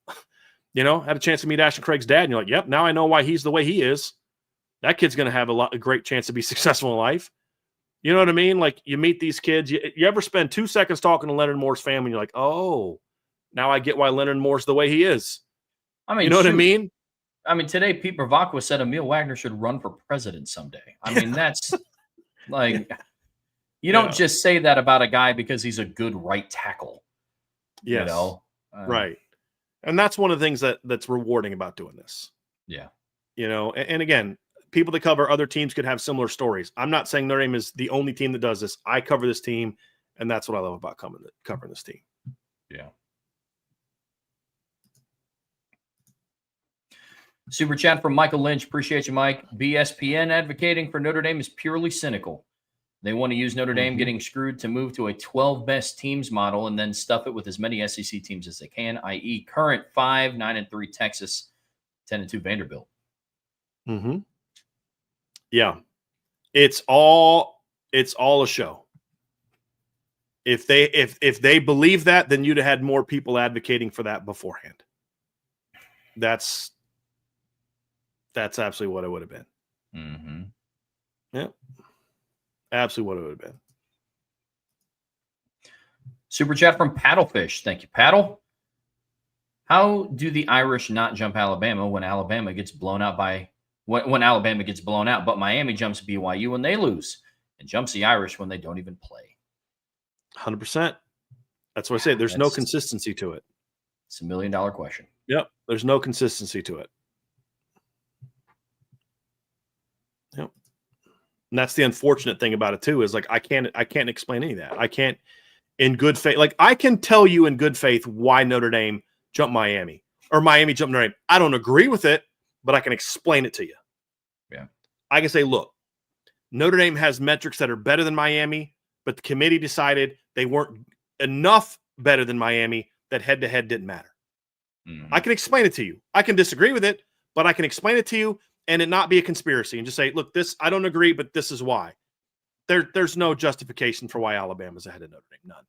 You know, had a chance to meet Ashton Craig's dad, and you're like, yep, now I know why he's the way he is. That kid's going to have a great chance to be successful in life. You know what I mean? Like, you meet these kids. You ever spend 2 seconds talking to Leonard Moore's family, and you're like, oh, now I get why Leonard Moore's the way he is. I mean, you know what I mean? I mean, today Pete Bravacqua said Emil Wagner should run for president someday. I mean, that's like, you don't just say that about a guy because he's a good right tackle. Yes. You know? Right. And that's one of the things that's rewarding about doing this. Yeah. You know, and again, people that cover other teams could have similar stories. I'm not saying Notre Dame is the only team that does this. I cover this team, and that's what I love about covering this team. Yeah. Super chat from Michael Lynch. Appreciate you, Mike. BSPN advocating for Notre Dame is purely cynical. They want to use Notre Dame getting screwed to move to a 12 best teams model and then stuff it with as many SEC teams as they can, i.e. current 5, 9-3 Texas, 10-2 Vanderbilt. Mm-hmm. Yeah. It's all a show. If they believe that, then you'd have had more people advocating for that beforehand. That's absolutely what it would have been. Mm-hmm. Yeah. Absolutely what it would have been. Super chat from Paddlefish. Thank you, Paddle. How do the Irish not jump Alabama when Alabama gets blown out when Alabama gets blown out, but Miami jumps BYU when they lose and jumps the Irish when they don't even play? 100%. That's what I say. There's no consistency to it. It's $1 million question. Yep. There's no consistency to it. Yep. And that's the unfortunate thing about it too, is like, I can't explain any of that. I can't in good faith. Like, I can tell you in good faith why Notre Dame jumped Miami or Miami jumped Notre Dame. I don't agree with it, but I can explain it to you. Yeah. I can say, look, Notre Dame has metrics that are better than Miami, but the committee decided they weren't enough better than Miami that head-to-head didn't matter. I can explain it to you. I can disagree with it, but I can explain it to you and it not be a conspiracy and just say, look, this, I don't agree, but this is why. There's no justification for why Alabama's ahead of Notre Dame. None.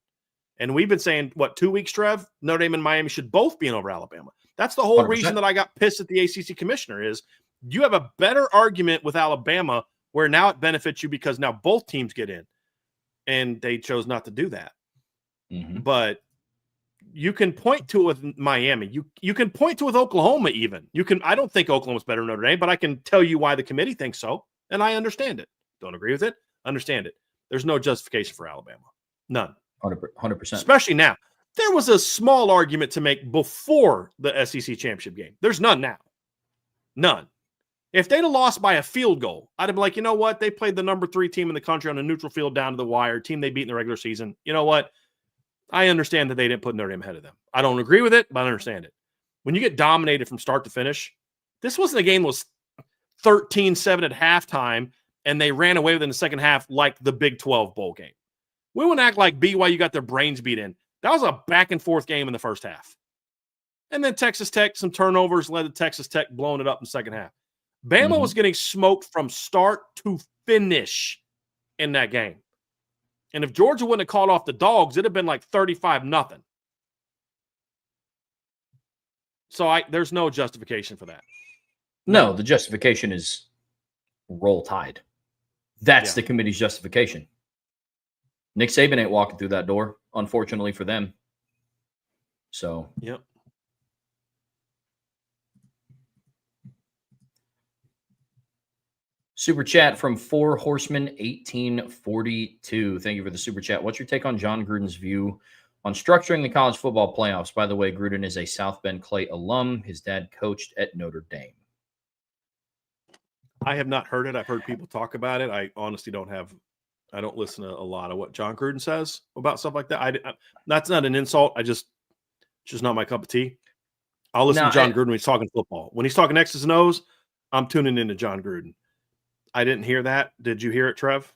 And we've been saying, 2 weeks, Trev? Notre Dame and Miami should both be in over Alabama. That's the whole 100%. reason that I got pissed at the ACC commissioner is You have a better argument with Alabama where now it benefits you because now both teams get in. And they chose not to do that. Mm-hmm. But you can point to it with Miami. You can point to it with Oklahoma even. I don't think Oklahoma's better than Notre Dame, but I can tell you why the committee thinks so, and I understand it. Don't agree with it? Understand it. There's no justification for Alabama. None. 100%. Especially now. There was a small argument to make before the SEC championship game. There's none now. None. If they'd have lost by a field goal, I'd have been like, you know what? They played the number 3 team in the country on a neutral field down to the wire, team they beat in the regular season. You know what? I understand that they didn't put Notre Dame ahead of them. I don't agree with it, but I understand it. When you get dominated from start to finish, this wasn't a game that was 13-7 at halftime, and they ran away with it in the second half like the Big 12 bowl game. We wouldn't act like BYU got their brains beat in. That was a back-and-forth game in the first half. And then Texas Tech, some turnovers led to Texas Tech blowing it up in the second half. Bama was getting smoked from start to finish in that game. And if Georgia wouldn't have called off the dogs, it'd have been like 35-0. So there's no justification for that. No, the justification is roll tide. That's the committee's justification. Nick Saban ain't walking through that door, unfortunately for them. So, yep. Super chat from 4 Horsemen 1842. Thank you for the super chat. What's your take on John Gruden's view on structuring the college football playoffs? By the way, Gruden is a South Bend Clay alum. His dad coached at Notre Dame. I have not heard it. I've heard people talk about it. I honestly don't listen to a lot of what John Gruden says about stuff like that. That's not an insult. It's just not my cup of tea. I'll listen to John Gruden when he's talking football. When he's talking X's and O's, I'm tuning into John Gruden. I didn't hear that. Did you hear it, Trev?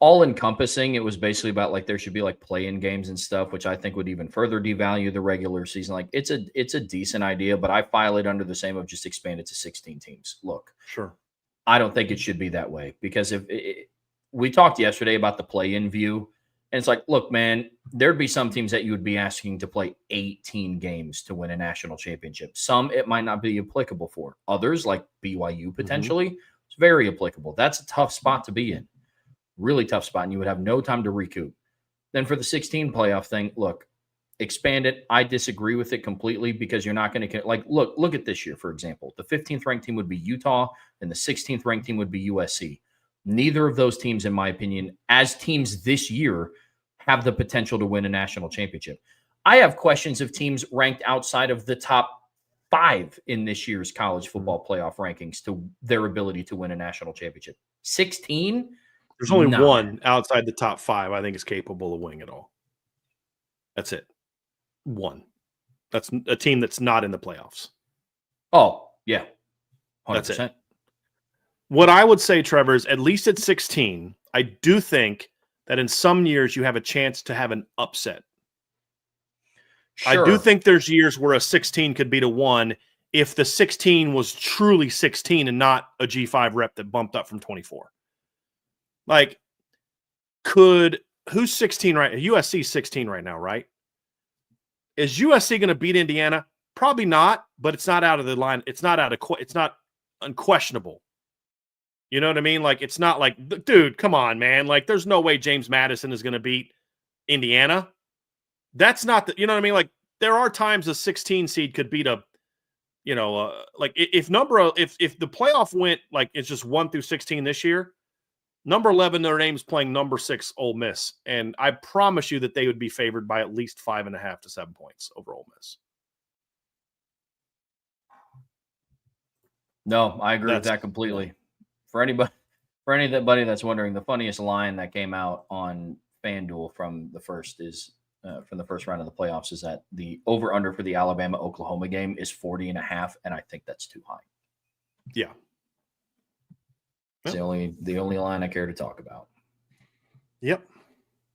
All encompassing. It was basically about like there should be like play-in games and stuff, which I think would even further devalue the regular season. Like it's a decent idea, but I file it under the same of just expand it to 16 teams. Look, sure. I don't think it should be that way because we talked yesterday about the play-in view, and it's like, look, man, there'd be some teams that you would be asking to play 18 games to win a national championship. Some it might not be applicable for. Others, like BYU potentially, it's very applicable. That's a tough spot to be in. Really tough spot, and you would have no time to recoup. Then for the 16 playoff thing, look, expand it. I disagree with it completely because you're not going to like look at this year, for example. The 15th ranked team would be Utah, and the 16th ranked team would be USC. Neither of those teams, in my opinion, as teams this year, have the potential to win a national championship. I have questions of teams ranked outside of the top 5 in this year's college football playoff rankings to their ability to win a national championship. 16? There's only one outside the top 5 I think is capable of winning it all. That's it. One. That's a team that's not in the playoffs. Oh, yeah. 100%. That's it. What I would say, Trevor, is at least at 16, I do think that in some years you have a chance to have an upset. Sure. I do think there's years where a 16 could beat a 1 if the 16 was truly 16 and not a G5 rep that bumped up from 24. Like, who's 16 right? USC 16 right now, right? Is USC going to beat Indiana? Probably not, but it's not out of the line. It's not unquestionable. You know what I mean? Like, it's not like, dude, come on, man. Like, there's no way James Madison is going to beat Indiana. That's not you know what I mean? Like, there are times a 16 seed could beat like if the playoff went like it's just 1 through 16 this year, number 11 Notre Dame's playing number 6 Ole Miss, and I promise you that they would be favored by at least 5.5 to 7 points over Ole Miss. No, I agree with that completely. For anybody that's wondering, the funniest line that came out on FanDuel from the first round of the playoffs is that the over-under for the Alabama-Oklahoma game is 40.5, and I think that's too high. Yeah. It's the only line I care to talk about. Yep.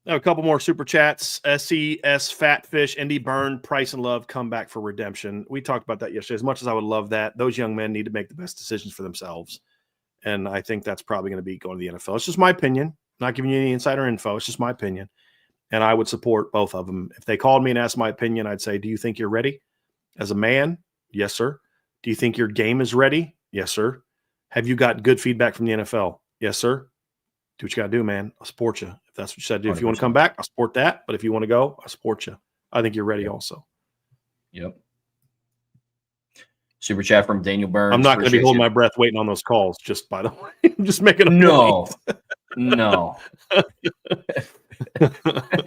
Now, a couple more super chats. SES, Fatfish, Indy Burn, Price and Love come back for redemption. We talked about that yesterday. As much as I would love that, those young men need to make the best decisions for themselves. And I think that's probably going to be going to the NFL. It's just my opinion. Not giving you any insider info. It's just my opinion. And I would support both of them. If they called me and asked my opinion, I'd say, do you think you're ready? As a man? Yes, sir. Do you think your game is ready? Yes, sir. Have you got good feedback from the NFL? Yes, sir. Do what you got to do, man. I'll support you. If that's what you said to do. If you want to come back, I'll support that. But if you want to go, I'll support you. I think you're ready also. Yep. Super chat from Daniel Burns. I'm not going to be holding my breath waiting on those calls, just by the way. I'm just making a point. No.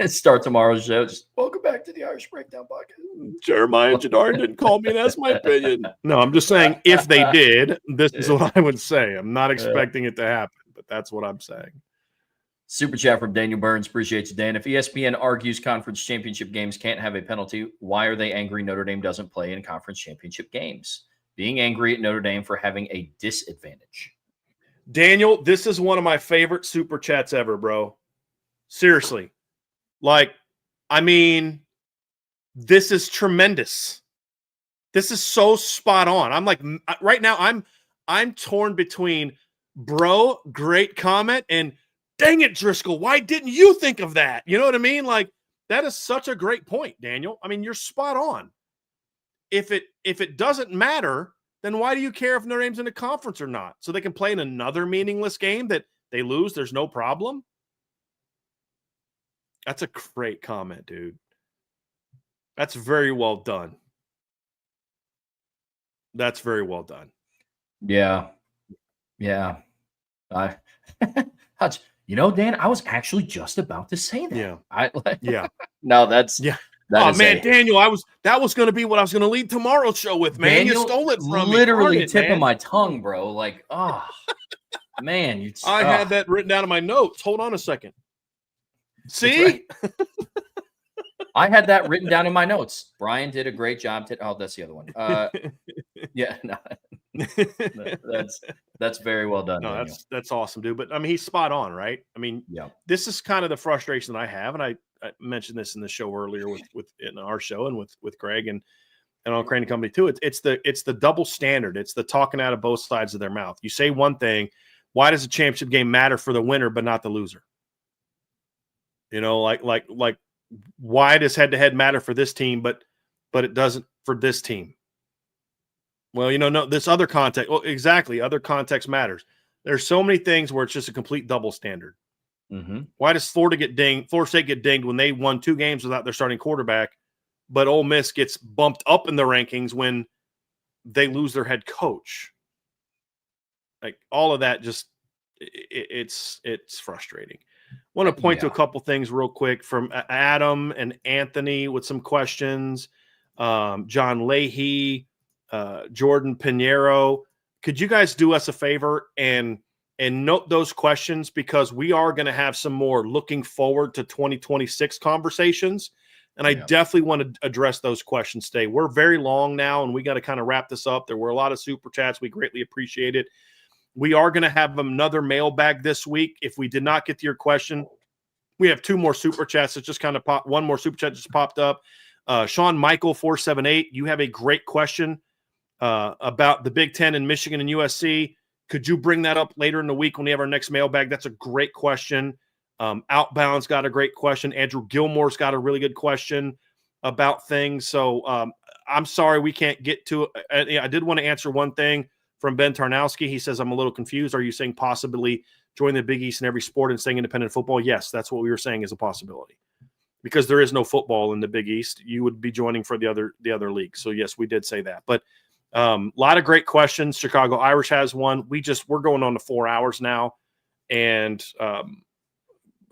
Start tomorrow's show. Just welcome back to the Irish Breakdown podcast. Jeremiah Jadar didn't call me, and that's my opinion. No, I'm just saying if they did, this is what I would say. I'm not expecting it to happen, but that's what I'm saying. Super chat from Daniel Burns. Appreciate you, Dan. If ESPN argues conference championship games can't have a penalty, why are they angry Notre Dame doesn't play in conference championship games? Being angry at Notre Dame for having a disadvantage. Daniel, this is one of my favorite super chats ever, bro. Seriously. Like, I mean, this is tremendous. This is so spot on. I'm like, right now, I'm torn between, bro, great comment, and dang it, Driscoll, why didn't you think of that? You know what I mean? Like, that is such a great point, Daniel. I mean, you're spot on. If it doesn't matter, then why do you care if Notre Dame's in a conference or not? So they can play in another meaningless game that they lose, there's no problem? That's a great comment, dude. That's very well done. That's very well done. Yeah. You know, Dan, I was actually just about to say that. Yeah. No, that's Daniel, that was going to be what I was going to lead tomorrow's show with, man. Daniel, you stole it from literally me. tip of my tongue, bro. Like, man, I had that written down in my notes. Hold on a second. See? Right. I had that written down in my notes. Brian did a great job. That's the other one. Yeah, no. That's very well done. No, Daniel. that's awesome, dude. But I mean, he's spot on, right? I mean, This is kind of the frustration that I have, and I mentioned this in the show earlier with in our show and with Greg and on Crane and Company too. It's the double standard. It's the talking out of both sides of their mouth. You say one thing, why does a championship game matter for the winner but not the loser? You know, like why does head-to-head matter for this team, but it doesn't for this team? Well, no, this other context. Well, exactly. Other context matters. There's so many things where it's just a complete double standard. Mm-hmm. Why does Florida State get dinged when they won 2 games without their starting quarterback, but Ole Miss gets bumped up in the rankings when they lose their head coach? Like, all of that just it's frustrating. Want to point to a couple things real quick from Adam and Anthony with some questions. John Leahy, Jordan Pinheiro. Could you guys do us a favor and note those questions, because we are going to have some more looking forward to 2026 conversations. And I definitely want to address those questions today. We're very long now, and we got to kind of wrap this up. There were a lot of super chats. We greatly appreciate it. We are going to have another mailbag this week. If we did not get to your question, we have 2 more super chats that just kind of popped. One more super chat just popped up. Sean Michael 478, you have a great question about the Big Ten and Michigan and USC. Could you bring that up later in the week when we have our next mailbag? That's a great question. Outbound's got a great question. Andrew Gilmore's got a really good question about things. So I'm sorry we can't get to it. I did want to answer one thing from Ben Tarnowski. He says, I'm a little confused. Are you saying possibly join the Big East in every sport and staying independent football? Yes, that's what we were saying is a possibility. Because there is no football in the Big East, you would be joining for the other league. So yes, we did say that. But a lot of great questions. Chicago Irish has one. We're going on to 4 hours now, and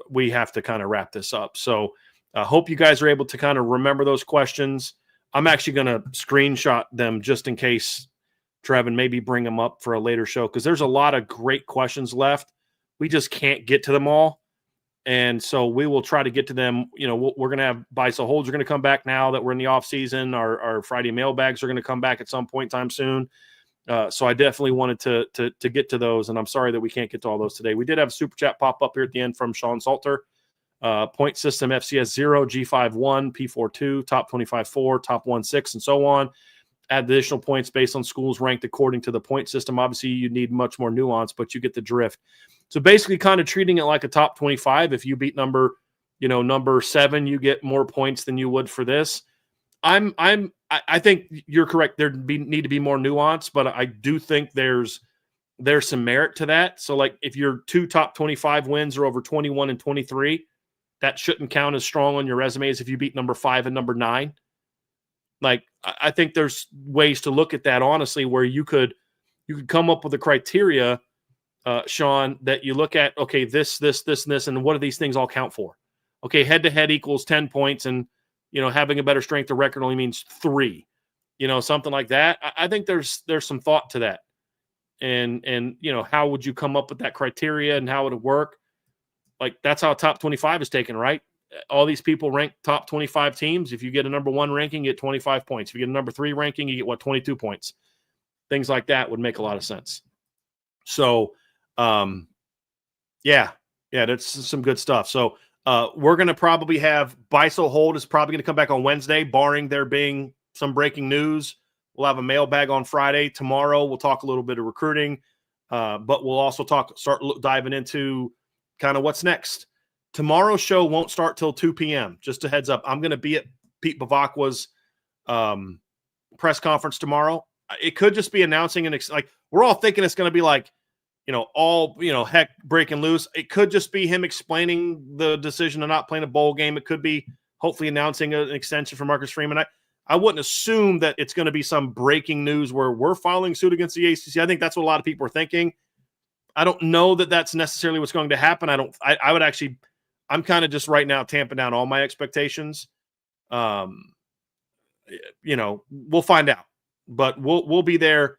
we have to kind of wrap this up. So I hope you guys are able to kind of remember those questions. I'm actually going to screenshot them just in case, Trev, and maybe bring them up for a later show, because there's a lot of great questions left. We just can't get to them all. And so we will try to get to them. We're going to have Buy-Sell Holds are going to come back now that we're in the off season. Our Friday mailbags are going to come back at some point in time soon. So I definitely wanted to get to those, and I'm sorry that we can't get to all those today. We did have a super chat pop up here at the end from Sean Salter. Point system FCS 0, G5-1, P4-2, top 25-4, top 1-6, and so on. Add additional points based on schools ranked according to the point system. Obviously, you need much more nuance, but you get the drift. So basically kind of treating it like a top 25. If you beat number 7, you get more points than you would for this. I think you're correct. Need to be more nuance, but I do think there's there's some merit to that. So like if your 2 top 25 wins are over 21 and 23, that shouldn't count as strong on your resume as if you beat number 5 and number 9. Like I think there's ways to look at that honestly, where you could come up with a criteria, Sean, that you look at, okay, this, and this, and what do these things all count for? Okay, head-to-head equals 10 points, and, having a better strength of record only means 3, something like that. I think there's some thought to that. And how would you come up with that criteria and how would it work? Like, that's how top 25 is taken, right? All these people rank top 25 teams. If you get a number 1 ranking, you get 25 points. If you get a number 3 ranking, you get 22 points. Things like that would make a lot of sense. So, yeah, that's some good stuff. So, we're going to probably have Biso Hold is probably going to come back on Wednesday, barring there being some breaking news. We'll have a mailbag on Friday. Tomorrow, we'll talk a little bit of recruiting, but we'll also start diving into kind of what's next. Tomorrow's show won't start till 2 p.m. Just a heads up. I'm going to be at Pete Bavacqua's press conference tomorrow. It could just be announcing like we're all thinking it's going to be like, heck breaking loose. It could just be him explaining the decision of not playing a bowl game. It could be hopefully announcing an extension for Marcus Freeman. I wouldn't assume that it's going to be some breaking news where we're filing suit against the ACC. I think that's what a lot of people are thinking. I don't know that that's necessarily what's going to happen. I'm kind of just right now tamping down all my expectations. We'll find out, but we'll be there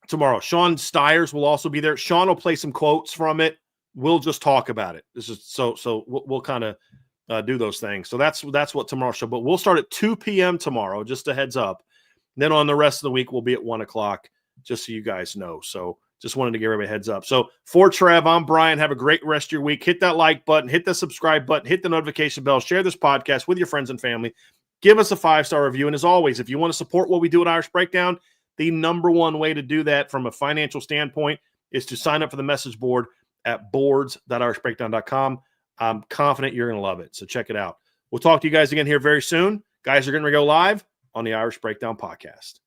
tomorrow. Sean Stiers will also be there. Sean will play some quotes from it. We'll just talk about it. This is so we'll kind of do those things. So that's what tomorrow's show. But we'll start at 2 p.m. tomorrow, just a heads up. Then on the rest of the week, we'll be at 1 o'clock, just so you guys know. So just wanted to give everybody a heads up. So for Trev, I'm Brian. Have a great rest of your week. Hit that like button, hit the subscribe button, hit the notification bell, share this podcast with your friends and family. Give us a 5-star review. And as always, if you want to support what we do at Irish Breakdown, the number one way to do that from a financial standpoint is to sign up for the message board at boards.irishbreakdown.com. I'm confident you're going to love it. So check it out. We'll talk to you guys again here very soon. Guys are going to go live on the Irish Breakdown podcast.